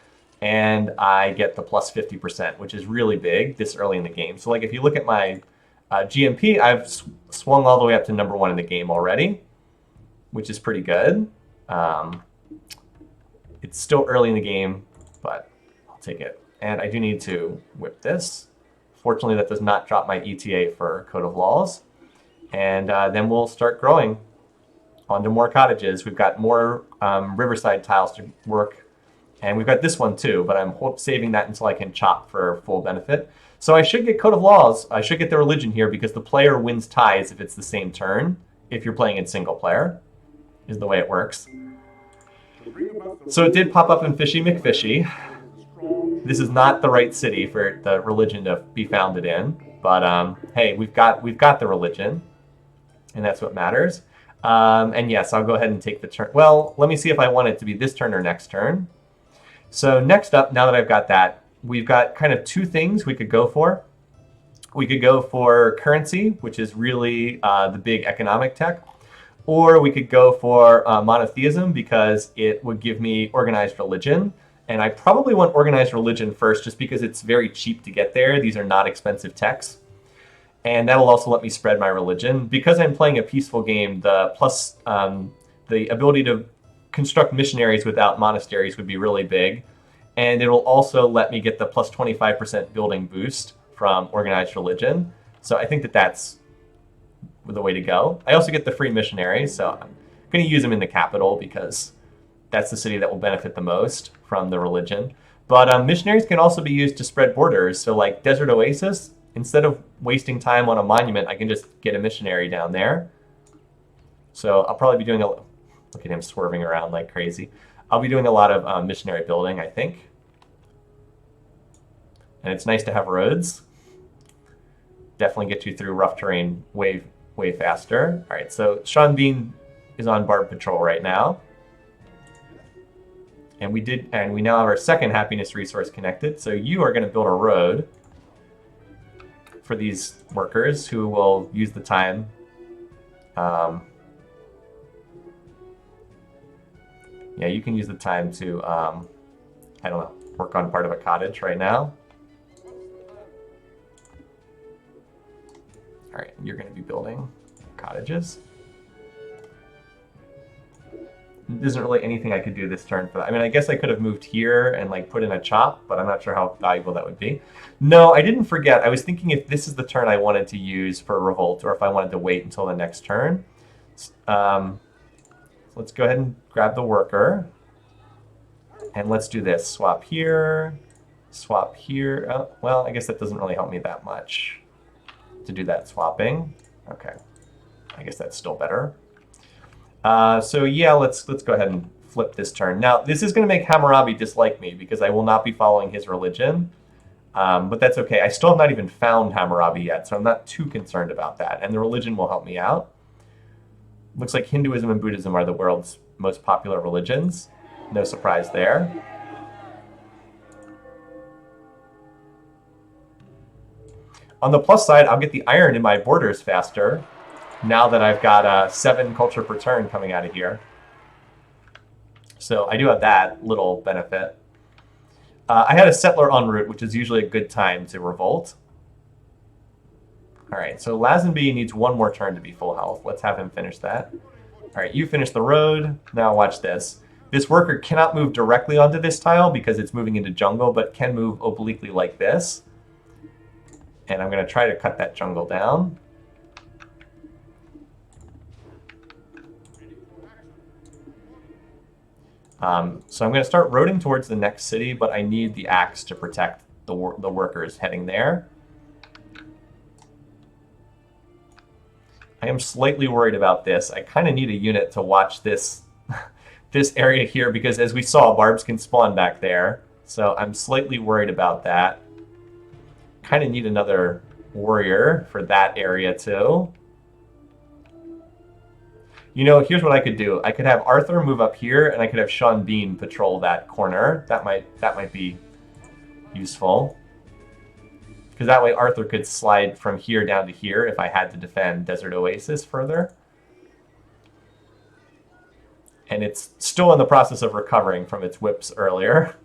and I get the plus 50%, which is really big this early in the game. So like if you look at my GMP, I've swung all the way up to number 1 in the game already, which is pretty good. It's still early in the game, but I'll take it. And I do need to whip this. Fortunately, that does not drop my ETA for Code of Laws. And then we'll start growing onto more cottages. We've got more riverside tiles to work. And we've got this one too, but I'm saving that until I can chop for full benefit. So I should get Code of Laws. I should get the religion here because the player wins ties if it's the same turn. If you're playing in single player, is the way it works. So it did pop up in Fishy McFishy. This is not the right city for the religion to be founded in, but hey, we've got the religion, and that's what matters. And yes, I'll go ahead and take the turn. Well, let me see if I want it to be this turn or next turn. So next up, now that I've got that, we've got kind of 2 things we could go for. We could go for currency, which is really the big economic tech, or we could go for monotheism because it would give me organized religion. And I probably want organized religion first just because it's very cheap to get there. These are not expensive techs. And that'll also let me spread my religion. Because I'm playing a peaceful game, the plus the ability to construct missionaries without monasteries would be really big. And it'll also let me get the plus 25% building boost from organized religion. So I think that that's the way to go. I also get the free missionaries, so I'm going to use them in the capital because that's the city that will benefit the most from the religion. But missionaries can also be used to spread borders. So like Desert Oasis, instead of wasting time on a monument, I can just get a missionary down there. So I'll probably be doing look at him swerving around like crazy. I'll be doing a lot of missionary building, I think. And it's nice to have roads. Definitely get you through rough terrain way faster. All right, so Sean Bean is on Barb Patrol right now. And we now have our second happiness resource connected. So you are going to build a road for these workers who will use the time. Yeah, you can use the time to, I don't know, work on part of a cottage right now. All right, you're going to be building cottages. There isn't really anything I could do this turn for that. I mean, I guess I could have moved here and like put in a chop, but I'm not sure how valuable that would be. No, I didn't forget. I was thinking if this is the turn I wanted to use for revolt or if I wanted to wait until the next turn. Let's go ahead and grab the worker. And let's do this. Swap here. Swap here. Oh, well, I guess that doesn't really help me that much to do that swapping. Okay. I guess that's still better. So yeah, let's go ahead and flip this turn. Now, this is going to make Hammurabi dislike me because I will not be following his religion. But that's okay. I still have not even found Hammurabi yet, so I'm not too concerned about that. And the religion will help me out. Looks like Hinduism and Buddhism are the world's most popular religions. No surprise there. On the plus side, I'll get the iron in my borders faster now that I've got 7 culture per turn coming out of here. So I do have that little benefit. I had a settler en route, which is usually a good time to revolt. All right, so Lazenby needs 1 more turn to be full health. Let's have him finish that. All right, you finish the road. Now watch this. This worker cannot move directly onto this tile because it's moving into jungle, but can move obliquely like this. And I'm going to try to cut that jungle down. So I'm going to start roading towards the next city, but I need the axe to protect the workers heading there. I am slightly worried about this. I kind of need a unit to watch this this area here because, as we saw, barbs can spawn back there. So I'm slightly worried about that. Kind of need another warrior for that area too. You know, here's what I could do. I could have Arthur move up here, and I could have Sean Bean patrol that corner. That might be useful. Because that way Arthur could slide from here down to here if I had to defend Desert Oasis further. And it's still in the process of recovering from its whips earlier.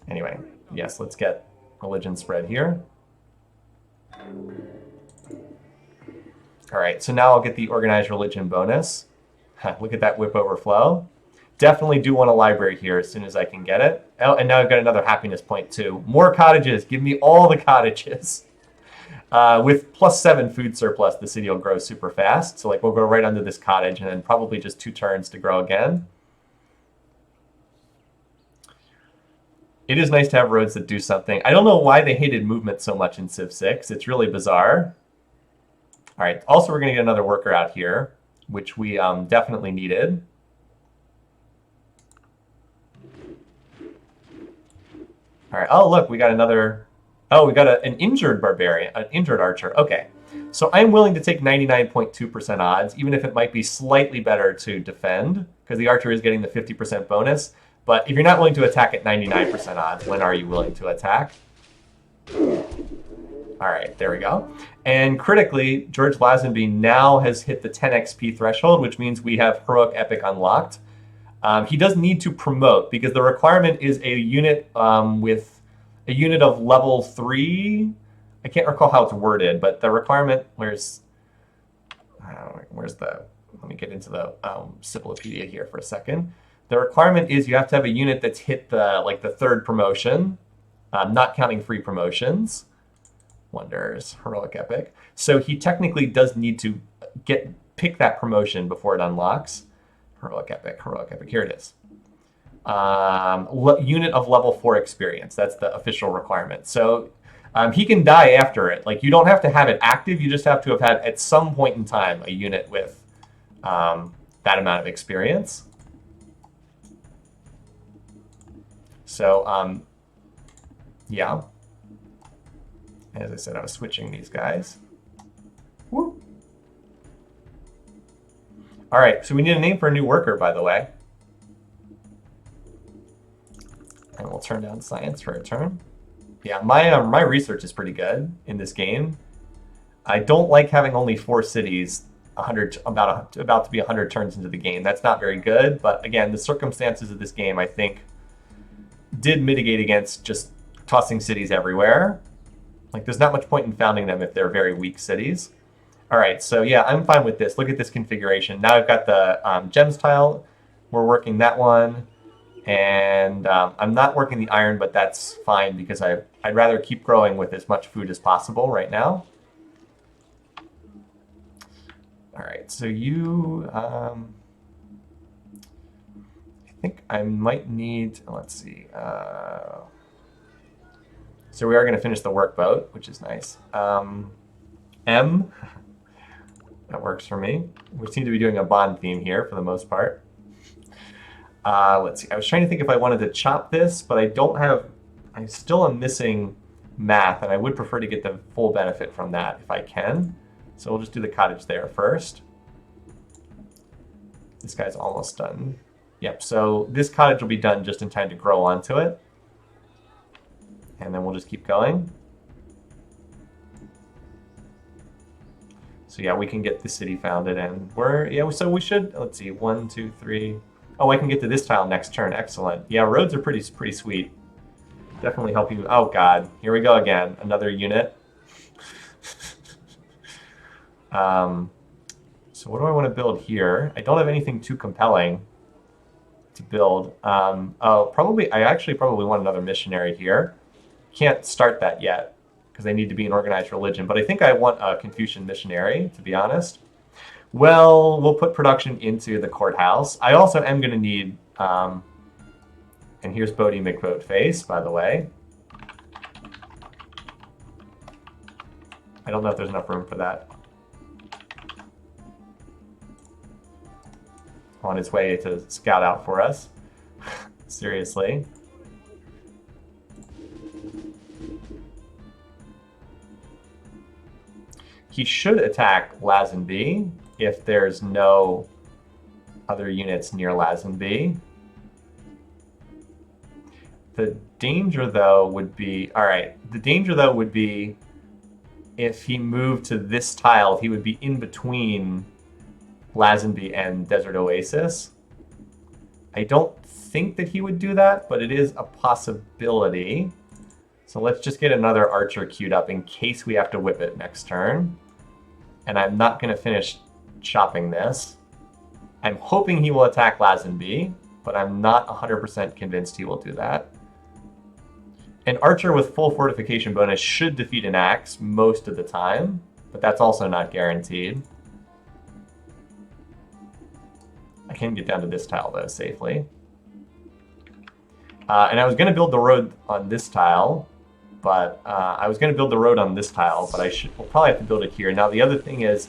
Anyway, yes, let's get religion spread here. All right, so now I'll get the organized religion bonus. Look at that whip overflow. Definitely do want a library here as soon as I can get it. Oh, and now I've got another happiness point too. More cottages. Give me all the cottages. With +7 food surplus, the city will grow super fast. So like we'll go right under this cottage and then probably just 2 turns to grow again. It is nice to have roads that do something. I don't know why they hated movement so much in Civ 6. It's really bizarre. All right, also we're going to get another worker out here, which we definitely needed. All right, oh look, we got another, oh, we got an injured barbarian, an injured archer. Okay, so I'm willing to take 99.2% odds, even if it might be slightly better to defend, because the archer is getting the 50% bonus. But if you're not willing to attack at 99% odds, when are you willing to attack? All right, there we go. And critically, George Lazenby now has hit the 10 XP threshold, which means we have Heroic Epic unlocked. He does need to promote because the requirement is a unit with a unit of level 3. I can't recall how it's worded, but the requirement, where's the, let me get into the Cyclopedia here for a second. The requirement is you have to have a unit that's hit the like the 3rd promotion, not counting free promotions. Wonders, Heroic Epic. So he technically does need to pick that promotion before it unlocks. Heroic Epic, here it is. Unit of level 4 experience, that's the official requirement. So he can die after it. Like you don't have to have it active, you just have to have had at some point in time a unit with that amount of experience. So yeah. As I said, I was switching these guys. Woo. All right, so we need a name for a new worker, by the way. And we'll turn down science for a turn. Yeah, my research is pretty good in this game. I don't like having only 4 cities about to be 100 turns into the game. That's not very good, but again, the circumstances of this game, I think, did mitigate against just tossing cities everywhere. Like, there's not much point in founding them if they're very weak cities. All right, so yeah, I'm fine with this. Look at this configuration. Now I've got the gems tile. We're working that one. And I'm not working the iron, but that's fine because I'd rather keep growing with as much food as possible right now. All right, so you... I think I might need... Let's see... So we are going to finish the workboat, which is nice. M, that works for me. We seem to be doing a bond theme here for the most part. Let's see, I was trying to think if I wanted to chop this, but I still am missing math, and I would prefer to get the full benefit from that if I can. So we'll just do the cottage there first. This guy's almost done. Yep, so this cottage will be done just in time to grow onto it. And then we'll just keep going. So yeah, we can get the city founded, and so we should, let's see, 1, 2, 3. Oh, I can get to this tile next turn. Excellent. Yeah, roads are pretty sweet. Definitely help you. Oh god, here we go again. Another unit. So what do I want to build here? I don't have anything too compelling to build. I actually probably want another missionary here. Can't start that yet because they need to be an organized religion, but I think I want a Confucian missionary, to be honest. Well, we'll put production into the courthouse. I also am going to need, and here's Bodhi McVoteface, by the way. I don't know if there's enough room for that. On his way to scout out for us. Seriously. He should attack Lazenby if there's no other units near Lazenby. The danger, though, would be... Alright, the danger, though, would be if he moved to this tile, he would be in between Lazenby and Desert Oasis. I don't think that he would do that, but it is a possibility. So let's just get another archer queued up in case we have to whip it next turn. And I'm not going to finish chopping this. I'm hoping he will attack Lazenby, but I'm not 100% convinced he will do that. An archer with full fortification bonus should defeat an axe most of the time, but that's also not guaranteed. I can get down to this tile, though, safely. And I was going to build the road on this tile, but we'll probably have to build it here. Now, the other thing is,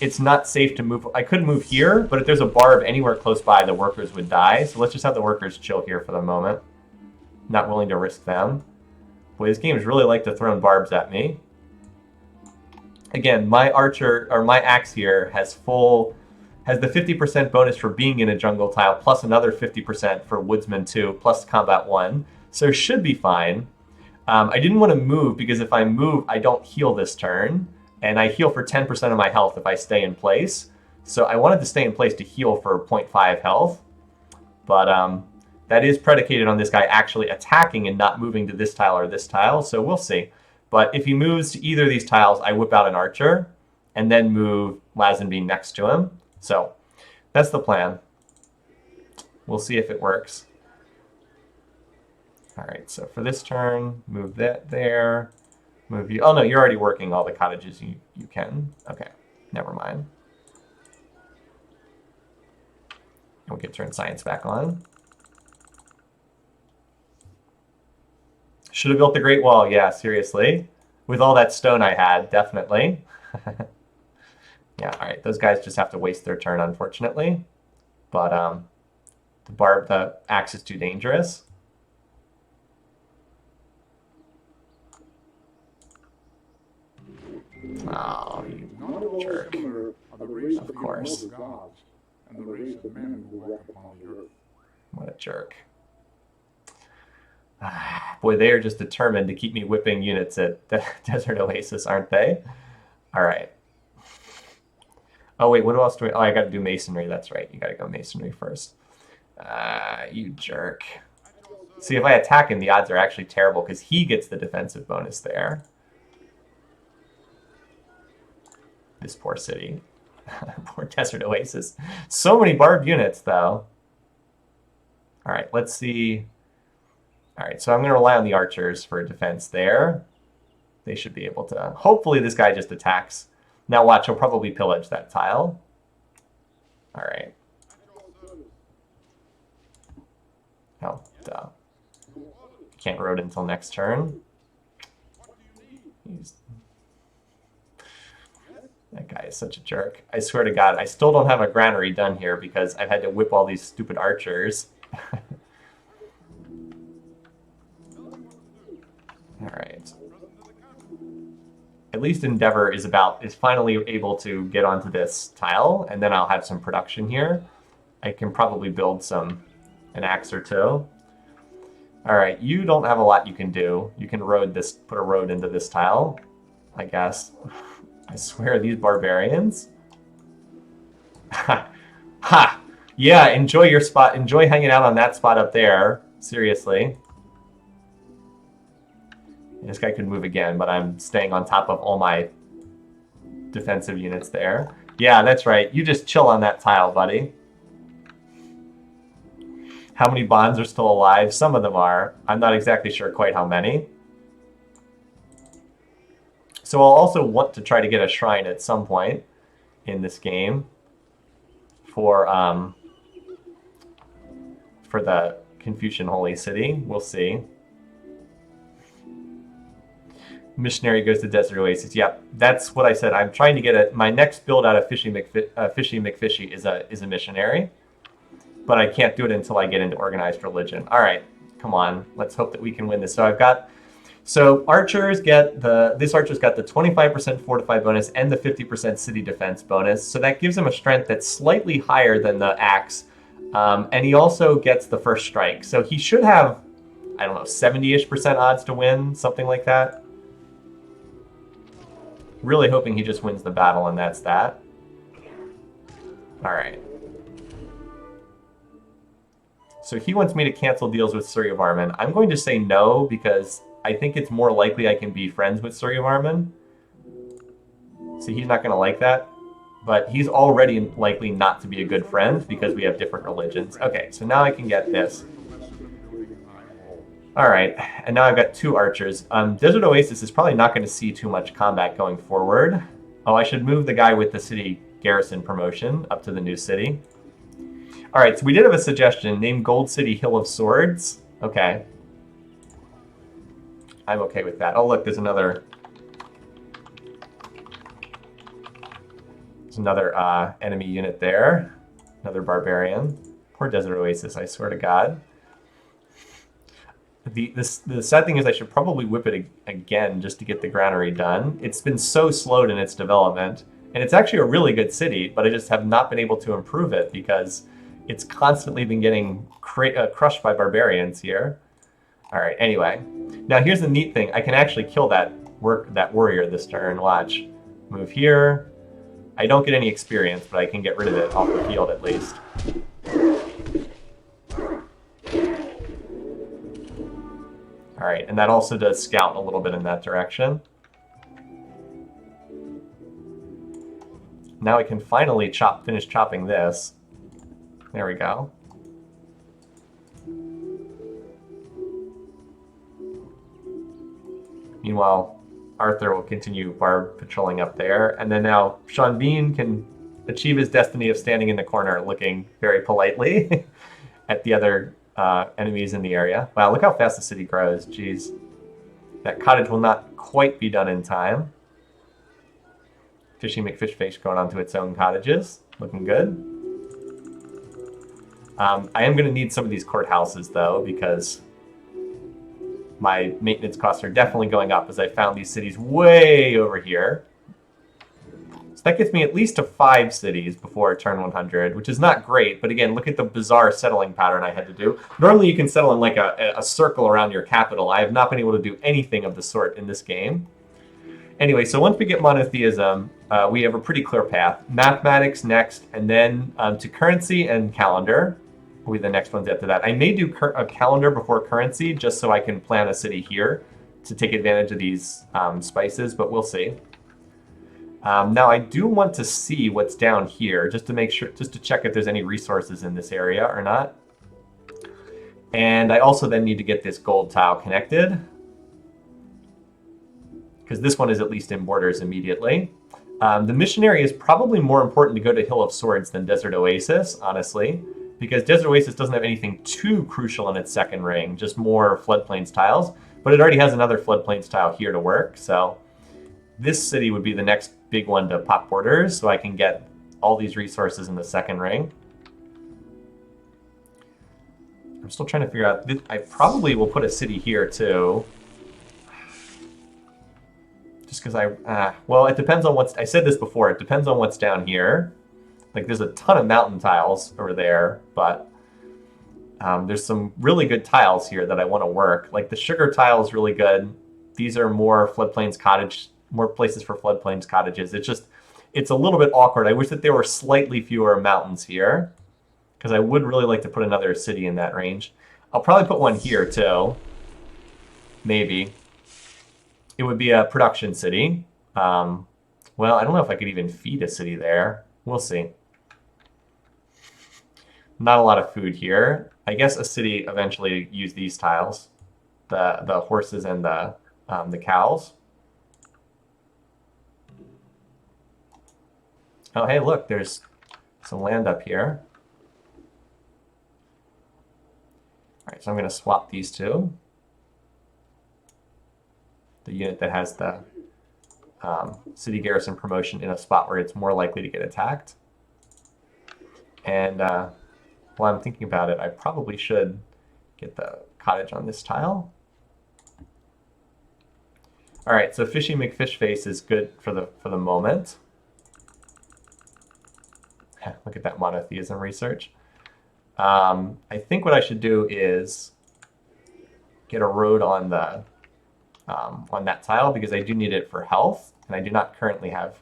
it's not safe to move. I could move here, but if there's a barb anywhere close by, the workers would die. So let's just have the workers chill here for the moment. Not willing to risk them. Boy, this game is really like to throw barbs at me. Again, my axe here has the 50% bonus for being in a jungle tile, plus another 50% for Woodsman 2, plus Combat 1. So should be fine. I didn't want to move, because if I move, I don't heal this turn. And I heal for 10% of my health if I stay in place. So I wanted to stay in place to heal for 0.5 health. But that is predicated on this guy actually attacking and not moving to this tile or this tile, so we'll see. But if he moves to either of these tiles, I whip out an archer, and then move Lazenby next to him. So that's the plan. We'll see if it works. All right, so for this turn, move that there. Move you. Oh no, you're already working all the cottages you can. Okay, never mind. And we can turn science back on. Should have built the Great Wall. Yeah, seriously. With all that stone I had, definitely. Yeah, all right. Those guys just have to waste their turn, unfortunately. But the axe is too dangerous. Oh, you jerk. Of course. What a jerk. Boy, they are just determined to keep me whipping units at Desert Oasis, aren't they? All right. Oh, wait, what else do we... Oh, I got to do masonry. That's right. You got to go masonry first. You jerk. See, if I attack him, the odds are actually terrible because he gets the defensive bonus there. This poor city. Poor Desert Oasis. So many barbed units, though. All right, let's see. All right, so I'm going to rely on the archers for defense there. They should be able to... Hopefully this guy just attacks. Now watch, he'll probably pillage that tile. All right. Oh, duh. Can't road until next turn. That guy is such a jerk. I swear to God, I still don't have a granary done here because I've had to whip all these stupid archers. All right. At least Endeavor is finally able to get onto this tile, and then I'll have some production here. I can probably build an axe or two. All right, you don't have a lot you can do. You can put a road into this tile, I guess. I swear, these barbarians. Ha! Ha! Yeah, enjoy your spot. Enjoy hanging out on that spot up there. Seriously. This guy could move again, but I'm staying on top of all my defensive units there. Yeah, that's right. You just chill on that tile, buddy. How many bonds are still alive? Some of them are. I'm not exactly sure quite how many. So I'll also want to try to get a shrine at some point in this game for the Confucian Holy City. We'll see. Missionary goes to Desert Oasis. Yep, that's what I said. I'm trying to get my next build out of Fishy McFishy is a missionary, but I can't do it until I get into organized religion. All right, come on. Let's hope that we can win this. So archers get this archer's got the 25% fortify bonus and the 50% city defense bonus. So that gives him a strength that's slightly higher than the axe, and he also gets the first strike. So he should have, I don't know, 70-ish% odds to win, something like that. Really hoping he just wins the battle, and that's that. All right. So he wants me to cancel deals with Suryavarman. I'm going to say no, because I think it's more likely I can be friends with Suryavarman. See, he's not going to like that. But he's already likely not to be a good friend, because we have different religions. Okay, so now I can get this. All right, and now I've got 2 archers. Desert Oasis is probably not going to see too much combat going forward. Oh, I should move the guy with the city garrison promotion up to the new city. All right, so we did have a suggestion. Name Gold City Hill of Swords. Okay. I'm okay with that. Oh, look, there's another enemy unit there. Another barbarian. Poor Desert Oasis, I swear to God. The sad thing is I should probably whip it again just to get the granary done. It's been so slowed in its development, and it's actually a really good city, but I just have not been able to improve it because it's constantly been getting crushed by barbarians here. All right, anyway. Now here's the neat thing. I can actually kill that warrior this turn. Watch. Move here. I don't get any experience, but I can get rid of it off the field at least. All right, and that also does scout a little bit in that direction. Now I can finally finish chopping this. There we go. Meanwhile, Arthur will continue patrolling up there, and then now Sean Bean can achieve his destiny of standing in the corner looking very politely at the other enemies in the area. Wow, look how fast the city grows. Jeez. That cottage will not quite be done in time. Fishy McFishface going on to its own cottages. Looking good. I am going to need some of these courthouses, though, because my maintenance costs are definitely going up as I found these cities way over here. So that gets me at least to 5 cities before turn 100, which is not great. But again, look at the bizarre settling pattern I had to do. Normally you can settle in like a circle around your capital. I have not been able to do anything of the sort in this game. Anyway, so once we get monotheism, we have a pretty clear path. Mathematics next, and then to currency and calendar will be the next ones after that. I may do a calendar before currency just so I can plan a city here to take advantage of these spices, but we'll see. Now I do want to see what's down here just to make sure, just to check if there's any resources in this area or not. And I also then need to get this gold tile connected, because this one is at least in borders immediately. The missionary is probably more important to go to Hill of Swords than Desert Oasis, honestly, because Desert Oasis doesn't have anything too crucial in its second ring, just more floodplains tiles, but it already has another floodplains tile here to work, so this city would be the next big one to pop borders, so I can get all these resources in the second ring. I'm still trying to figure out, I probably will put a city here too. Just because well, it depends on I said this before, it depends on what's down here. Like, there's a ton of mountain tiles over there, but there's some really good tiles here that I want to work. Like, the sugar tile is really good. These are more floodplains cottage, more places for floodplains cottages. It's a little bit awkward. I wish that there were slightly fewer mountains here, because I would really like to put another city in that range. I'll probably put one here, too. Maybe. It would be a production city. Well, I don't know if I could even feed a city there. We'll see. Not a lot of food here. I guess a city eventually use these tiles, the horses and the cows. Oh, hey, look, there's some land up here. All right, so I'm going to swap these two. The unit that has the city garrison promotion in a spot where it's more likely to get attacked. And while I'm thinking about it, I probably should get the cottage on this tile. All right, so Fishy McFishface is good for the moment. Look at that monotheism research. I think what I should do is get a road on the on that tile, because I do need it for health, and I do not currently have.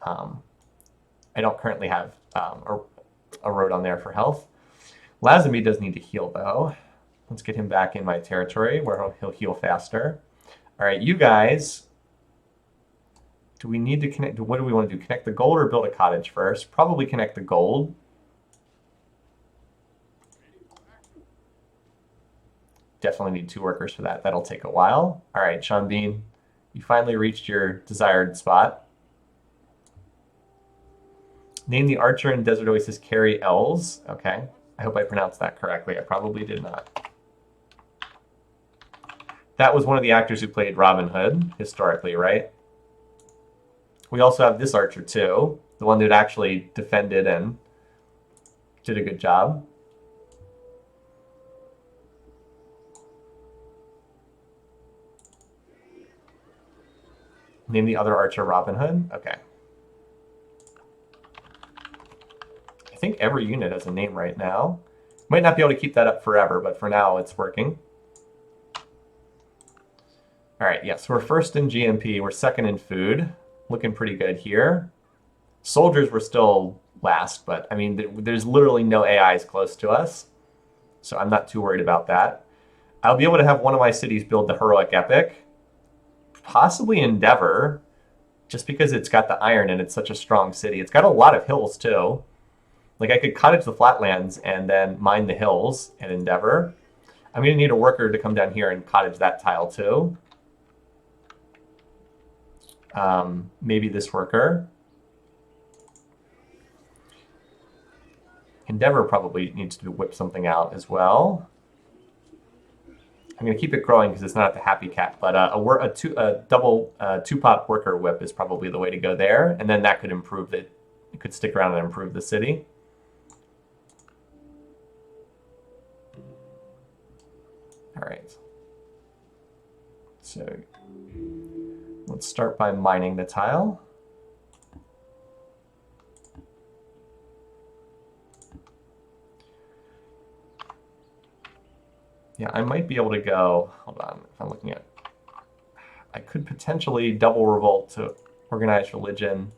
I don't currently have a road on there for health. Lazenby does need to heal, though. Let's get him back in my territory where he'll heal faster. All right, you guys. Do we need to connect? What do we want to do? Connect the gold or build a cottage first? Probably connect the gold. Definitely need 2 workers for that. That'll take a while. All right, Sean Bean, you finally reached your desired spot. Name the archer in Desert Oasis Carrie Ells. Okay, I hope I pronounced that correctly. I probably did not. That was one of the actors who played Robin Hood, historically, right? We also have this archer, too. The one that actually defended and did a good job. Name the other archer Robin Hood. Okay. I think every unit has a name right now. Might not be able to keep that up forever, but for now it's working. All right, yes, we're first in GMP. We're second in food. Looking pretty good here. Soldiers were still last, but I mean, there's literally no AIs close to us, so I'm not too worried about that. I'll be able to have one of my cities build the heroic epic, possibly Endeavor, just because it's got the iron and it's such a strong city. It's got a lot of hills too. Like, I could cottage the flatlands and then mine the hills at Endeavor. I'm going to need a worker to come down here and cottage that tile too. Maybe this worker. Endeavor probably needs to whip something out as well. I'm going to keep it growing because it's not at the happy cap, but a double 2-pop worker whip is probably the way to go there, and then that could improve it. It could stick around and improve the city. All right. So let's start by mining the tile. Yeah, I might be able to go, hold on, if I'm looking at, I could potentially double revolt to organized religion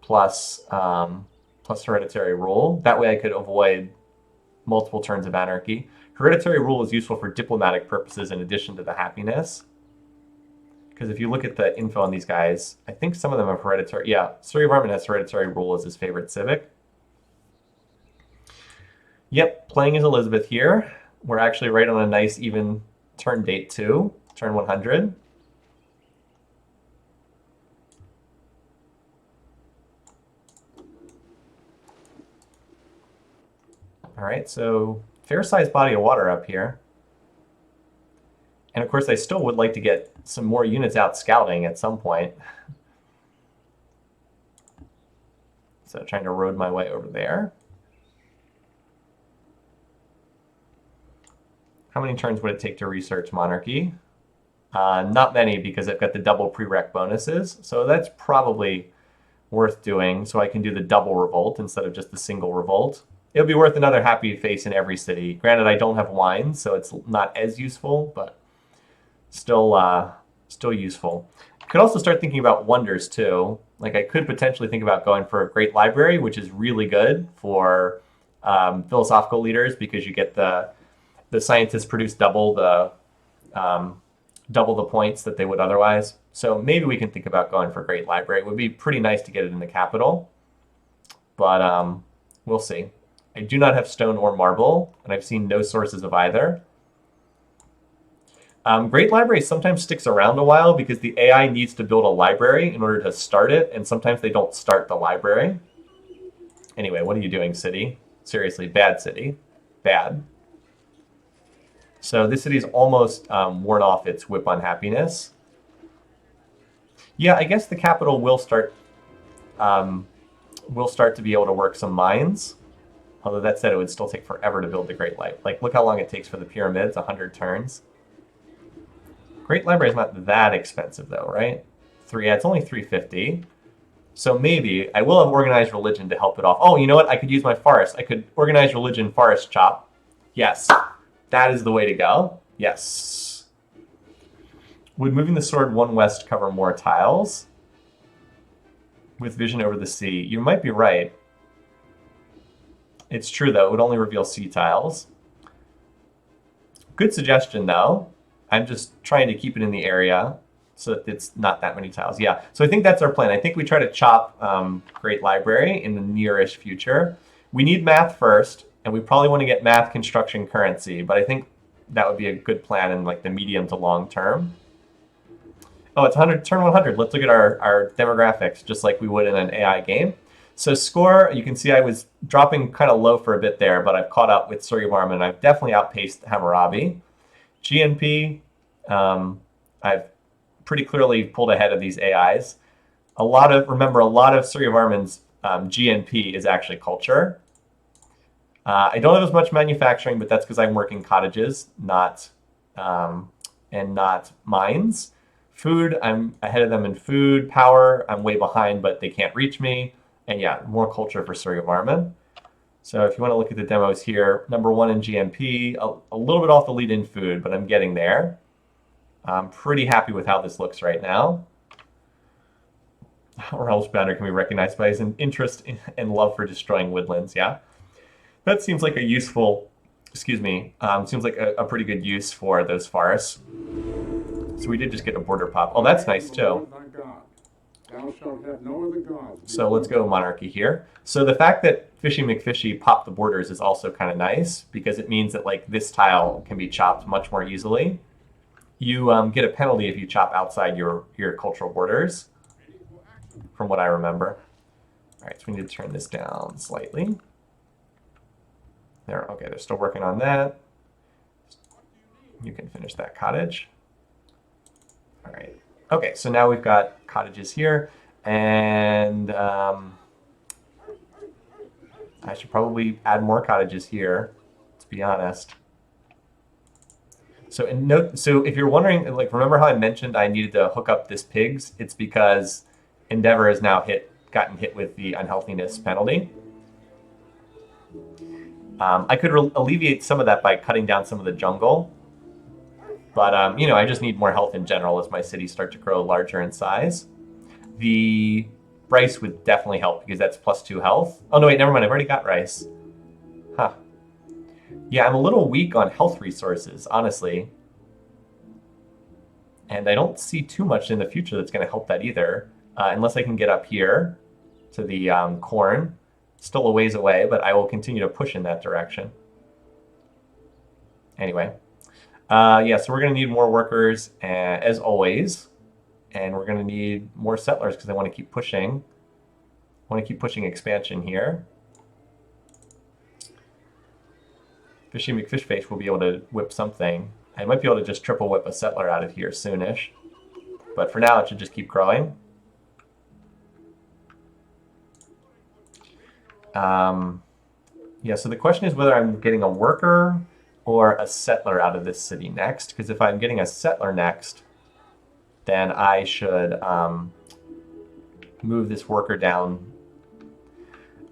plus hereditary rule. That way I could avoid multiple turns of anarchy. Hereditary rule is useful for diplomatic purposes in addition to the happiness. Because if you look at the info on these guys, I think some of them have hereditary. Yeah, Surrey Varmint has hereditary rule as his favorite civic. Yep, playing as Elizabeth here. We're actually right on a nice even turn date too, turn 100. All right, so fair-sized body of water up here. And of course, I still would like to get some more units out scouting at some point. So trying to road my way over there. How many turns would it take to research monarchy? Not many, because I've got the double prereq bonuses. So that's probably worth doing, so I can do the double revolt instead of just the single revolt. It'll be worth another happy face in every city. Granted, I don't have wine, so it's not as useful, but still useful. I could also start thinking about wonders too. Like I could potentially think about going for a great library, which is really good for philosophical leaders because you get the scientists produce double the points that they would otherwise. So maybe we can think about going for a great library. It would be pretty nice to get it in the capital, but we'll see. I do not have stone or marble, and I've seen no sources of either. Great Library sometimes sticks around a while because the AI needs to build a library in order to start it, and sometimes they don't start the library. Anyway, what are you doing, city? Seriously, bad city. Bad. So this city is almost worn off its whip on happiness. Yeah, I guess the capital will start to be able to work some mines. Although that said, it would still take forever to build the Great Light. Like, look how long it takes for the pyramids, 100 turns. Great Library is not that expensive, though, right? It's only 350. So maybe I will have organized religion to help it off. Oh, you know what? I could use my forest. I could organize religion forest chop. Yes, that is the way to go. Yes. Would moving the sword 1 west cover more tiles? With vision over the sea. You might be right. It's true, though. It would only reveal sea tiles. Good suggestion, though. I'm just trying to keep it in the area so that it's not that many tiles. Yeah, so I think that's our plan. I think we try to chop Great Library in the nearish future. We need math first, and we probably want to get math, construction, currency, but I think that would be a good plan in like the medium to long term. Oh, it's 100, turn 100. Let's look at our demographics, just like we would in an AI game. So score, you can see I was dropping kind of low for a bit there, but I've caught up with Suryavarman, and I've definitely outpaced Hammurabi. GNP, I've pretty clearly pulled ahead of these AIs. Remember, a lot of Suryavarman's GNP is actually culture. I don't have as much manufacturing, but that's because I'm working cottages, not mines. Food, I'm ahead of them in food. Power, I'm way behind, but they can't reach me. And yeah, more culture for Suryavarman. So if you want to look at the demos here, number 1 in GMP, a little bit off the lead in food, but I'm getting there. I'm pretty happy with how this looks right now. Raul's banner can be recognized by his interest and love for destroying woodlands. Yeah, that seems like a useful, seems like a pretty good use for those forests. So we did just get a border pop. Oh, that's nice too. So let's go monarchy here. So the fact that Fishy McFishy popped the borders is also kind of nice because it means that like this tile can be chopped much more easily. You get a penalty if you chop outside your cultural borders, from what I remember. All right, so we need to turn this down slightly. There, okay, they're still working on that. You can finish that cottage. All right. Okay, so now we've got cottages here, and I should probably add more cottages here, to be honest. So if you're wondering, like, remember how I mentioned I needed to hook up this pigs? It's because Endeavor has now gotten hit with the unhealthiness penalty. I could alleviate some of that by cutting down some of the jungle. But, I just need more health in general as my cities start to grow larger in size. The rice would definitely help because that's +2 health. Oh, no, wait, never mind. I've already got rice. Huh. Yeah, I'm a little weak on health resources, honestly. And I don't see too much in the future that's going to help that either. Unless I can get up here to the corn. Still a ways away, but I will continue to push in that direction. Anyway. Yeah, so we're going to need more workers, as always, and we're going to need more settlers because I want to keep pushing. I want to keep pushing expansion here. Fishy McFishface will be able to whip something. I might be able to just triple whip a settler out of here soonish, but for now it should just keep growing. Yeah, so the question is whether I'm getting a worker or a settler out of this city next, because if I'm getting a settler next, then I should move this worker down.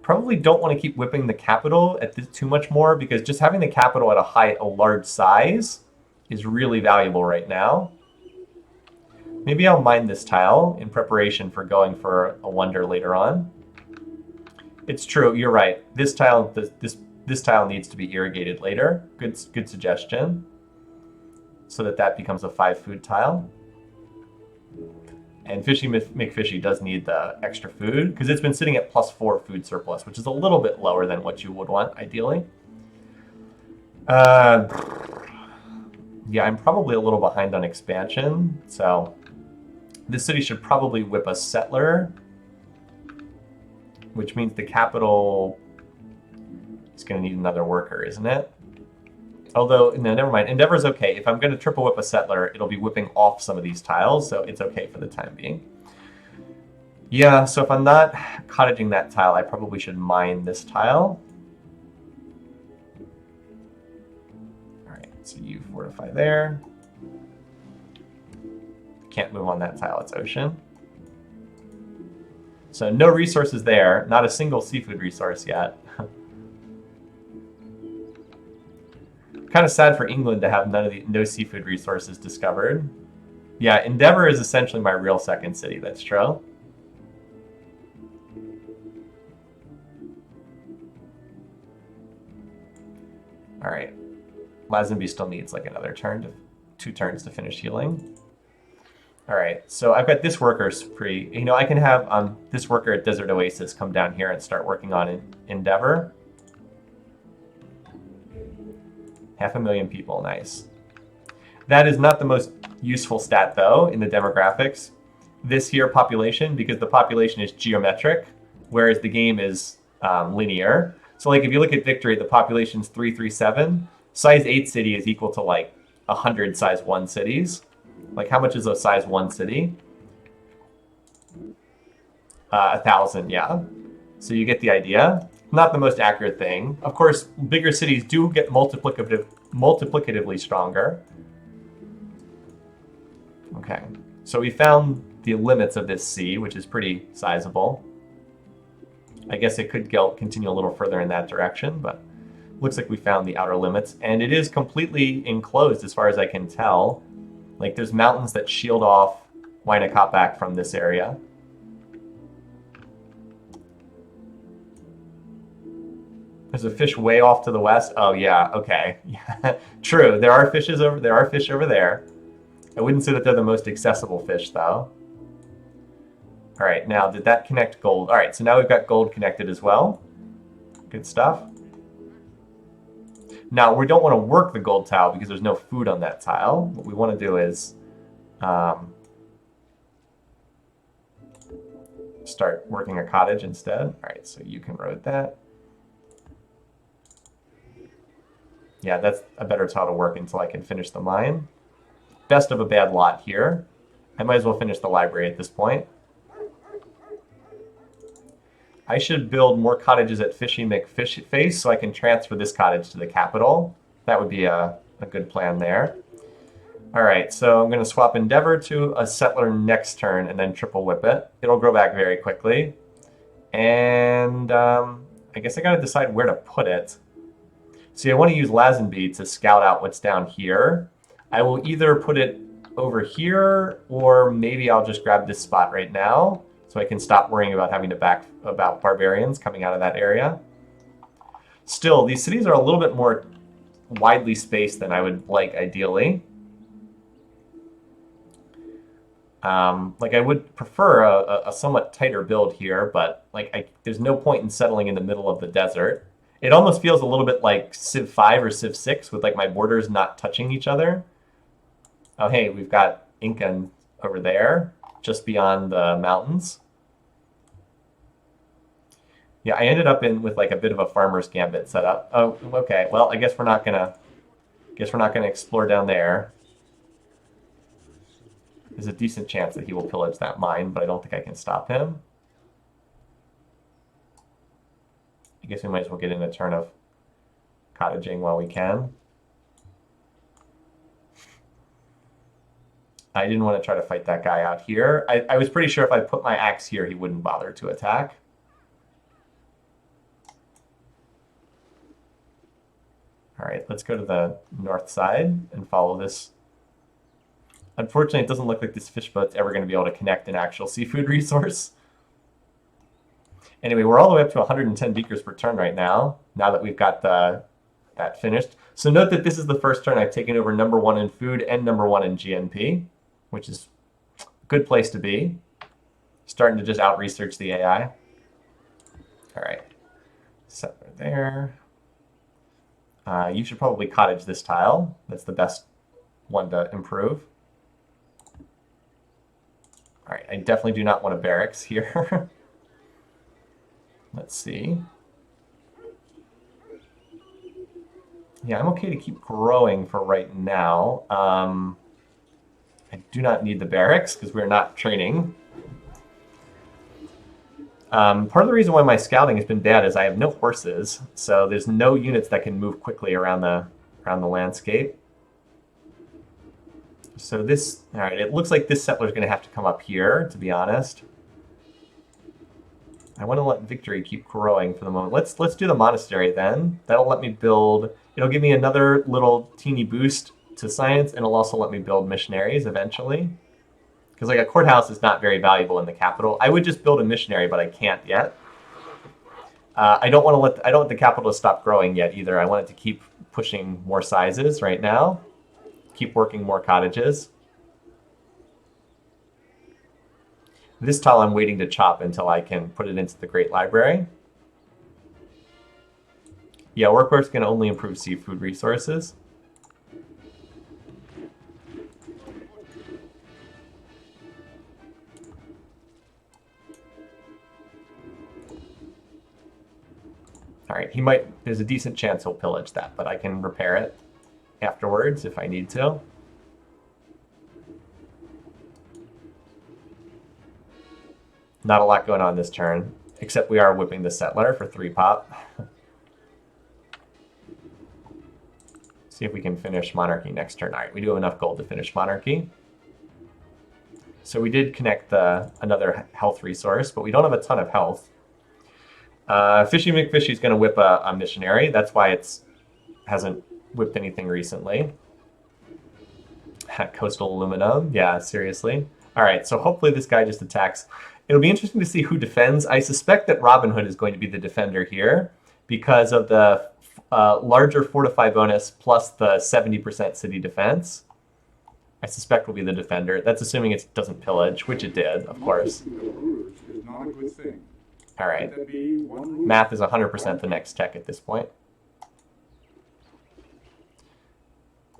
Probably don't want to keep whipping the capital at this too much more, because just having the capital at a large size is really valuable right now. Maybe I'll mine this tile in preparation for going for a wonder later on. It's true, you're right. This tile needs to be irrigated later. Good suggestion. So that becomes a 5 food tile. And Fishy McFishy does need the extra food because it's been sitting at +4 food surplus, which is a little bit lower than what you would want, ideally. Yeah, I'm probably a little behind on expansion, so this city should probably whip a settler, which means the capital is going to need another worker, isn't it? Although, no, never mind. Endeavor's okay. If I'm going to triple whip a settler, it'll be whipping off some of these tiles, so it's okay for the time being. Yeah, so if I'm not cottaging that tile, I probably should mine this tile. All right, so you fortify there. Can't move on that tile, it's ocean. So no resources there, not a single seafood resource yet. Kind of sad for England to have no seafood resources discovered. Yeah, Endeavor is essentially my real second city, that's true. All right. Lazenby still needs like another turn, 2 turns to finish healing. All right, so I've got this worker's free. You know, I can have this worker at Desert Oasis come down here and start working on Endeavor. 500,000 people, nice. That is not the most useful stat, though, in the demographics. This here population, because the population is geometric, whereas the game is linear. So, like, if you look at Victory, the population's 337. Size 8 city is equal to, like, 100 size 1 cities. Like, how much is a size 1 city? 1,000, yeah. So you get the idea. Not the most accurate thing. Of course, bigger cities do get multiplicatively stronger. Okay, so we found the limits of this sea, which is pretty sizable. I guess it could continue a little further in that direction, but looks like we found the outer limits. And it is completely enclosed as far as I can tell. Like, there's mountains that shield off Wainakapak from this area. There's a fish way off to the west. Oh yeah, okay. Yeah. True. There are fish over there. I wouldn't say that they're the most accessible fish though. All right, now did that connect gold? All right, so now we've got gold connected as well. Good stuff. Now we don't want to work the gold tile because there's no food on that tile. What we want to do is start working a cottage instead. All right, so you can road that. Yeah, that's a better tile to work until I can finish the mine. Best of a bad lot here. I might as well finish the library at this point. I should build more cottages at Fishy McFishface so I can transfer this cottage to the capital. That would be a good plan there. All right, so I'm going to swap Endeavor to a settler next turn and then triple whip it. It'll grow back very quickly. And I guess I got to decide where to put it. See, I want to use Lazenby to scout out what's down here. I will either put it over here, or maybe I'll just grab this spot right now so I can stop worrying about having to back about barbarians coming out of that area. Still, these cities are a little bit more widely spaced than I would like ideally. Like, I would prefer a somewhat tighter build here, but like there's no point in settling in the middle of the desert. It almost feels a little bit like Civ 5 or Civ 6 with like my borders not touching each other. Oh, hey, we've got Incan over there, just beyond the mountains. Yeah, I ended up with like a bit of a farmer's gambit set up. Oh, okay. Well, I guess we're not gonna explore down there. There's a decent chance that he will pillage that mine, but I don't think I can stop him. I guess we might as well get in a turn of cottaging while we can. I didn't want to try to fight that guy out here. I was pretty sure if I put my axe here, he wouldn't bother to attack. All right, let's go to the north side and follow this. Unfortunately, it doesn't look like this fish boat's ever going to be able to connect an actual seafood resource. Anyway, we're all the way up to 110 beakers per turn right now that we've got that finished. So note that this is the first turn I've taken over #1 in food and #1 in GNP, which is a good place to be. Starting to just out-research the AI. All right, settler there. You should probably cottage this tile. That's the best one to improve. All right, I definitely do not want a barracks here. Let's see. Yeah, I'm okay to keep growing for right now. I do not need the barracks because we're not training. Part of the reason why my scouting has been bad is I have no horses, so there's no units that can move quickly around the landscape. So this, all right, it looks like this settler is going to have to come up here, to be honest. I want to let victory keep growing for the moment. Let's do the monastery then. That'll let me build. It'll give me another little teeny boost to science, and it'll also let me build missionaries eventually. Because like a courthouse is not very valuable in the capital. I would just build a missionary, but I can't yet. I don't want the capital to stop growing yet either. I want it to keep pushing more sizes right now. Keep working more cottages. This tile I'm waiting to chop until I can put it into the Great Library. Yeah, workforce can only improve seafood resources. All right, there's a decent chance he'll pillage that, but I can repair it afterwards if I need to. Not a lot going on this turn, except we are whipping the settler for 3 pop. See if we can finish monarchy next turn. All right, we do have enough gold to finish monarchy. So we did connect another health resource, but we don't have a ton of health. Fishy McFishy's going to whip a missionary. That's why it's hasn't whipped anything recently. Coastal aluminum. Yeah, seriously. All right, so hopefully this guy just attacks. It'll be interesting to see who defends. I suspect that Robin Hood is going to be the defender here because of the larger fortify bonus plus the 70% city defense. I suspect will be the defender. That's assuming it doesn't pillage, which it did, of course. All right. Math is 100% the next tech at this point.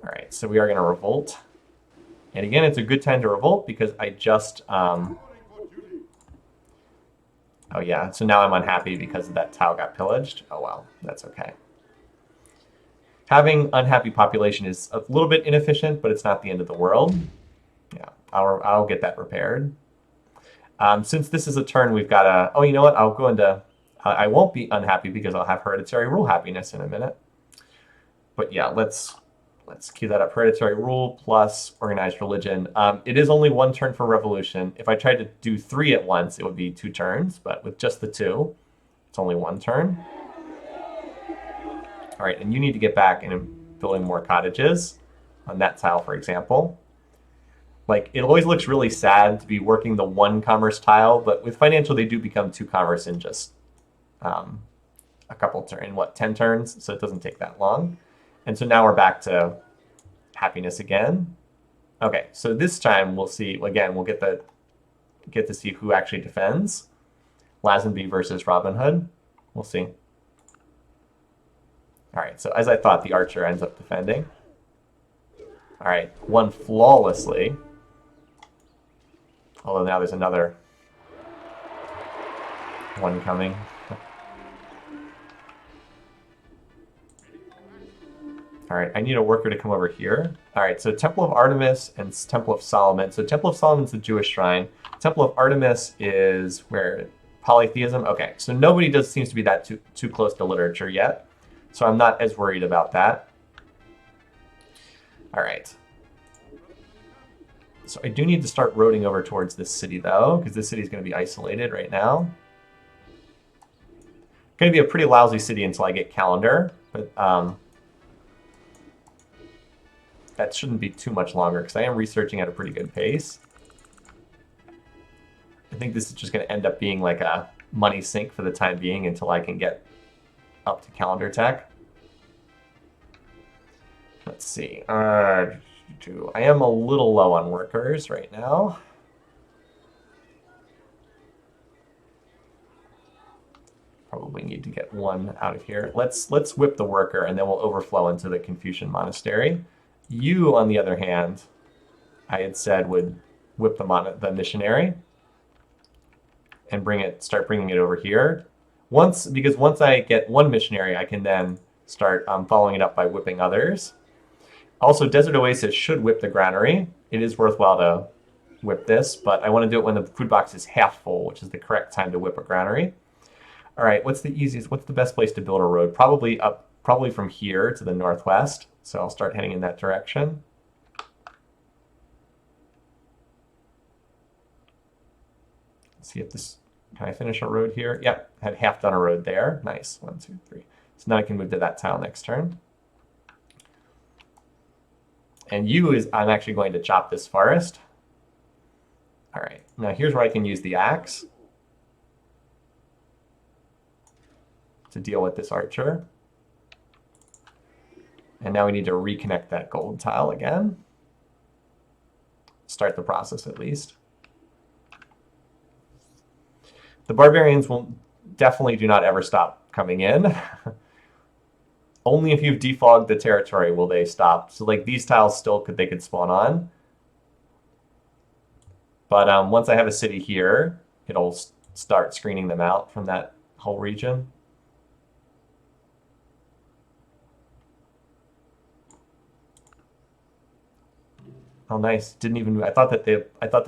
All right, so we are going to revolt. And again, it's a good time to revolt because I just... Oh yeah, so now I'm unhappy because that tile got pillaged. Oh well, that's okay. Having unhappy population is a little bit inefficient, but it's not the end of the world. Yeah, I'll get that repaired. Since this is a turn, we've got a... Oh, you know what? I'll go into... I won't be unhappy because I'll have hereditary rule happiness in a minute. But yeah, let's cue that up. Hereditary rule plus organized religion. It is only 1 turn for revolution. If I tried to do 3 at once, it would be 2 turns. But with just the 2, it's only 1 turn. All right, and you need to get back and building more cottages on that tile, for example. Like, it always looks really sad to be working the 1 commerce tile, but with financial, they do become 2 commerce in just a couple turns, in what, 10 turns? So it doesn't take that long. And so now we're back to happiness again. Okay, so this time we'll see, again, we'll get to see who actually defends. Lazenby versus Robin Hood. We'll see. All right, so as I thought, the archer ends up defending. All right, won flawlessly. Although now there's another one coming. All right, I need a worker to come over here. All right, so Temple of Artemis and Temple of Solomon. So Temple of Solomon's the Jewish shrine. Temple of Artemis is where polytheism. Okay, so nobody seems to be that too close to literature yet. So I'm not as worried about that. All right. So I do need to start roading over towards this city, though, because this city is going to be isolated right now. Going to be a pretty lousy city until I get calendar, but that shouldn't be too much longer because I am researching at a pretty good pace. I think this is just going to end up being like a money sink for the time being until I can get up to calendar tech. Let's see. I am a little low on workers right now. Probably need to get one out of here. Let's whip the worker, and then we'll overflow into the Confucian monastery. You, on the other hand, I had said would whip the missionary and start bringing it over here. Because once I get one missionary, I can then start following it up by whipping others. Also, Desert Oasis should whip the granary. It is worthwhile to whip this, but I want to do it when the food box is half full, which is the correct time to whip a granary. All right, what's the best place to build a road? Probably from here to the northwest. So I'll start heading in that direction. Let's see if can I finish a road here? Yep, had half done a road there. Nice, 1, 2, 3. So now I can move to that tile next turn. And I'm actually going to chop this forest. All right, now here's where I can use the axe to deal with this archer. And now we need to reconnect that gold tile again. Start the process at least. The barbarians definitely do not ever stop coming in. Only if you've defogged the territory will they stop. So like these tiles they could spawn on. But once I have a city here, it'll start screening them out from that whole region. Oh, nice. Didn't even move. I thought that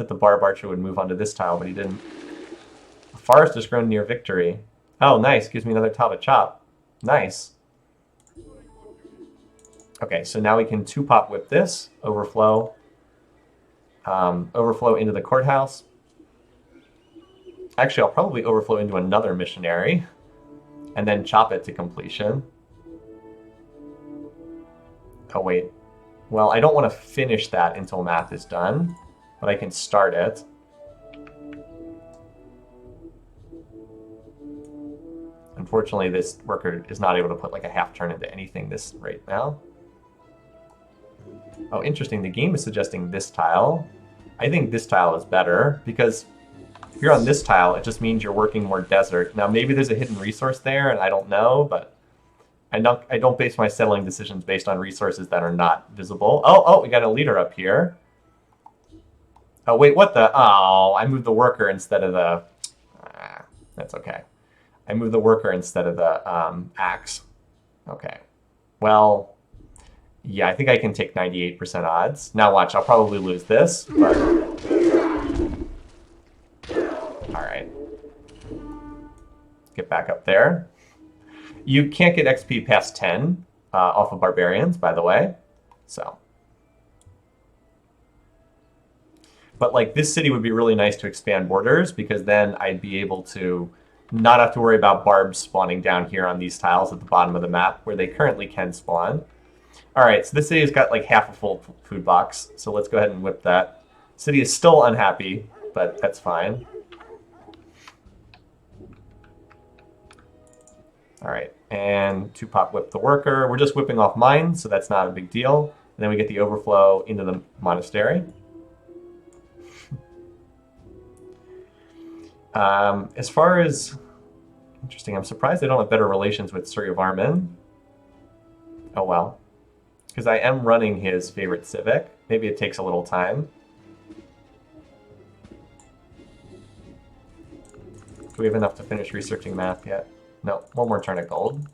the barb archer would move onto this tile, but he didn't. The forest has grown near victory. Oh, nice. Gives me another tile to chop. Nice. Okay, so now we can 2-pop whip this, overflow into the courthouse. Actually, I'll probably overflow into another missionary and then chop it to completion. Oh, wait. Well, I don't want to finish that until math is done, but I can start it. Unfortunately, this worker is not able to put like a half turn into anything right now. Oh, interesting. The game is suggesting this tile. I think this tile is better because if you're on this tile, it just means you're working more desert. Now, maybe there's a hidden resource there, and I don't know, but I don't base my settling decisions based on resources that are not visible. Oh, we got a leader up here. Oh, wait, what the? Oh, I moved the worker instead of the... that's okay. I moved the worker instead of the axe. Okay. Well, yeah, I think I can take 98% odds. Now watch, I'll probably lose this, but... Alright. Get back up there. You can't get XP past 10 off of barbarians, by the way. So. But like this city would be really nice to expand borders because then I'd be able to not have to worry about barbs spawning down here on these tiles at the bottom of the map where they currently can spawn. All right, so this city has got like half a full food box, so let's go ahead and whip that. City is still unhappy, but that's fine. All right, and 2-pop whip the worker. We're just whipping off mines, so that's not a big deal. And then we get the overflow into the monastery. As far as... Interesting, I'm surprised they don't have better relations with Suryavarman. Oh well. Because I am running his favorite Civic. Maybe it takes a little time. Do we have enough to finish researching math yet? No, one more turn of gold.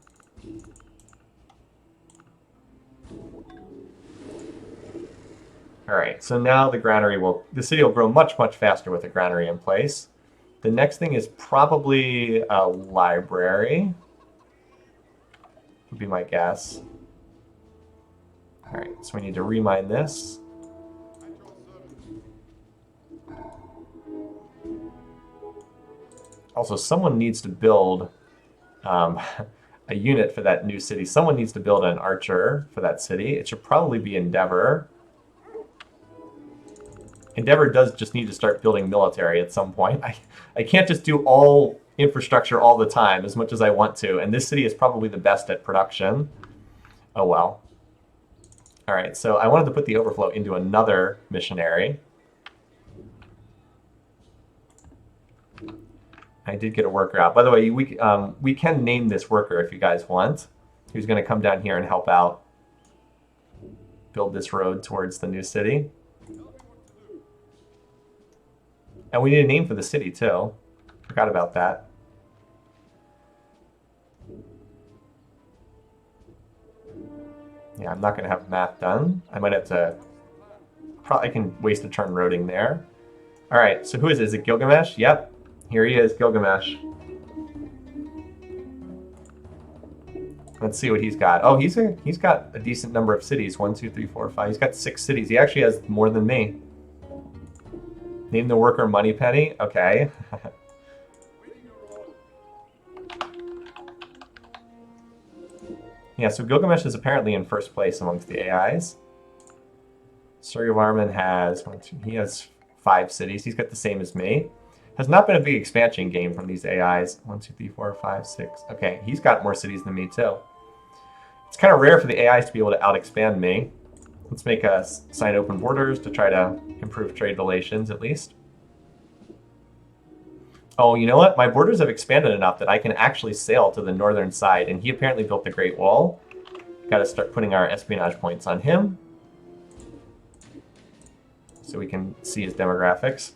Alright, so now the city will grow much, much faster with a granary in place. The next thing is probably a library. Would be my guess. Alright, so we need to remine this. Also, someone needs to build a unit for that new city. Someone needs to build an archer for that city. It should probably be Endeavor. Endeavor does just need to start building military at some point. I can't just do all infrastructure all the time as much as I want to, and this city is probably the best at production. Oh well. All right, so I wanted to put the overflow into another missionary. I did get a worker out. By the way, we can name this worker if you guys want. Who's going to come down here and help out build this road towards the new city. And we need a name for the city, too. Forgot about that. Yeah, I'm not going to have math done. I might have to... Probably can waste a turn roading there. All right, so who is it? Is it Gilgamesh? Yep. Here he is, Gilgamesh. Let's see what he's got. Oh, he's got a decent number of cities. 1, 2, 3, 4, 5. He's got 6 cities. He actually has more than me. Name the worker Moneypenny. Okay. Yeah, so Gilgamesh is apparently in first place amongst the AIs. Suryavarman has he has 5 cities. He's got the same as me. Has not been a big expansion game from these AIs. 1, 2, 3, 4, 5, 6. Okay, he's got more cities than me too. It's kind of rare for the AIs to be able to out-expand me. Let's make us sign open borders to try to improve trade relations at least. Oh, you know what? My borders have expanded enough that I can actually sail to the northern side, and he apparently built the Great Wall. Got to start putting our espionage points on him so we can see his demographics.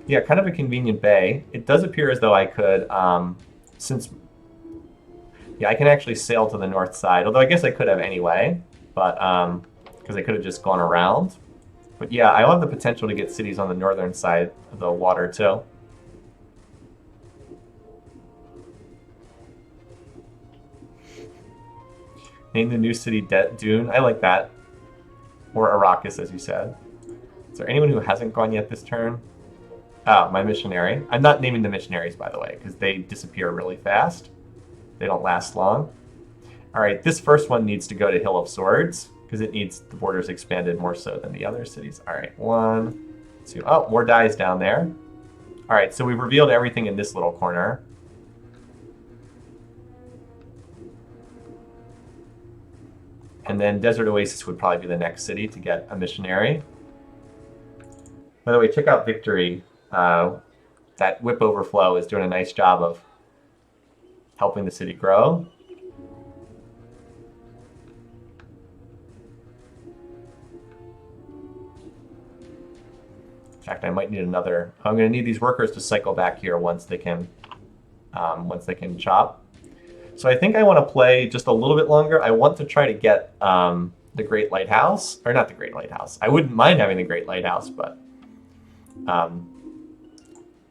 Yeah, kind of a convenient bay. It does appear as though I could, yeah, I can actually sail to the north side, although I guess I could have anyway, but because I could have just gone around. But yeah, I'll have the potential to get cities on the northern side of the water too. Name the new city Dune. I like that. Or Arrakis, as you said. Is there anyone who hasn't gone yet this turn? Oh, my missionary. I'm not naming the missionaries, by the way, because they disappear really fast. They don't last long. All right, this first one needs to go to Hill of Swords, because it needs the borders expanded more so than the other cities. All right, 1, 2. Oh, more dies down there. All right, so we've revealed everything in this little corner. And then Desert Oasis would probably be the next city to get a missionary. By the way, check out Victory. That whip overflow is doing a nice job of helping the city grow. In fact, I might need another. I'm going to need these workers to cycle back here once they can chop. So I think I want to play just a little bit longer. I want to try to get the Great Lighthouse, or not the Great Lighthouse. I wouldn't mind having the Great Lighthouse, but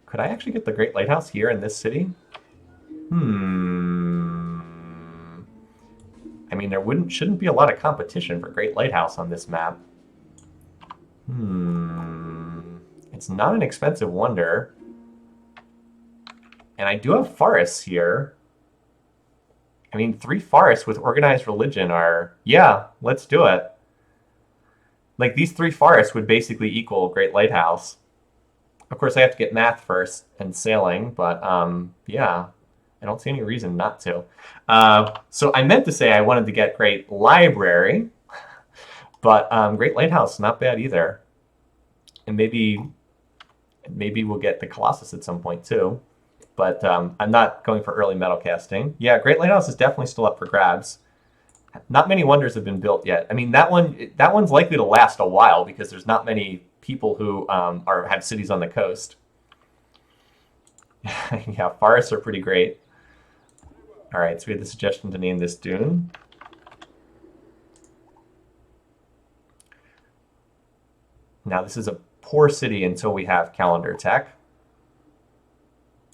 could I actually get the Great Lighthouse here in this city? I mean, there shouldn't be a lot of competition for Great Lighthouse on this map. It's not an expensive wonder. And I do have forests here. I mean, 3 forests with organized religion are... Yeah, let's do it. Like, these 3 forests would basically equal Great Lighthouse. Of course, I have to get math first and sailing, but yeah, I don't see any reason not to. So I meant to say I wanted to get Great Library, but Great Lighthouse, not bad either. And maybe we'll get the Colossus at some point too. But I'm not going for early metal casting. Yeah, Great Lighthouse is definitely still up for grabs. Not many wonders have been built yet. I mean, that one's likely to last a while because there's not many people who have cities on the coast. Yeah, forests are pretty great. All right, so we had the suggestion to name this dune. Now, this is a poor city until we have calendar tech.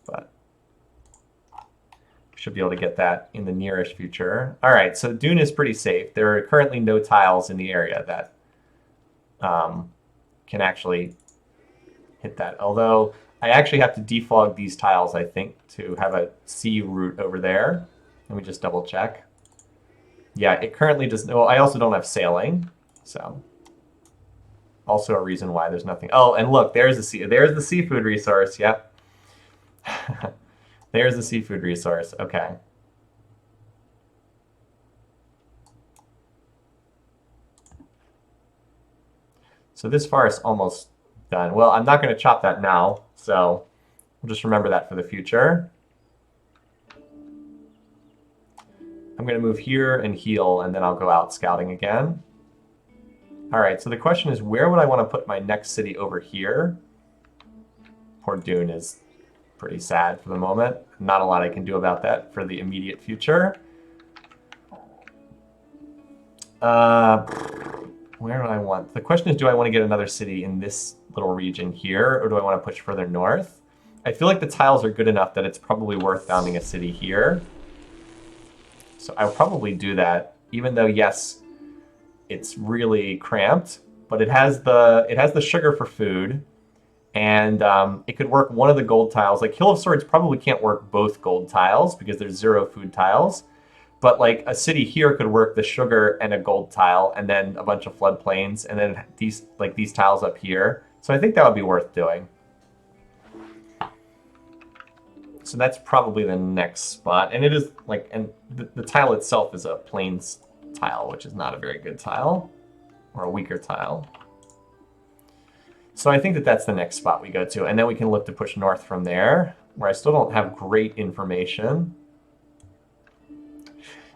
But should be able to get that in the nearest future. All right, so dune is pretty safe. There are currently no tiles in the area that can actually hit that. Although I actually have to defog these tiles, I think, to have a C route over there. Let me just double check. Yeah, it currently does. Well, I also don't have sailing, so also a reason why there's nothing. Oh, and look, there's the seafood resource. Yep. There's the seafood resource. Okay. So this forest's almost done. Well, I'm not going to chop that now, so we'll just remember that for the future. I'm going to move here and heal, and then I'll go out scouting again. All right, so the question is, where would I want to put my next city over here? Port Dune is pretty sad for the moment. Not a lot I can do about that for the immediate future. Where do I want? The question is, do I want to get another city in this little region here, or do I want to push further north? I feel like the tiles are good enough that it's probably worth founding a city here. So I'll probably do that, even though, yes, it's really cramped, but it has the sugar for food, and it could work one of the gold tiles. Like Hill of Swords probably can't work both gold tiles because there's 0 food tiles, but like a city here could work the sugar and a gold tile, and then a bunch of floodplains, and then these tiles up here. So I think that would be worth doing. So that's probably the next spot, and it is like, and the tile itself is a plains tile, which is not a very good tile, or a weaker tile. So I think that that's the next spot we go to, and then we can look to push north from there, where I still don't have great information.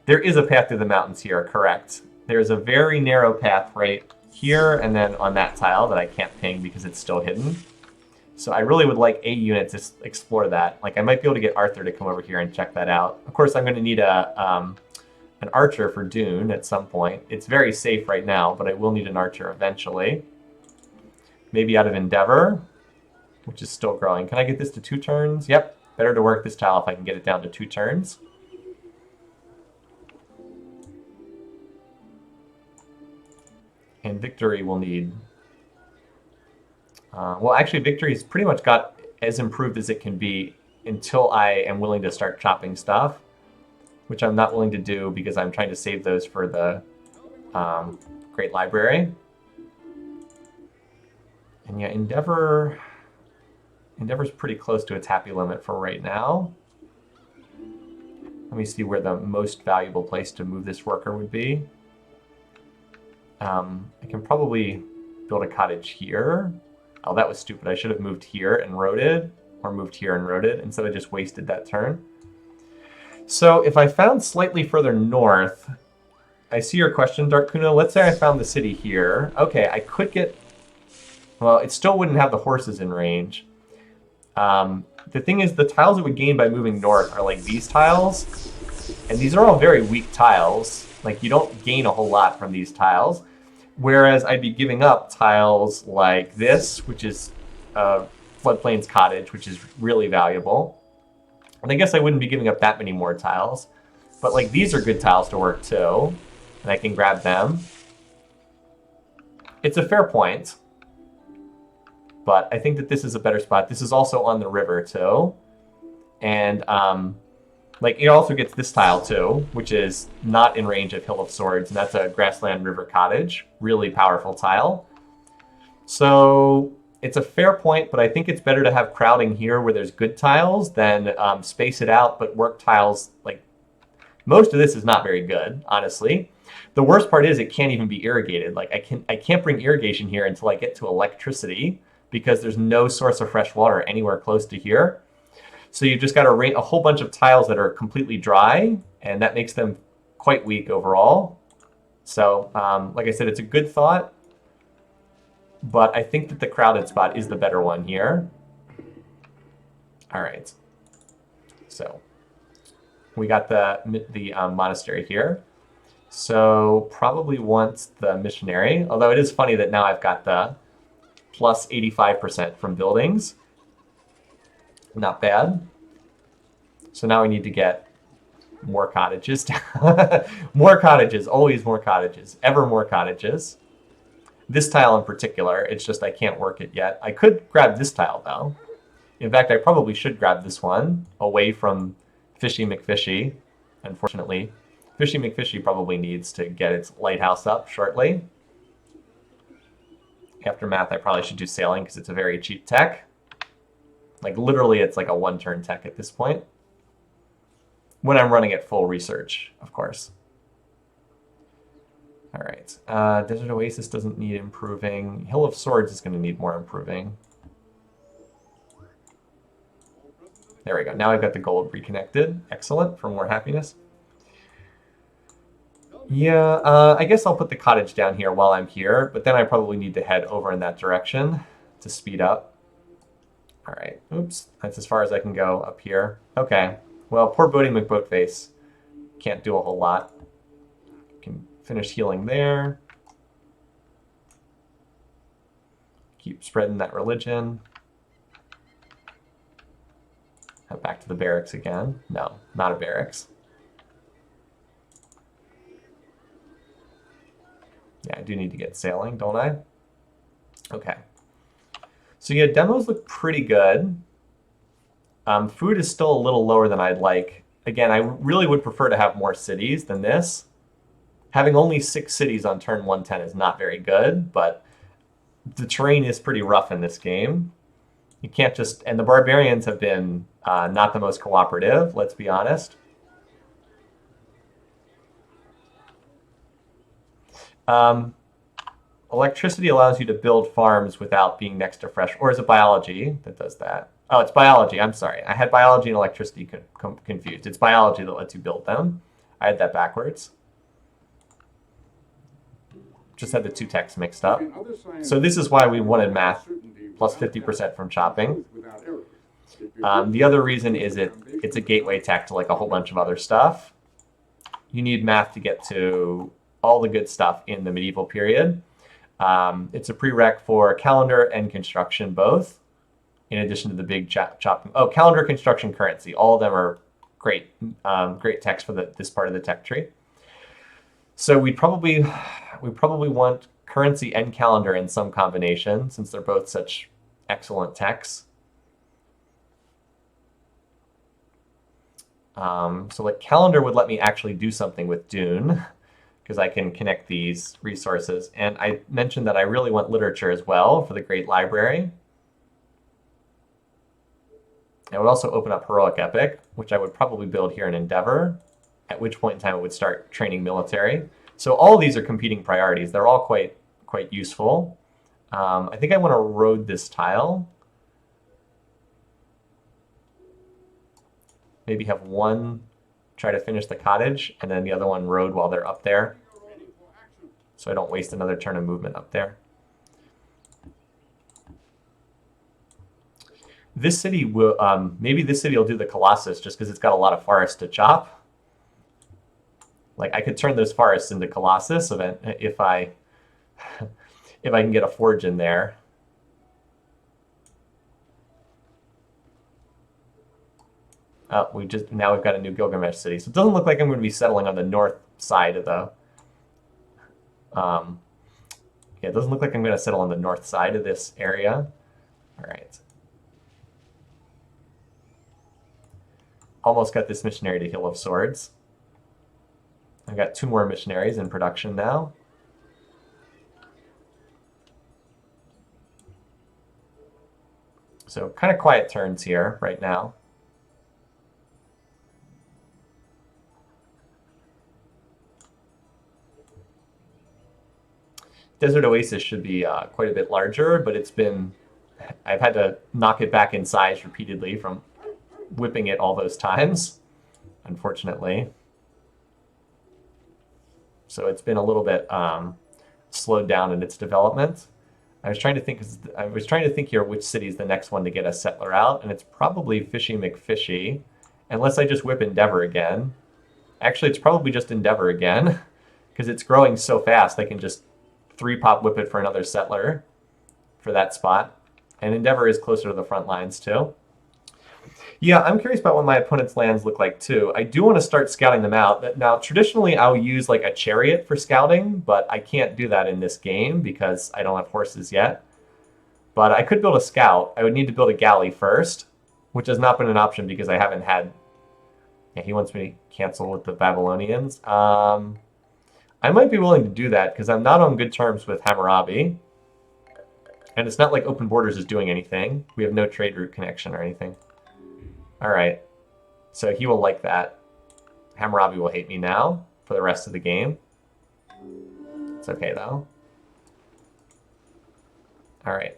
There is a path through the mountains here, correct. There's a very narrow path right here, and then on that tile that I can't ping because it's still hidden. So I really would like a unit to explore that. Like I might be able to get Arthur to come over here and check that out. Of course, I'm going to need an archer for Dune at some point. It's very safe right now, but I will need an archer eventually. Maybe out of Endeavor, which is still growing. Can I get this to 2 turns? Yep. Better to work this tile if I can get it down to 2 turns. And Victory will need... well, actually, Victory's pretty much got as improved as it can be until I am willing to start chopping stuff, which I'm not willing to do because I'm trying to save those for the Great Library. And yeah, Endeavor's pretty close to its happy limit for right now. Let me see where the most valuable place to move this worker would be. I can probably build a cottage here. Oh, that was stupid. I should have moved here and roaded, or moved here and roaded. Instead, I just wasted that turn. So if I found slightly further north, I see your question, Dark Kuno. Let's say I found the city here. Okay, I could get... Well, it still wouldn't have the horses in range. The thing is, the tiles it would gain by moving north are like these tiles. And these are all very weak tiles. Like, you don't gain a whole lot from these tiles. Whereas I'd be giving up tiles like this, which is Floodplains Cottage, which is really valuable. And I guess I wouldn't be giving up that many more tiles. But like these are good tiles to work too. And I can grab them. It's a fair point. But I think that this is a better spot. This is also on the river too. And like it also gets this tile too, which is not in range of Hill of Swords. And that's a Grassland River Cottage. Really powerful tile. So it's a fair point, but I think it's better to have crowding here where there's good tiles than space it out, but work tiles. Like most of this is not very good, honestly. The worst part is it can't even be irrigated. Like I can't bring irrigation here until I get to electricity because there's no source of fresh water anywhere close to here. So you've just got a whole bunch of tiles that are completely dry, and that makes them quite weak overall. So like I said, it's a good thought. But I think that the crowded spot is the better one here. All right. So we got the monastery here. So probably want the missionary. Although it is funny that now I've got the plus 85% from buildings. Not bad. So now we need to get more cottages. More cottages. Always more cottages. Ever more cottages. This tile in particular, it's just I can't work it yet. I could grab this tile, though. In fact, I probably should grab this one away from Fishy McFishy. Unfortunately, Fishy McFishy probably needs to get its lighthouse up shortly. Aftermath, I probably should do sailing because it's a very cheap tech. Like literally, it's like a one-turn tech at this point. When I'm running at full research, of course. All right. Desert Oasis doesn't need improving. Hill of Swords is going to need more improving. There we go. Now I've got the gold reconnected. Excellent. For more happiness. Yeah, I guess I'll put the cottage down here while I'm here, but then I probably need to head over in that direction to speed up. All right. Oops. That's as far as I can go up here. Okay. Well, poor Bodie McBoatface can't do a whole lot. Can finish healing there. Keep spreading that religion. Head back to the barracks again. No, not a barracks. Yeah, I do need to get sailing, don't I? Okay. So yeah, demos look pretty good. Food is still a little lower than I'd like. Again, I really would prefer to have more cities than this. Having only 6 cities on turn 110 is not very good, but the terrain is pretty rough in this game. You can't just... And the barbarians have been not the most cooperative, let's be honest. Electricity allows you to build farms without being next to fresh... Or is it biology that does that? Oh, it's biology. I'm sorry. I had biology and electricity confused. It's biology that lets you build them. I had that backwards. Just had the 2 texts mixed up. So this is why we wanted math plus 50% from chopping. The other reason is it's a gateway tech to like a whole bunch of other stuff. You need math to get to all the good stuff in the medieval period. It's a prereq for calendar and construction both, in addition to the big chopping. Oh, calendar, construction, currency. All of them are great, great techs for this part of the tech tree. So we probably want currency and calendar in some combination, since they're both such excellent techs. So like calendar would let me actually do something with Dune, because I can connect these resources. And I mentioned that I really want literature as well for the Great Library. It would also open up Heroic Epic, which I would probably build here in Endeavor, at which point in time it would start training military. So all of these are competing priorities. They're all quite useful. I think I want to road this tile. Maybe have one try to finish the cottage, and then the other one road while they're up there, so I don't waste another turn of movement up there. This city will, maybe this city will do the Colossus just because it's got a lot of forests to chop. Like I could turn those forests into Colossus if I can get a forge in there. Oh, now we've got a new Gilgamesh city. So it doesn't look like I'm going to be settling on the north side of the... yeah, it doesn't look like I'm going to settle on the north side of this area. All right. Almost got this missionary to Hill of Swords. I've got 2 more missionaries in production now. So kind of quiet turns here right now. Desert Oasis should be quite a bit larger, but I've had to knock it back in size repeatedly from whipping it all those times, unfortunately. So it's been a little bit slowed down in its development. I was trying to think here which city is the next one to get a settler out, and it's probably Fishy McFishy, unless I just whip Endeavor again. Actually, it's probably just Endeavor again, because it's growing so fast I can just 3-pop whip it for another settler for that spot. And Endeavor is closer to the front lines too. Yeah, I'm curious about what my opponent's lands look like too. I do want to start scouting them out. Now, traditionally, I'll use like a chariot for scouting, but I can't do that in this game because I don't have horses yet. But I could build a scout. I would need to build a galley first, which has not been an option because I haven't had... Yeah, he wants me to cancel with the Babylonians. I might be willing to do that because I'm not on good terms with Hammurabi. And it's not like Open Borders is doing anything. We have no trade route connection or anything. All right. So he will like that. Hammurabi will hate me now for the rest of the game. It's okay, though. All right.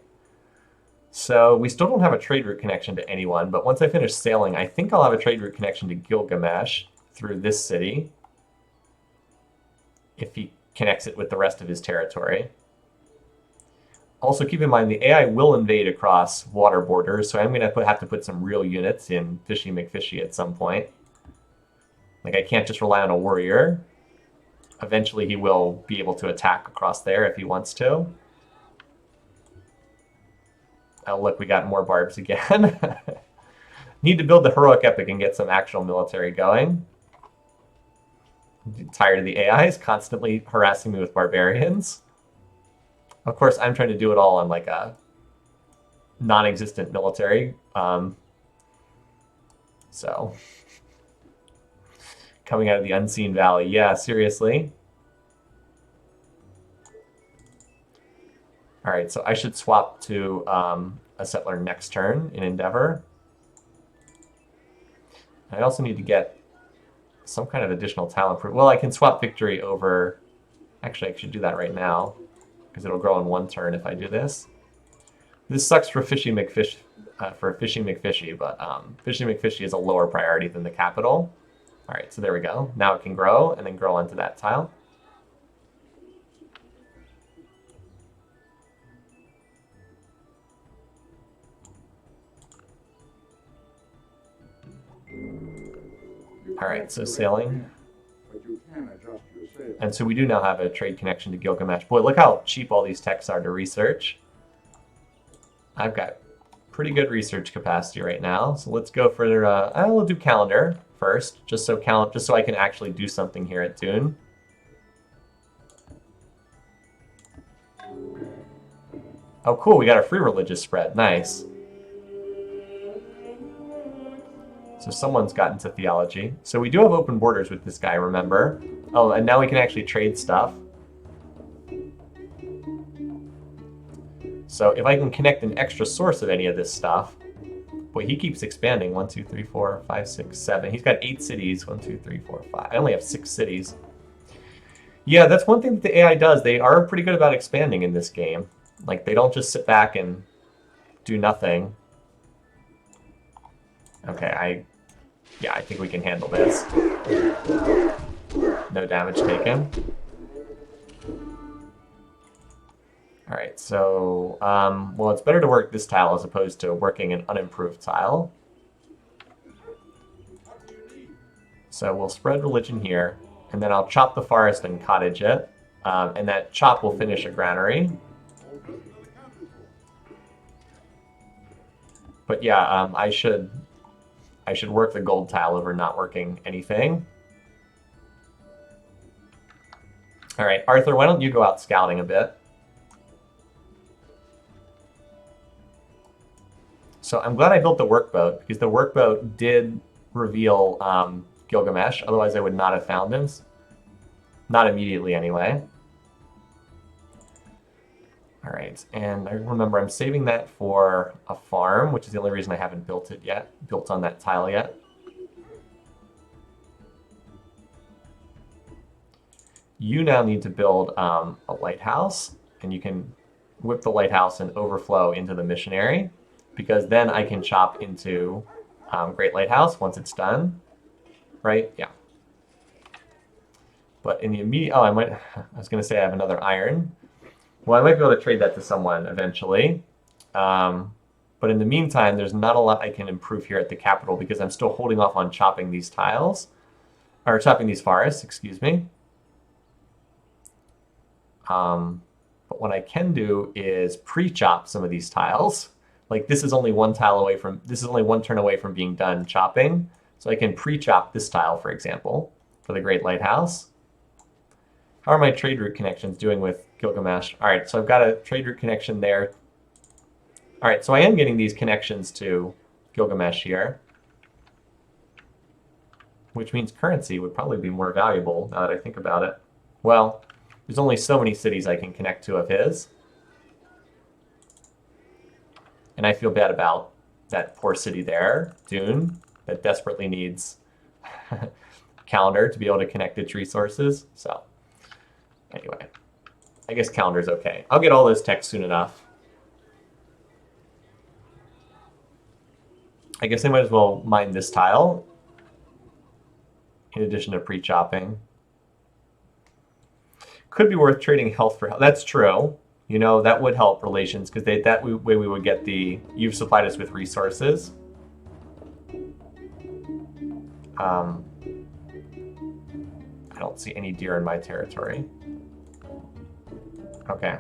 So we still don't have a trade route connection to anyone, but once I finish sailing, I think I'll have a trade route connection to Gilgamesh through this city, if he connects it with the rest of his territory. Also, keep in mind, the AI will invade across water borders, so I'm going to have to put some real units in Fishy McFishy at some point. Like, I can't just rely on a warrior. Eventually, he will be able to attack across there if he wants to. Oh, look, we got more barbs again. Need to build the heroic epic and get some actual military going. I'm tired of the AIs constantly harassing me with barbarians. Of course, I'm trying to do it all on like a non-existent military. So, coming out of the unseen valley. Yeah, seriously. All right, so I should swap to a settler next turn in Endeavor. I also need to get some kind of additional tile improvement. Well, I can swap victory over... Actually, I should do that right now, because it'll grow in one turn if I do this. This sucks for Fishy McFishy, but Fishy McFishy is a lower priority than the capital. All right, so there we go. Now it can grow and then grow onto that tile. All right, so sailing. And so we do now have a trade connection to Gilgamesh. Boy, look how cheap all these techs are to research. I've got pretty good research capacity right now. So let's go for, we'll do calendar first, just so I can actually do something here at Dune. Oh, cool, we got a free religious spread. Nice. So someone's gotten to theology. So we do have open borders with this guy, remember? Oh, and now we can actually trade stuff. So if I can connect an extra source of any of this stuff... Boy, he keeps expanding. 1, 2, 3, 4, 5, 6, 7. He's got 8 cities. 1, 2, 3, 4, 5. I only have 6 cities. Yeah, that's one thing that the AI does. They are pretty good about expanding in this game. Like, they don't just sit back and do nothing. Okay, I think we can handle this. No damage taken. Alright, so, well, it's better to work this tile as opposed to working an unimproved tile. So we'll spread religion here, and then I'll chop the forest and cottage it, and that chop will finish a granary. But yeah, I should work the gold tile over not working anything. All right, Arthur, why don't you go out scouting a bit? So I'm glad I built the workboat, because the workboat did reveal Gilgamesh. Otherwise, I would not have found him. Not immediately, anyway. All right, and I remember I'm saving that for a farm, which is the only reason I haven't built it yet, built on that tile yet. You now need to build a lighthouse, and you can whip the lighthouse and overflow into the missionary, because then I can chop into Great Lighthouse once it's done, right? Yeah. But in the immediate, I was going to say I have another iron. Well, I might be able to trade that to someone eventually. But in the meantime, there's not a lot I can improve here at the capital because I'm still holding off on chopping these tiles, or chopping these forests, excuse me. But what I can do is pre-chop some of these tiles. Like this is only one turn away from being done chopping. So I can pre-chop this tile, for example, for the Great Lighthouse. How are my trade route connections doing with Gilgamesh? All right, so I've got a trade route connection there All right, so I am getting these connections to Gilgamesh here, which means currency would probably be more valuable now that I think about it. Well, there's only so many cities I can connect to of his. And I feel bad about that poor city there, Dune, that desperately needs Calendar to be able to connect its resources. So, anyway, I guess Calendar's okay. I'll get all those texts soon enough. I guess I might as well mine this tile in addition to pre-chopping. Could be worth trading health for health. That's true. You know, that would help relations because that way we would get the you've supplied us with resources. I don't see any deer in my territory. Okay.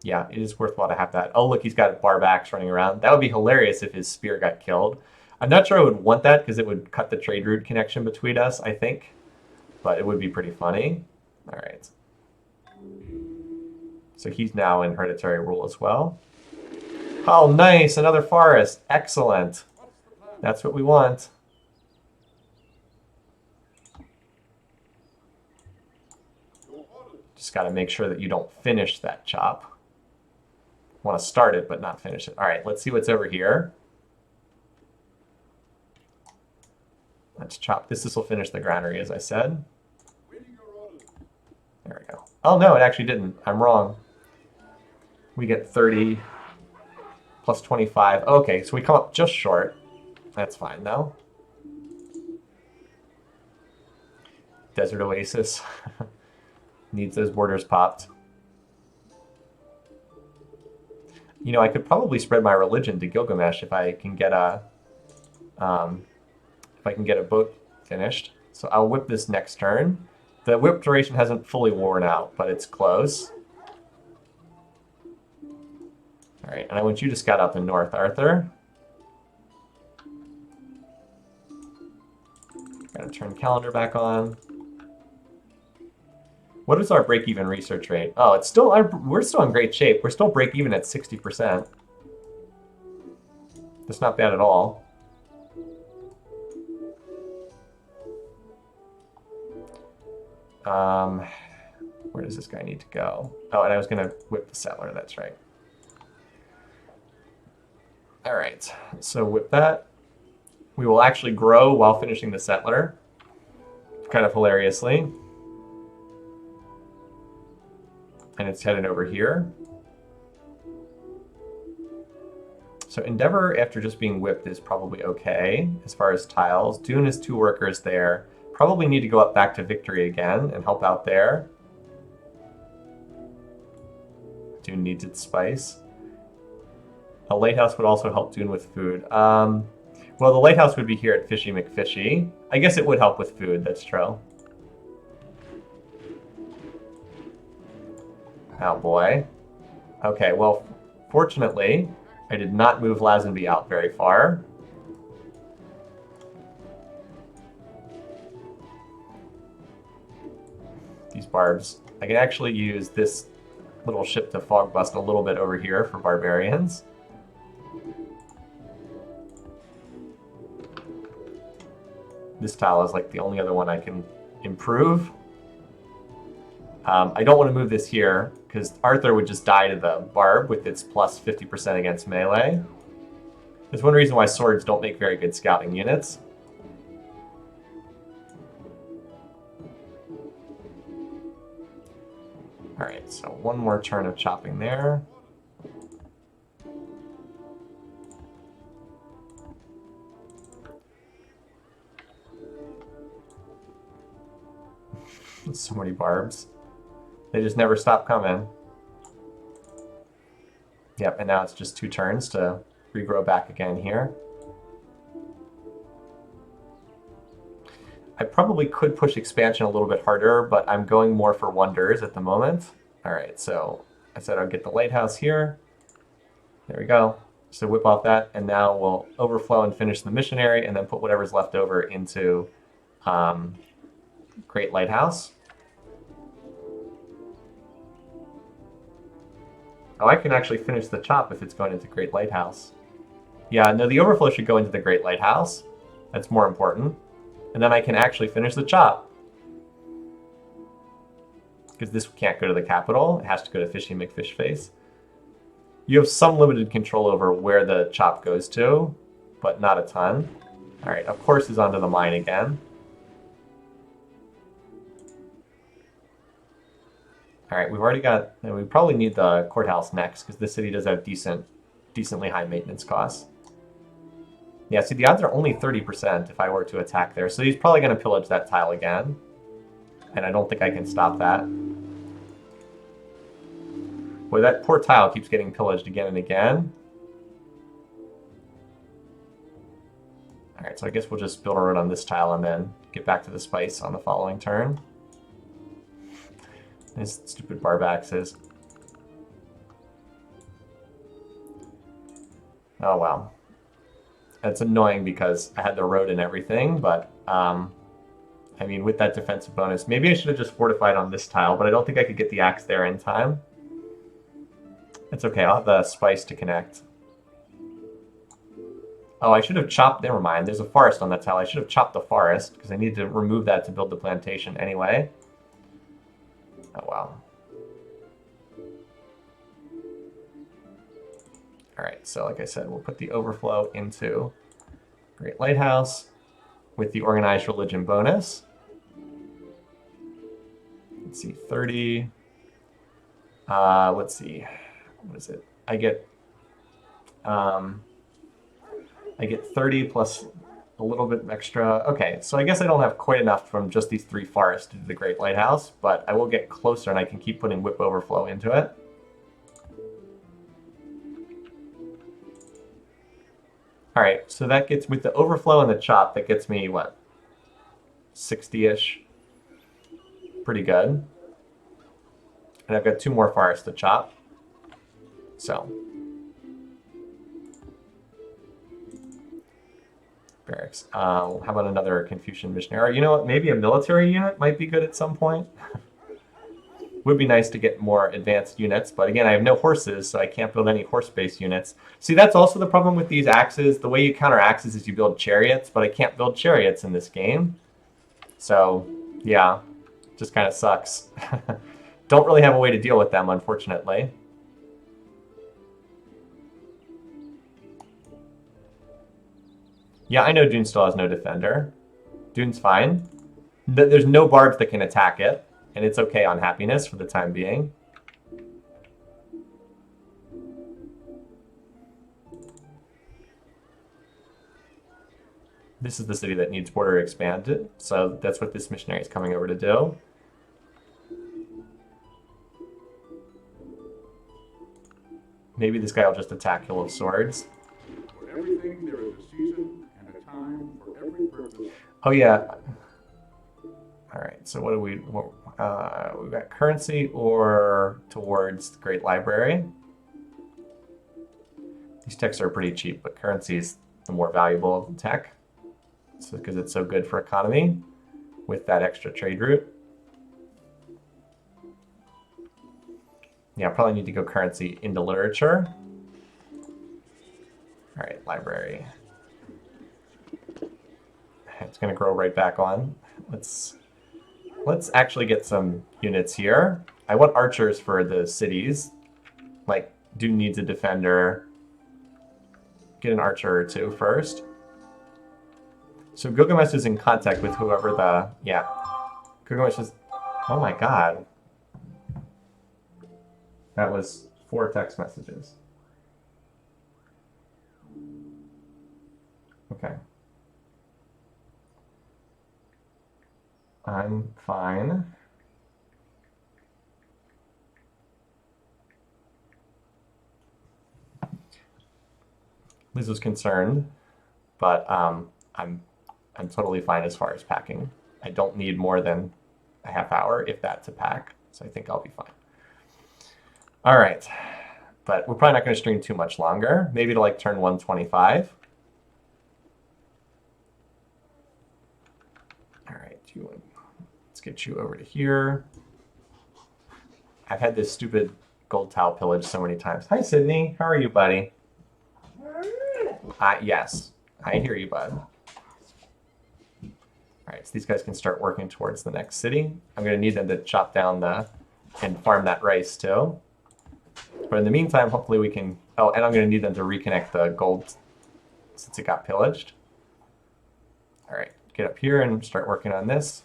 Yeah, it is worthwhile to have that. Oh, look, he's got barbacks running around. That would be hilarious if his spear got killed. I'm not sure I would want that because it would cut the trade route connection between us, I think. But it would be pretty funny. All right. So he's now in hereditary rule as well. Oh, nice! Another forest. Excellent. That's what we want. Just got to make sure that you don't finish that chop. Want to start it, but not finish it. All right, let's see what's over here. Let's chop this. This will finish the granary, as I said. There we go. Oh, no, it actually didn't. I'm wrong. We get 30 plus 25. Okay, so we come up just short. That's fine, though. Desert Oasis. Needs those borders popped. You know, I could probably spread my religion to Gilgamesh if I can get a boat finished. So I'll whip this next turn. The whip duration hasn't fully worn out, but it's close. All right, and I want you to scout out the north, Arthur. Gotta turn calendar back on. What is our break-even research rate? Oh, it's still we're still in great shape. We're still break-even at 60%. That's not bad at all. Where does this guy need to go? Oh, and I was gonna whip the settler. That's right. All right, so whip that. We will actually grow while finishing the settler, kind of hilariously. And it's headed over here. So Endeavor, after just being whipped, is probably okay as far as tiles. Dune has 2 workers there. Probably need to go up back to Victory again and help out there. Dune needs its spice. A lighthouse would also help Dune with food. Well, the lighthouse would be here at Fishy McFishy. I guess it would help with food, that's true. Oh boy. Okay, well, fortunately, I did not move Lazenby out very far. These barbs. I can actually use this little ship to fog bust a little bit over here for barbarians. This tile is like the only other one I can improve. I don't want to move this here because Arthur would just die to the barb with its plus 50% against melee. There's one reason why swords don't make very good scouting units. Alright, so one more turn of chopping there. So many barbs. They just never stop coming. Yep, and now it's just 2 turns to regrow back again here. I probably could push expansion a little bit harder, but I'm going more for wonders at the moment. All right, so I said I'll get the lighthouse here. There we go. So whip off that, and now we'll overflow and finish the missionary, and then put whatever's left over into Great Lighthouse. Oh, I can actually finish the chop if it's going into Great Lighthouse. Yeah, no, the overflow should go into the Great Lighthouse. That's more important. And then I can actually finish the chop. Because this can't go to the capital. It has to go to Fishy McFishface. You have some limited control over where the chop goes to, but not a ton. All right, of course is onto the mine again. All right, we've already got, and we probably need the courthouse next because this city does have decently high maintenance costs. Yeah, see, the odds are only 30% if I were to attack there. So he's probably going to pillage that tile again. And I don't think I can stop that. Boy, that poor tile keeps getting pillaged again and again. Alright, so I guess we'll just build a road on this tile and then get back to the spice on the following turn. These stupid barbaxes. Oh, wow. That's annoying because I had the road and everything, but, I mean, with that defensive bonus, maybe I should have just fortified on this tile, but I don't think I could get the axe there in time. It's okay, I'll have the spice to connect. Oh, I should have chopped, never mind, there's a forest on that tile. I should have chopped the forest, because I need to remove that to build the plantation anyway. Oh, wow. Alright, so like I said, we'll put the overflow into Great Lighthouse with the organized religion bonus. Let's see, 30. Let's see, what is it? I get 30 plus a little bit extra. Okay, so I guess I don't have quite enough from just these 3 forests to do the Great Lighthouse, but I will get closer and I can keep putting whip overflow into it. All right, so that gets, with the overflow and the chop, that gets me, what, 60-ish? Pretty good. And I've got 2 more forests to chop. So. Barracks. How about another Confucian missionary? You know what, maybe a military unit might be good at some point. Would be nice to get more advanced units, but again, I have no horses, so I can't build any horse-based units. See, that's also the problem with these axes. The way you counter axes is you build chariots, but I can't build chariots in this game. So, yeah, just kind of sucks. Don't really have a way to deal with them, unfortunately. Yeah, I know Dune still has no defender. Dune's fine. There's no barbs that can attack it. And it's okay on happiness for the time being. This is the city that needs border expanded, so that's what this missionary is coming over to do. Maybe this guy will just attack Hill of Swords. For everything there is a season and a time for every purpose. Oh yeah. All right, so what do we've got currency or towards the Great Library. These techs are pretty cheap, but currency is the more valuable tech. So because it's so good for economy with that extra trade route. Yeah, I probably need to go currency into literature. All right, library. It's going to grow right back on. Let's actually get some units here. I want archers for the cities. Like, Dune needs a defender. Get an archer or 2 first. So Gilgamesh is in contact with whoever the... Yeah. Gilgamesh is... Oh my god. That was 4 text messages. Okay. I'm fine. Liz was concerned, but I'm totally fine as far as packing. I don't need more than a half hour, if that, to pack, so I think I'll be fine. All right, but we're probably not going to stream too much longer. Maybe to like turn 125. All right, let's get you over to here. I've had this stupid gold tile pillaged so many times. Hi, Sydney. How are you, buddy? Yes, I hear you, bud. All right, so these guys can start working towards the next city. I'm going to need them to chop down and farm that rice too. But in the meantime, hopefully we can... Oh, and I'm going to need them to reconnect the gold since it got pillaged. All right, get up here and start working on this.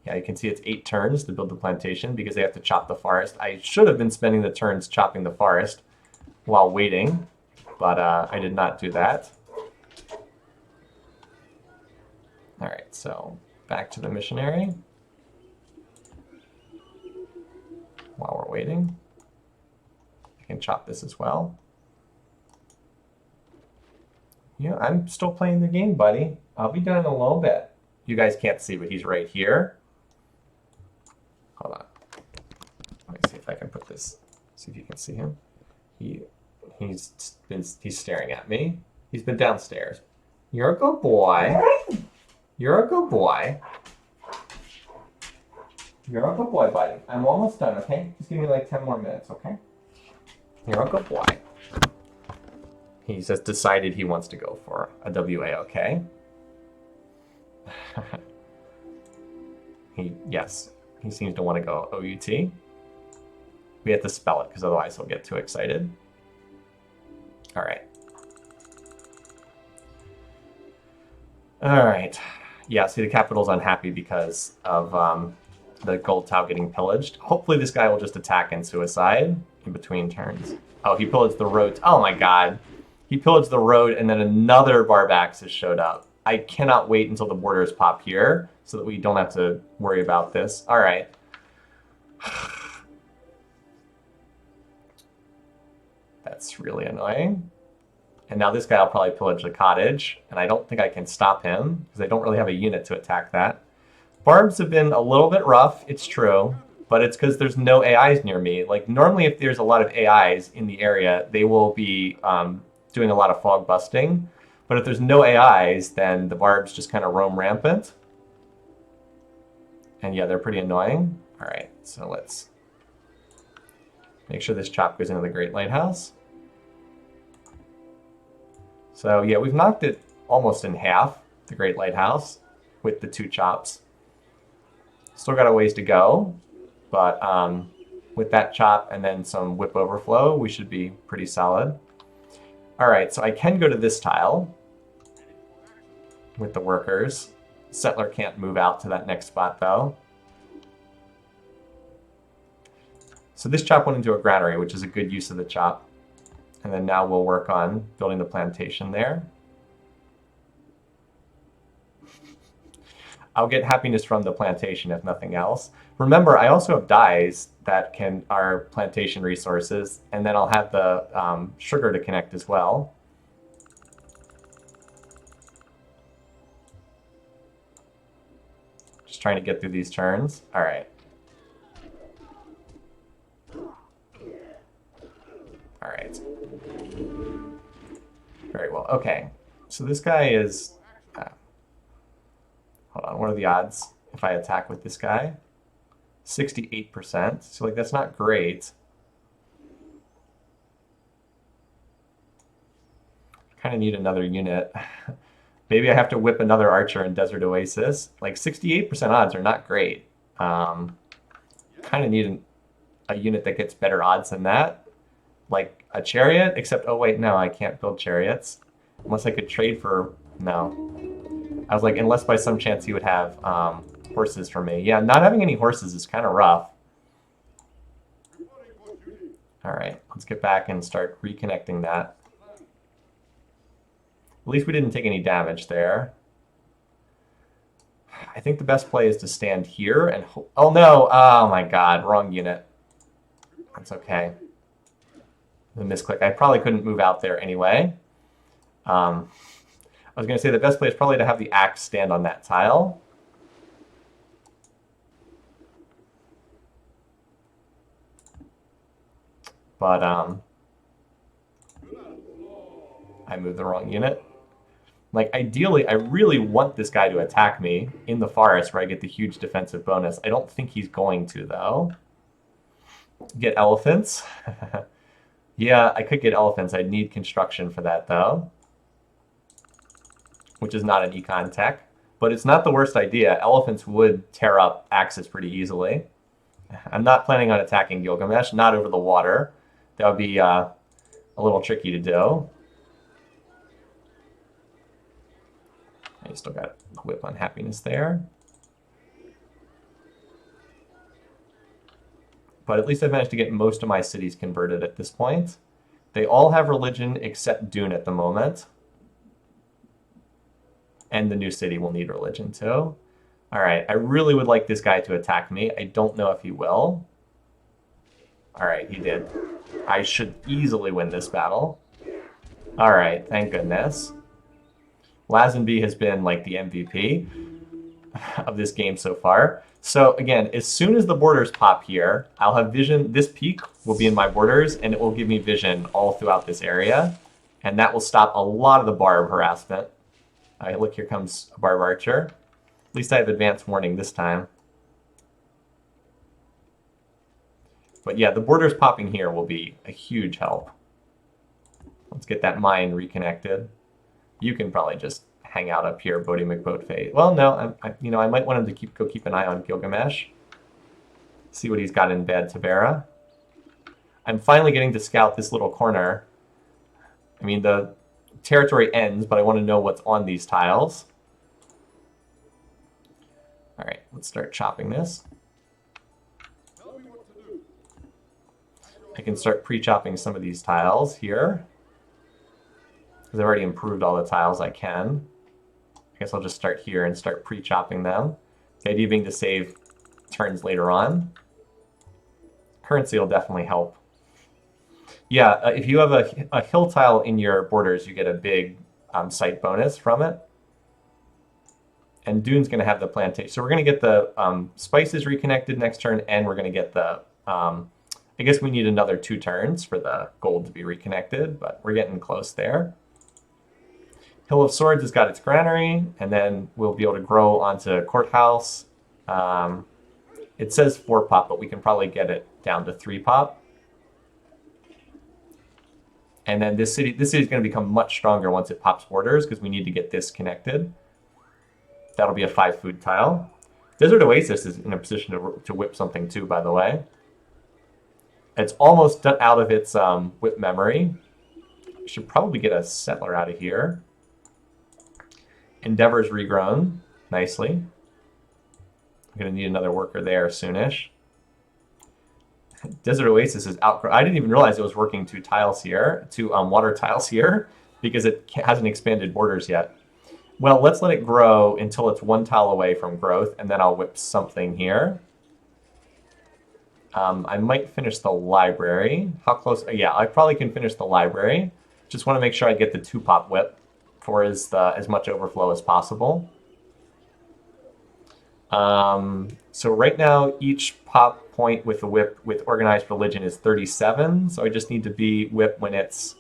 Yeah, you can see it's 8 turns to build the plantation because they have to chop the forest. I should have been spending the turns chopping the forest while waiting, but I did not do that. All right, so back to the missionary while we're waiting. I can chop this as well. Yeah, I'm still playing the game, buddy. I'll be done in a little bit. You guys can't see, but he's right here. Hold on. Let me see if I can put this. See if you can see him. He's staring at me. He's been downstairs. You're a good boy. You're a good boy. You're a good boy, buddy. I'm almost done, okay? Just give me like 10 more minutes, okay? You're a good boy. He's just decided he wants to go for a WA, okay? Yes, he seems to want to go OUT. We have to spell it because otherwise he'll get too excited. All right. All right. Yeah, see, the capital's unhappy because of the gold tile getting pillaged. Hopefully this guy will just attack and suicide in between turns. Oh, he pillaged the road. Oh my god. He pillaged the road and then another Barbax has showed up. I cannot wait until the borders pop here so that we don't have to worry about this. All right. That's really annoying. And now this guy will probably pillage the cottage, and I don't think I can stop him because I don't really have a unit to attack that. Barbs have been a little bit rough, it's true, but it's because there's no AIs near me. Like, normally if there's a lot of AIs in the area, they will be doing a lot of fog busting. But if there's no AIs, then the barbs just kind of roam rampant. And yeah, they're pretty annoying. All right, so let's make sure this chop goes into the Great Lighthouse. So yeah, we've knocked it almost in half, the Great Lighthouse, with the 2 chops. Still got a ways to go, but with that chop and then some whip overflow, we should be pretty solid. All right, so I can go to this tile with the workers. Settler can't move out to that next spot though. So this chop went into a granary, which is a good use of the chop. And then now we'll work on building the plantation there. I'll get happiness from the plantation if nothing else. Remember, I also have dyes that are plantation resources, and then I'll have the sugar to connect as well. Just trying to get through these turns. All right. All right. Very well. Okay. So this guy is... hold on. What are the odds if I attack with this guy? 68%. So, like, that's not great. Kind of need another unit. Maybe I have to whip another archer in Desert Oasis. Like, 68% odds are not great. Kind of need a unit that gets better odds than that. Like a chariot, except, oh wait, no, I can't build chariots. Unless I could trade for, no. I was like, unless by some chance he would have horses for me. Yeah, not having any horses is kind of rough. All right, let's get back and start reconnecting that. At least we didn't take any damage there. I think the best play is to stand here and... Oh no! Oh my god, wrong unit. That's okay. The misclick. I probably couldn't move out there anyway. I was going to say the best play is probably to have the axe stand on that tile. But I moved the wrong unit. Like, ideally, I really want this guy to attack me in the forest where I get the huge defensive bonus. I don't think he's going to, though. Get elephants. Yeah, I could get elephants. I'd need construction for that, though, which is not an econ tech. But it's not the worst idea. Elephants would tear up axes pretty easily. I'm not planning on attacking Gilgamesh, not over the water. That would be a little tricky to do. I still got a whip on happiness there. But at least I've managed to get most of my cities converted at this point. They all have religion except Dune at the moment. And the new city will need religion too. All right, I really would like this guy to attack me. I don't know if he will. All right, he did. I should easily win this battle. All right, thank goodness. Lazenby has been like the MVP of this game so far. So again, as soon as the borders pop here, I'll have vision. This peak will be in my borders, and it will give me vision all throughout this area. And that will stop a lot of the barb harassment. Look, here comes a barb archer. At least I have advance warning this time. But yeah, the borders popping here will be a huge help. Let's get that mine reconnected. You can probably just hang out up here, Bodhi McBoatface. Well, no, I might want him to go keep an eye on Gilgamesh. See what he's got in Bad Tabera. I'm finally getting to scout this little corner. I mean, the territory ends, but I want to know what's on these tiles. All right, let's start chopping this. I can start pre-chopping some of these tiles here, because I've already improved all the tiles I can. I guess I'll just start here and start pre-chopping them. The idea being to save turns later on. Currency will definitely help. Yeah, if you have a hill tile in your borders, you get a big site bonus from it. And Dune's going to have the plantation. So we're going to get the spices reconnected next turn, and we're going to get the... I guess we need another 2 turns for the gold to be reconnected, but we're getting close there. Hill of Swords has got its granary, and then we'll be able to grow onto Courthouse. It says 4 pop, but we can probably get it down to 3 pop. And then this city is going to become much stronger once it pops borders, because we need to get this connected. That'll be a 5 food tile. Desert Oasis is in a position to whip something too, by the way. It's almost out of its whip memory. Should probably get a settler out of here. Endeavor's regrown nicely. I'm going to need another worker there soonish. Desert Oasis is outgrown. I didn't even realize it was working 2 tiles here, 2 water tiles here, because it hasn't expanded borders yet. Well, let's let it grow until it's 1 tile away from growth, and then I'll whip something here. I might finish the library. How close? Yeah, I probably can finish the library. Just want to make sure I get the 2 pop whip for as much overflow as possible. So right now, each pop point with the whip with organized religion is 37. So I just need to be whip when it's...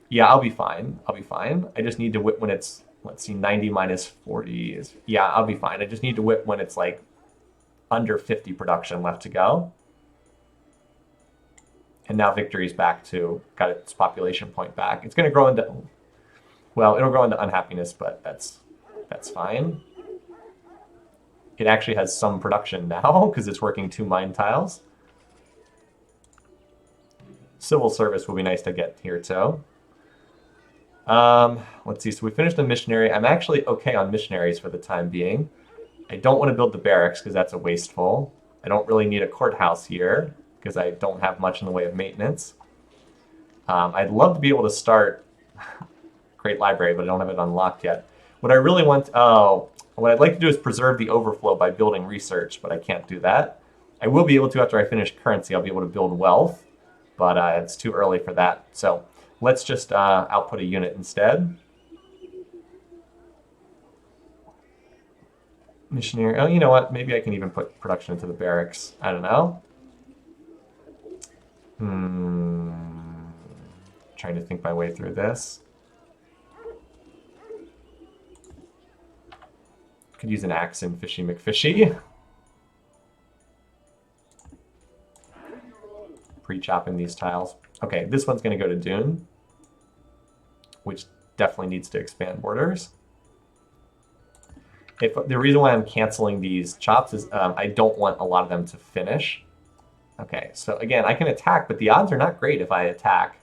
Yeah, I'll be fine. I'll be fine. I just need to whip when it's... Let's see, 90 minus 40 is... Yeah, I'll be fine. I just need to whip when it's like under 50 production left to go. And now victory's back to... Got its population point back. It's going to grow into... Well, it'll grow into unhappiness, but that's fine. It actually has some production now because it's working 2 mine tiles. Civil service will be nice to get here too. Let's see. So we finished the missionary. I'm actually okay on missionaries for the time being. I don't want to build the barracks because that's a wasteful. I don't really need a courthouse here because I don't have much in the way of maintenance. I'd love to be able to start Great Library, but I don't have it unlocked yet. What I really want... what I'd like to do is preserve the overflow by building research, but I can't do that. I will be able to after I finish currency. I'll be able to build wealth, but it's too early for that. So let's just output a unit instead. Missionary. Oh, you know what? Maybe I can even put production into the barracks. I don't know. Trying to think my way through this. Could use an axe in Fishy McFishy. re-chopping these tiles. Okay, this one's going to go to Dune, which definitely needs to expand borders. The reason why I'm canceling these chops is I don't want a lot of them to finish. Okay, so again, I can attack, but the odds are not great if I attack.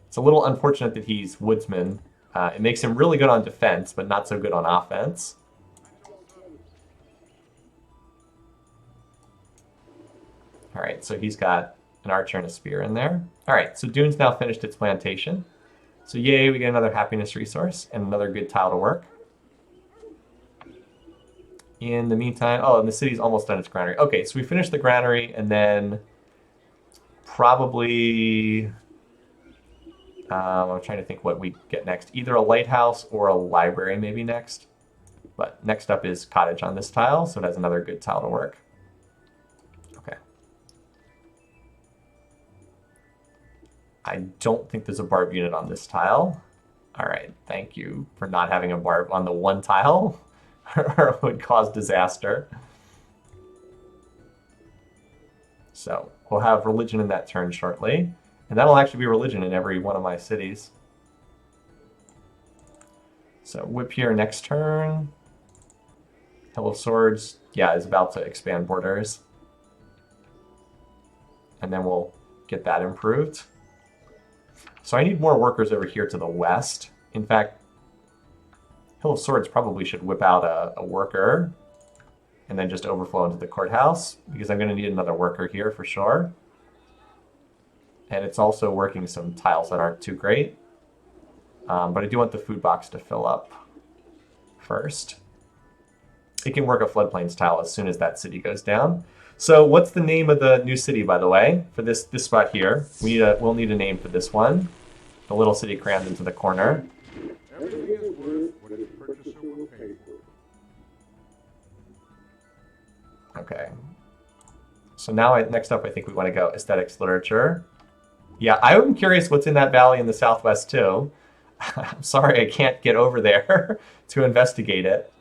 It's a little unfortunate that he's woodsman. It makes him really good on defense, but not so good on offense. All right, so he's got an archer and a spear in there. All right, so Dune's now finished its plantation. So yay, we get another happiness resource and another good tile to work. In the meantime, oh, and the city's almost done its granary. Okay, so we finished the granary, and then probably, I'm trying to think what we get next. Either a lighthouse or a library maybe next. But next up is cottage on this tile, so it has another good tile to work. Okay. I don't think there's a barb unit on this tile. All right, thank you for not having a barb on the one tile. Or it would cause disaster. So we'll have religion in that turn shortly. And that'll actually be religion in every one of my cities. So whip here next turn. Hill of Swords, yeah, is about to expand borders. And then we'll get that improved. So I need more workers over here to the west. In fact, Hill of Swords probably should whip out a worker and then just overflow into the courthouse, because I'm going to need another worker here for sure. And it's also working some tiles that aren't too great. But I do want the food box to fill up first. It can work a floodplains tile as soon as that city goes down. So what's the name of the new city, by the way, for this spot here? We'll need a name for this one. The little city crammed into the corner. Everything is worth what its purchaser will pay for. Okay. So now next up, I think we want to go aesthetics literature. Yeah, I'm curious what's in that valley in the southwest too. I'm sorry I can't get over there to investigate it.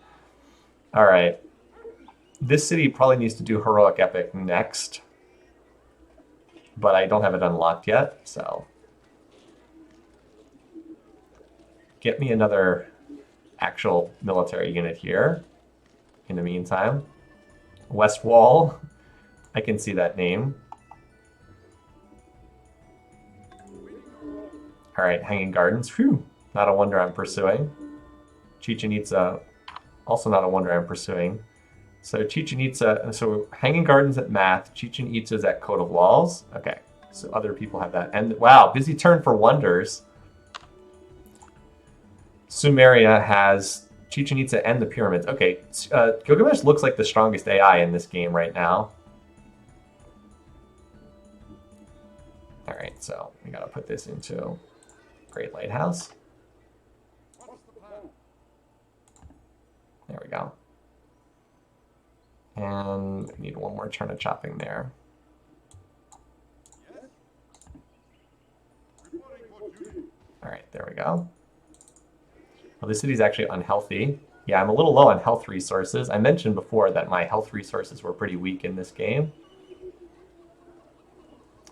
All right. This city probably needs to do heroic epic next, but I don't have it unlocked yet, so get me another actual military unit here in the meantime. West Wall, I can see that name. All right, Hanging Gardens. Phew, not a wonder I'm pursuing. Chichen Itza, also not a wonder I'm pursuing. So Chichen Itza, so Hanging Gardens at Math, Chichen Itza is at Coat of Walls. Okay, so other people have that. And wow, busy turn for wonders. Sumeria has Chichen Itza and the pyramids. Okay, Gilgamesh looks like the strongest AI in this game right now. All right, so we gotta put this into Great Lighthouse. There we go. And we need one more turn of chopping there. All right, there we go. Well, this city's actually unhealthy. Yeah, I'm a little low on health resources. I mentioned before that my health resources were pretty weak in this game.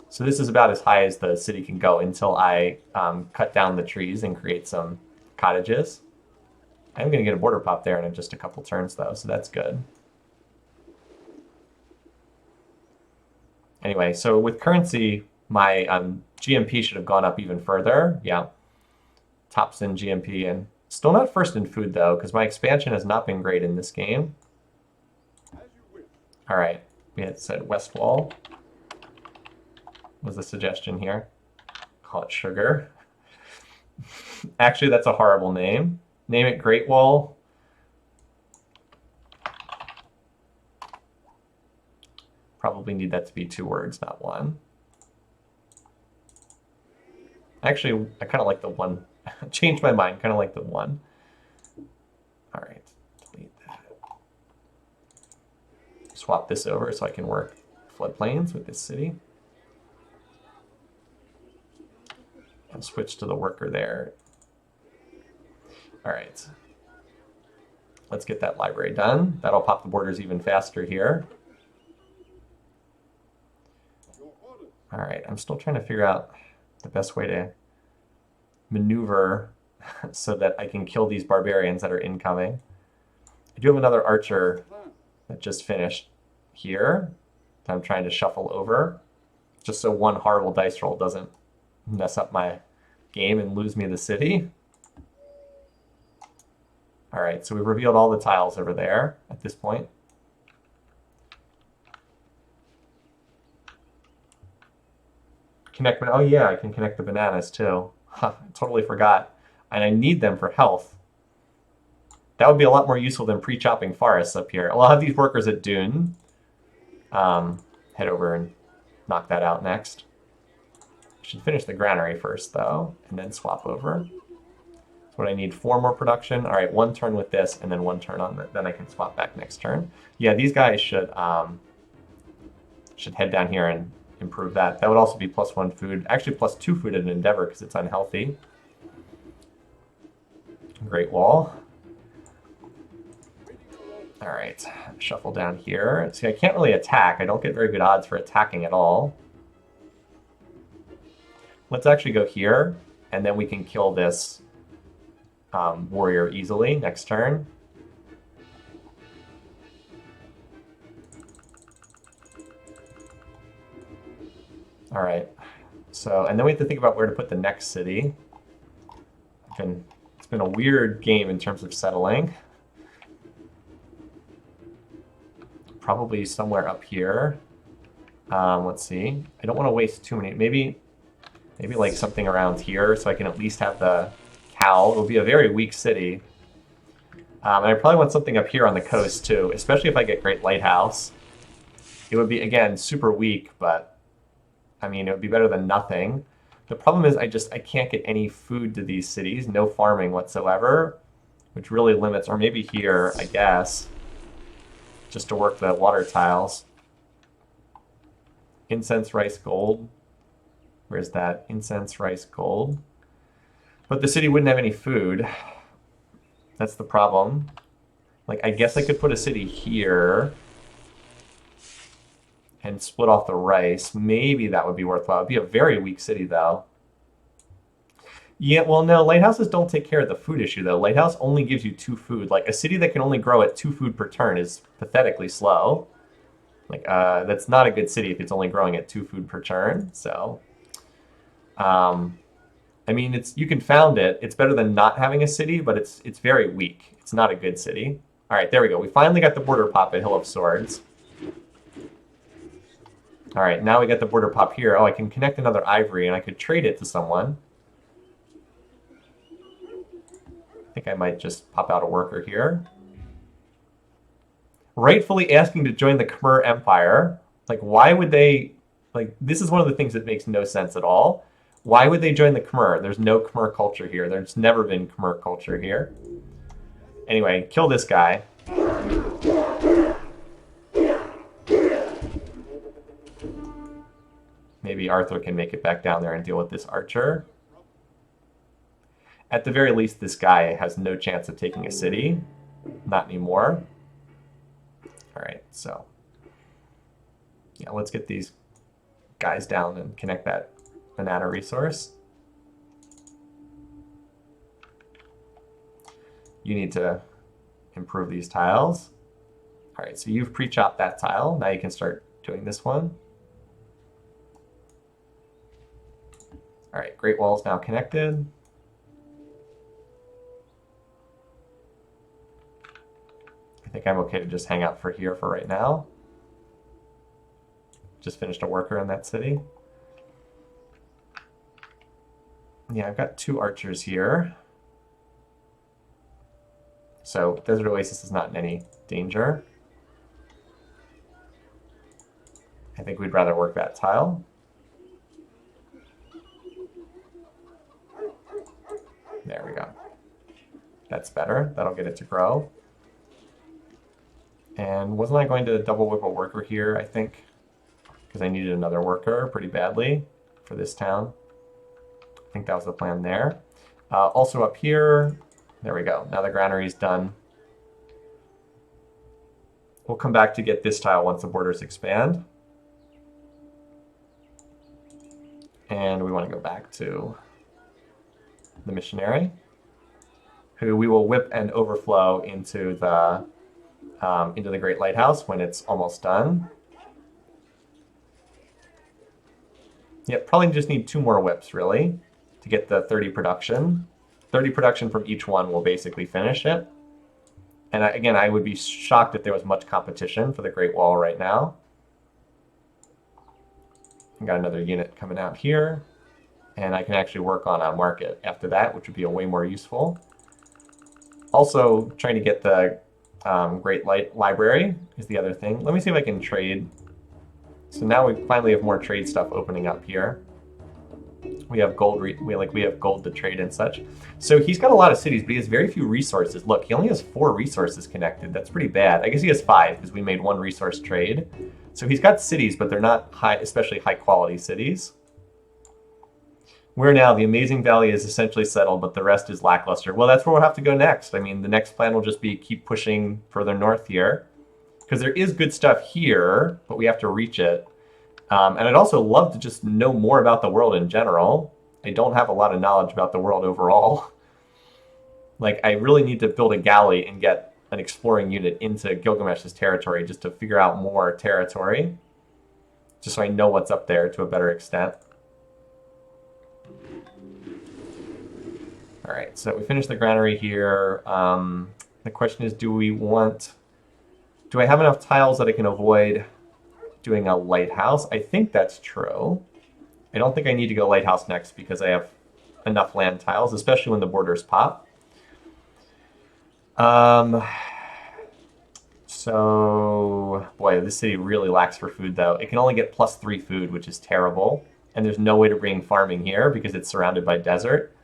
So this is about as high as the city can go until I cut down the trees and create some cottages. I'm going to get a border pop there in just a couple turns, though, so that's good. Anyway, so with currency, my GMP should have gone up even further. Yeah, tops in GMP, and still not first in food, though, because my expansion has not been great in this game. All right, we had said West Wall was the suggestion here. Call it Sugar. Actually, that's a horrible name. Name it Great Wall. Probably need that to be 2 words, not 1. Actually, I kind of like the 1. Changed my mind, kind of like the 1. All right, delete that. Swap this over so I can work floodplains with this city. And switch to the worker there. All right. Let's get that library done. That'll pop the borders even faster here. All right, I'm still trying to figure out the best way to maneuver so that I can kill these barbarians that are incoming. I do have another archer that just finished here that I'm trying to shuffle over, just so one horrible dice roll doesn't mess up my game and lose me the city. All right, so we've revealed all the tiles over there at this point. Connect, oh yeah, I can connect the bananas too. Huh, I totally forgot. And I need them for health. That would be a lot more useful than pre-chopping forests up here. Well, I'll have these workers at Dune. Head over and knock that out next. Should finish the granary first, though, and then swap over. That's what I need. 4 more production. All right, 1 turn with this, and then 1 turn on that. Then I can swap back next turn. Yeah, these guys should head down here and improve that. That would also be +1 food. Actually, +2 food in Endeavor because it's unhealthy. Great Wall. All right, shuffle down here. See, I can't really attack. I don't get very good odds for attacking at all. Let's actually go here, and then we can kill this warrior easily next turn. All right, so, and then we have to think about where to put the next city. It's been a weird game in terms of settling. Probably somewhere up here. Let's see. I don't want to waste too many. Maybe like something around here so I can at least have the cow. It will be a very weak city. And I probably want something up here on the coast too, especially if I get Great Lighthouse. It would be, again, super weak, but I mean, it would be better than nothing. The problem is I can't get any food to these cities, no farming whatsoever, which really limits, or maybe here, I guess, just to work the water tiles. Incense, rice, gold. Where's that? Incense, rice, gold. But the city wouldn't have any food. That's the problem. Like, I guess I could put a city here and split off the rice. Maybe that would be worthwhile. It'd be a very weak city, though. Yeah, well, no, lighthouses don't take care of the food issue, though. Lighthouse only gives you 2 food. Like, a city that can only grow at 2 food per turn is pathetically slow. Like, that's not a good city if it's only growing at 2 food per turn, so... I mean, you can found it. It's better than not having a city, but it's very weak. It's not a good city. All right, there we go. We finally got the border pop at Hill of Swords. All right, now we got the border pop here. Oh, I can connect another ivory, and I could trade it to someone. I think I might just pop out a worker here. Rightfully asking to join the Khmer Empire. Like, why would they... Like, this is one of the things that makes no sense at all. Why would they join the Khmer? There's no Khmer culture here. There's never been Khmer culture here. Anyway, kill this guy. Maybe Arthur can make it back down there and deal with this archer. At the very least, this guy has no chance of taking a city. Not anymore. All right, so... Yeah, let's get these guys down and connect that banana resource. You need to improve these tiles. All right, so you've pre-chopped that tile. Now you can start doing this one. All right, Great Wall is now connected. I think I'm okay to just hang out for here for right now. Just finished a worker in that city. Yeah, I've got 2 archers here. So Desert Oasis is not in any danger. I think we'd rather work that tile. There we go. That's better. That'll get it to grow. And wasn't I going to double whip a worker here, I think? Because I needed another worker pretty badly for this town. I think that was the plan there. Also up here, there we go. Now the granary's done. We'll come back to get this tile once the borders expand. And we want to go back to the missionary, who we will whip and overflow into the Great Lighthouse when it's almost done. Yep, probably just need 2 more whips, really, to get the 30 production. 30 production from each one will basically finish it. And again, I would be shocked if there was much competition for the Great Wall right now. I got another unit coming out here. And I can actually work on a market after that, which would be way more useful. Also, trying to get the Great Library is the other thing. Let me see if I can trade. So now we finally have more trade stuff opening up here. We have gold. We have gold to trade and such. So he's got a lot of cities, but he has very few resources. Look, he only has 4 resources connected. That's pretty bad. I guess he has 5 because we made 1 resource trade. So he's got cities, but they're not especially high quality cities. Where now the Amazing Valley is essentially settled, but the rest is lackluster. Well, that's where we'll have to go next. I mean, the next plan will just be keep pushing further north here, because there is good stuff here, but we have to reach it. And I'd also love to just know more about the world in general. I don't have a lot of knowledge about the world overall. Like, I really need to build a galley and get an exploring unit into Gilgamesh's territory just to figure out more territory, just so I know what's up there to a better extent. All right, so we finished the granary here. The question is, do I have enough tiles that I can avoid doing a lighthouse? I think that's true. I don't think I need to go lighthouse next because I have enough land tiles, especially when the borders pop. So, boy, this city really lacks for food, though. It can only get +3 food, which is terrible. And there's no way to bring farming here because it's surrounded by desert.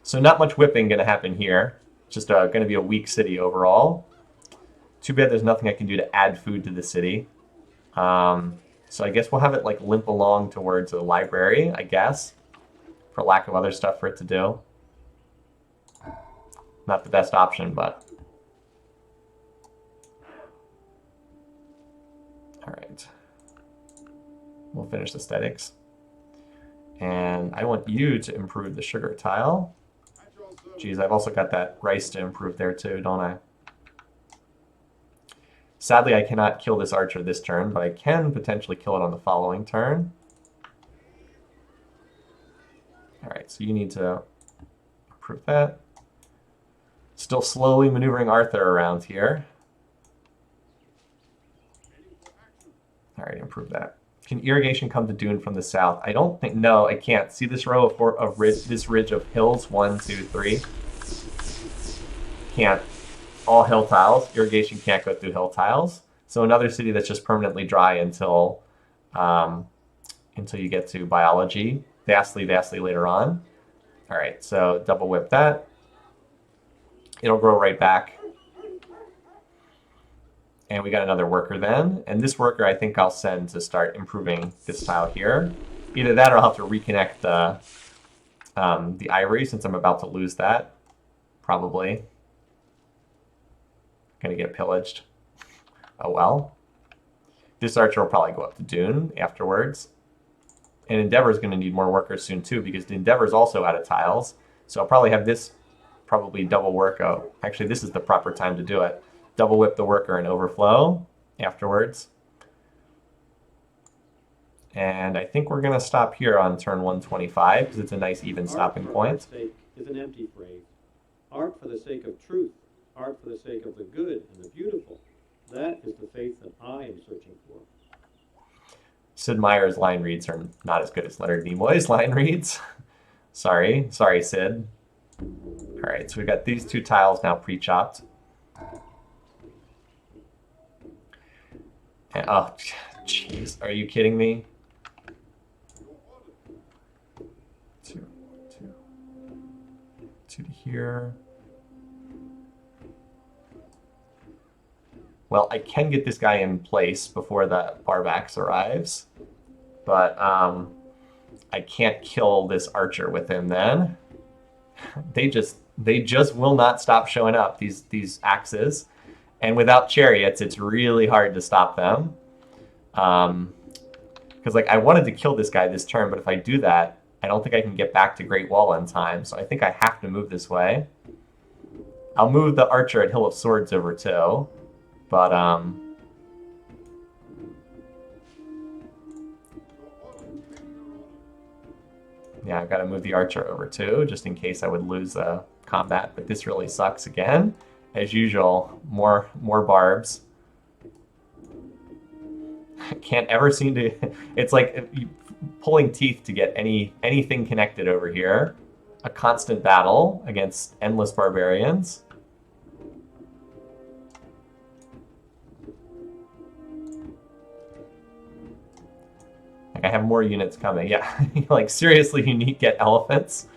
So not much whipping going to happen here. Just going to be a weak city overall. Too bad there's nothing I can do to add food to the city. So I guess we'll have it like limp along towards a library, I guess, for lack of other stuff for it to do. Not the best option, but... All right. We'll finish aesthetics. And I want you to improve the sugar tile. Geez, I've also got that rice to improve there too, don't I? Sadly, I cannot kill this archer this turn, but I can potentially kill it on the following turn. All right, so you need to improve that. Still slowly maneuvering Arthur around here. All right, improve that. Can irrigation come to Dune from the south? I don't think. No, I can't. See this row of this ridge of hills? 1, 2, 3. Can't. All hill tiles. Irrigation can't go through hill tiles. So another city that's just permanently dry until you get to biology. Vastly later on. All right, so double whip that. It'll grow right back. And we got another worker then. And this worker I think I'll send to start improving this tile here. Either that or I'll have to reconnect the ivory since I'm about to lose that. Probably. Gonna get pillaged. Oh well. This archer will probably go up to Dune afterwards. And Endeavor is going to need more workers soon too because the Endeavor is also out of tiles. So I'll probably have this probably double work. Oh, actually this is the proper time to do it. Double whip the worker and overflow afterwards. And I think we're going to stop here on turn 125 because it's a nice even stopping point. Art for art's sake is an empty phrase. Art for the sake of truth. Art for the sake of the good and the beautiful. That is the faith that I am searching for. Sid Meier's line reads are not as good as Leonard Nimoy's line reads. Sorry, Sid. All right, so we've got these 2 tiles now pre-chopped. And, oh, jeez, are you kidding me? 2 to here. Well, I can get this guy in place before the Barbax arrives, but I can't kill this archer with him then. They just will not stop showing up, these axes. And without chariots, it's really hard to stop them. Because like I wanted to kill this guy this turn, but if I do that, I don't think I can get back to Great Wall in time, so I think I have to move this way. I'll move the archer at Hill of Swords over too, but yeah, I've got to move the archer over too, just in case I would lose combat. But this really sucks again, as usual. More barbs. Can't ever seem to. It's like pulling teeth to get anything connected over here. A constant battle against endless barbarians. Like, I have more units coming. Yeah, like seriously, you need to get elephants.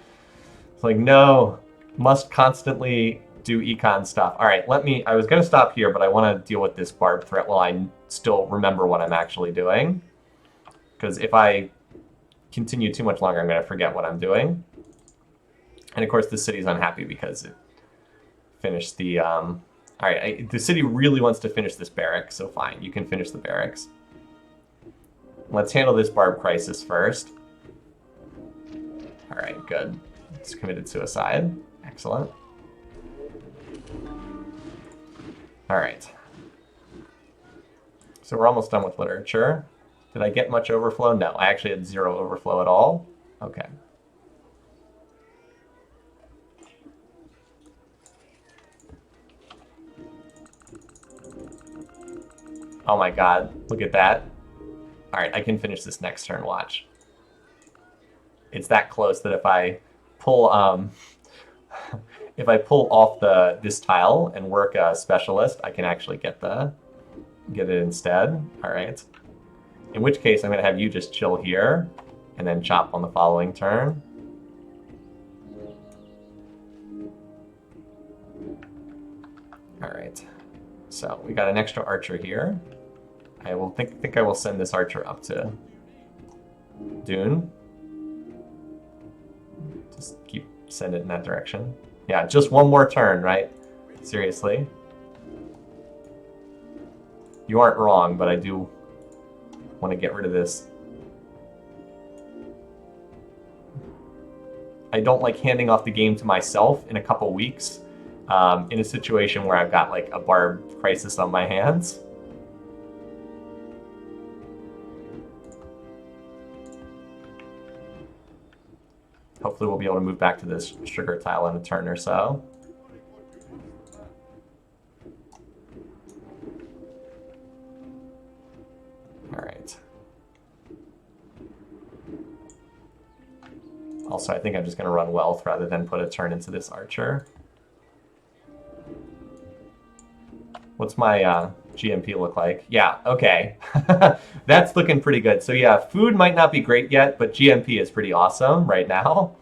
It's like, no, must constantly do econ stuff. All right, I was gonna stop here, but I want to deal with this barb threat while I still remember what I'm actually doing. Because if I continue too much longer, I'm gonna forget what I'm doing. And of course, the city's unhappy because it finished the. All right, the city really wants to finish this barrack, so fine, you can finish the barracks. Let's handle this barb crisis first. All right, good. It's committed suicide. Excellent. All right. So we're almost done with literature. Did I get much overflow? No, I actually had 0 overflow at all. Okay. Oh my god, look at that. Alright, I can finish this next turn, watch. It's that close that if I pull off this tile and work a specialist, I can actually get it instead. Alright. In which case I'm gonna have you just chill here and then chop on the following turn. Alright. So we got an extra archer here. I will think I will send this archer up to Dune. Just send it in that direction. Yeah, just one more turn, right? Seriously. You aren't wrong, but I do want to get rid of this. I don't like handing off the game to myself in a couple weeks in a situation where I've got like a barb crisis on my hands. Hopefully we'll be able to move back to this sugar tile in a turn or so. All right. Also, I think I'm just going to run wealth rather than put a turn into this archer. What's my GMP look like? Yeah, okay. That's looking pretty good. So yeah, food might not be great yet, but GMP is pretty awesome right now.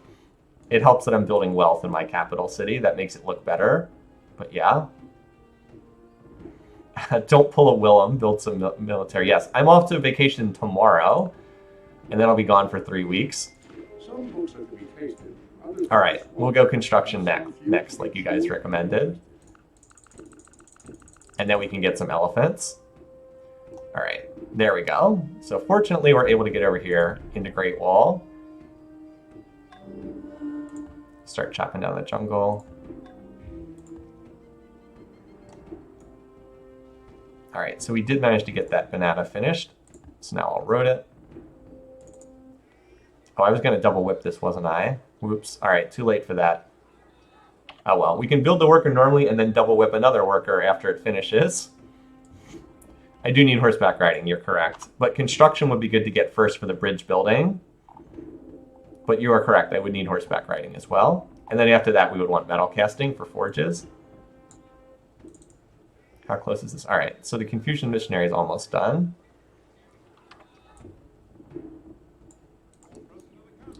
It helps that I'm building wealth in my capital city. That makes it look better. But yeah. Don't pull a Willem, build some military. Yes, I'm off to vacation tomorrow, and then I'll be gone for 3 weeks. Some books are to be tasted. All right, we'll go construction next, like you guys recommended. And then we can get some elephants. All right, there we go. So fortunately, we're able to get over here into Great Wall. Start chopping down the jungle. All right, so we did manage to get that banana finished. So now I'll road it. Oh, I was going to double whip this, wasn't I? Whoops. All right, too late for that. Oh well, we can build the worker normally and then double whip another worker after it finishes. I do need horseback riding, you're correct. But construction would be good to get first for the bridge building. But you are correct, I would need horseback riding as well. And then after that, we would want metal casting for forges. How close is this? All right, so the Confucian missionary is almost done.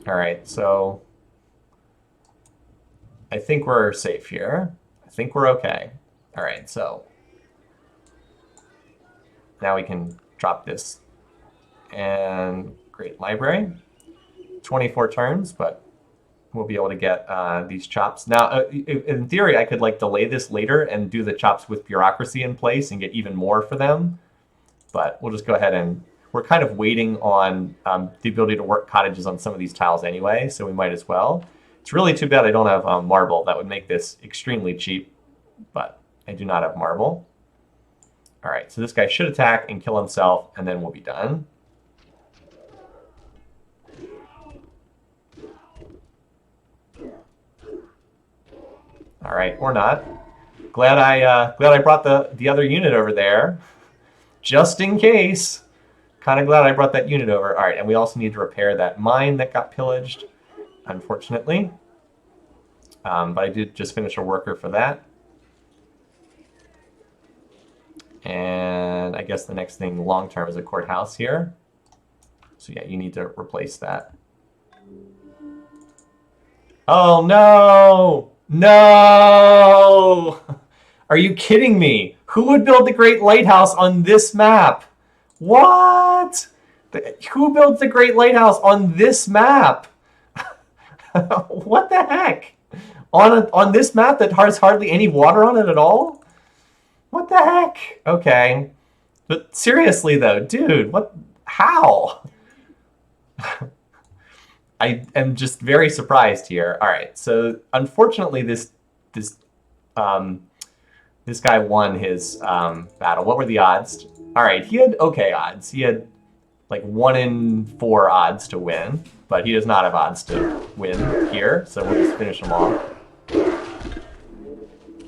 All right, so I think we're safe here. I think we're okay. All right, so now we can drop this and great library. 24 turns, but we'll be able to get these chops. Now, in theory, I could like delay this later and do the chops with bureaucracy in place and get even more for them. But we'll just go ahead and we're kind of waiting on the ability to work cottages on some of these tiles anyway, so we might as well. It's really too bad I don't have marble. That would make this extremely cheap, but I do not have marble. All right, so this guy should attack and kill himself, and then we'll be done. All right, or not. Glad I brought the other unit over there, just in case. Kind of glad I brought that unit over. All right, and we also need to repair that mine that got pillaged, unfortunately. But I did just finish a worker for that. And I guess the next thing long term is a courthouse here. So yeah, you need to replace that. Oh no! No! Are you kidding me? Who would build the Great Lighthouse on this map? What? Who builds the Great Lighthouse on this map? What the heck? On this map that has hardly any water on it at all? What the heck? Okay. But seriously though, dude, what? How? I am just very surprised here. All right, so unfortunately, this guy won his battle. What were the odds? All right, he had okay odds. He had like 1 in 4 odds to win, but he does not have odds to win here. So we'll just finish him off.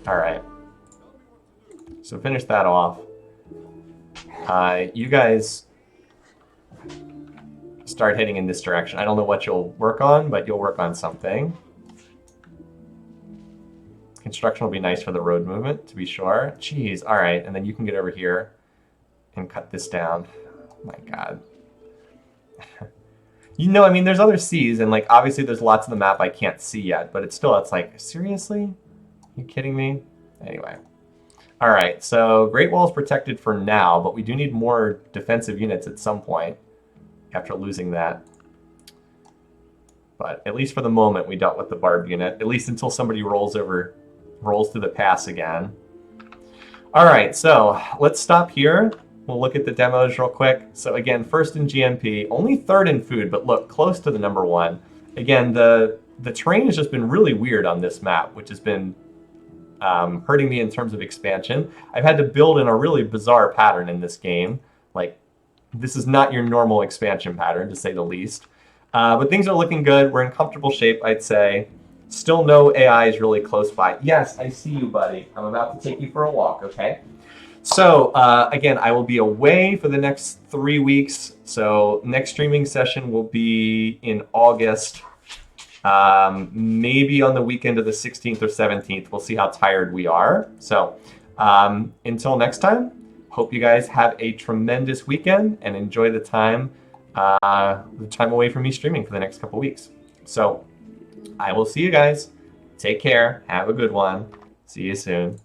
All right. So finish that off. You guys start heading in this direction. I don't know what you'll work on, but you'll work on something. Construction will be nice for the road movement, to be sure. Jeez, all right. And then you can get over here and cut this down. Oh my God. You know, I mean, there's other seas, and like obviously there's lots of the map I can't see yet, but it's like, seriously? Are you kidding me? Anyway. All right, so Great Wall is protected for now, but we do need more defensive units at some point after losing that. But at least for the moment, we dealt with the barb unit, at least until somebody rolls through the pass again. All right, so let's stop here. We'll look at the demos real quick. So again, first in GMP, only third in food, but look, close to the #1. Again, the terrain has just been really weird on this map, which has been hurting me in terms of expansion. I've had to build in a really bizarre pattern in this game. Like, this is not your normal expansion pattern, to say the least. But things are looking good. We're in comfortable shape, I'd say. Still no AI is really close by. Yes, I see you, buddy. I'm about to take you for a walk, okay? So, again, I will be away for the next 3 weeks. So, next streaming session will be in August. Maybe on the weekend of the 16th or 17th. We'll see how tired we are. So, until next time, hope you guys have a tremendous weekend and enjoy the time away from me streaming for the next couple weeks. So, I will see you guys. Take care. Have a good one. See you soon.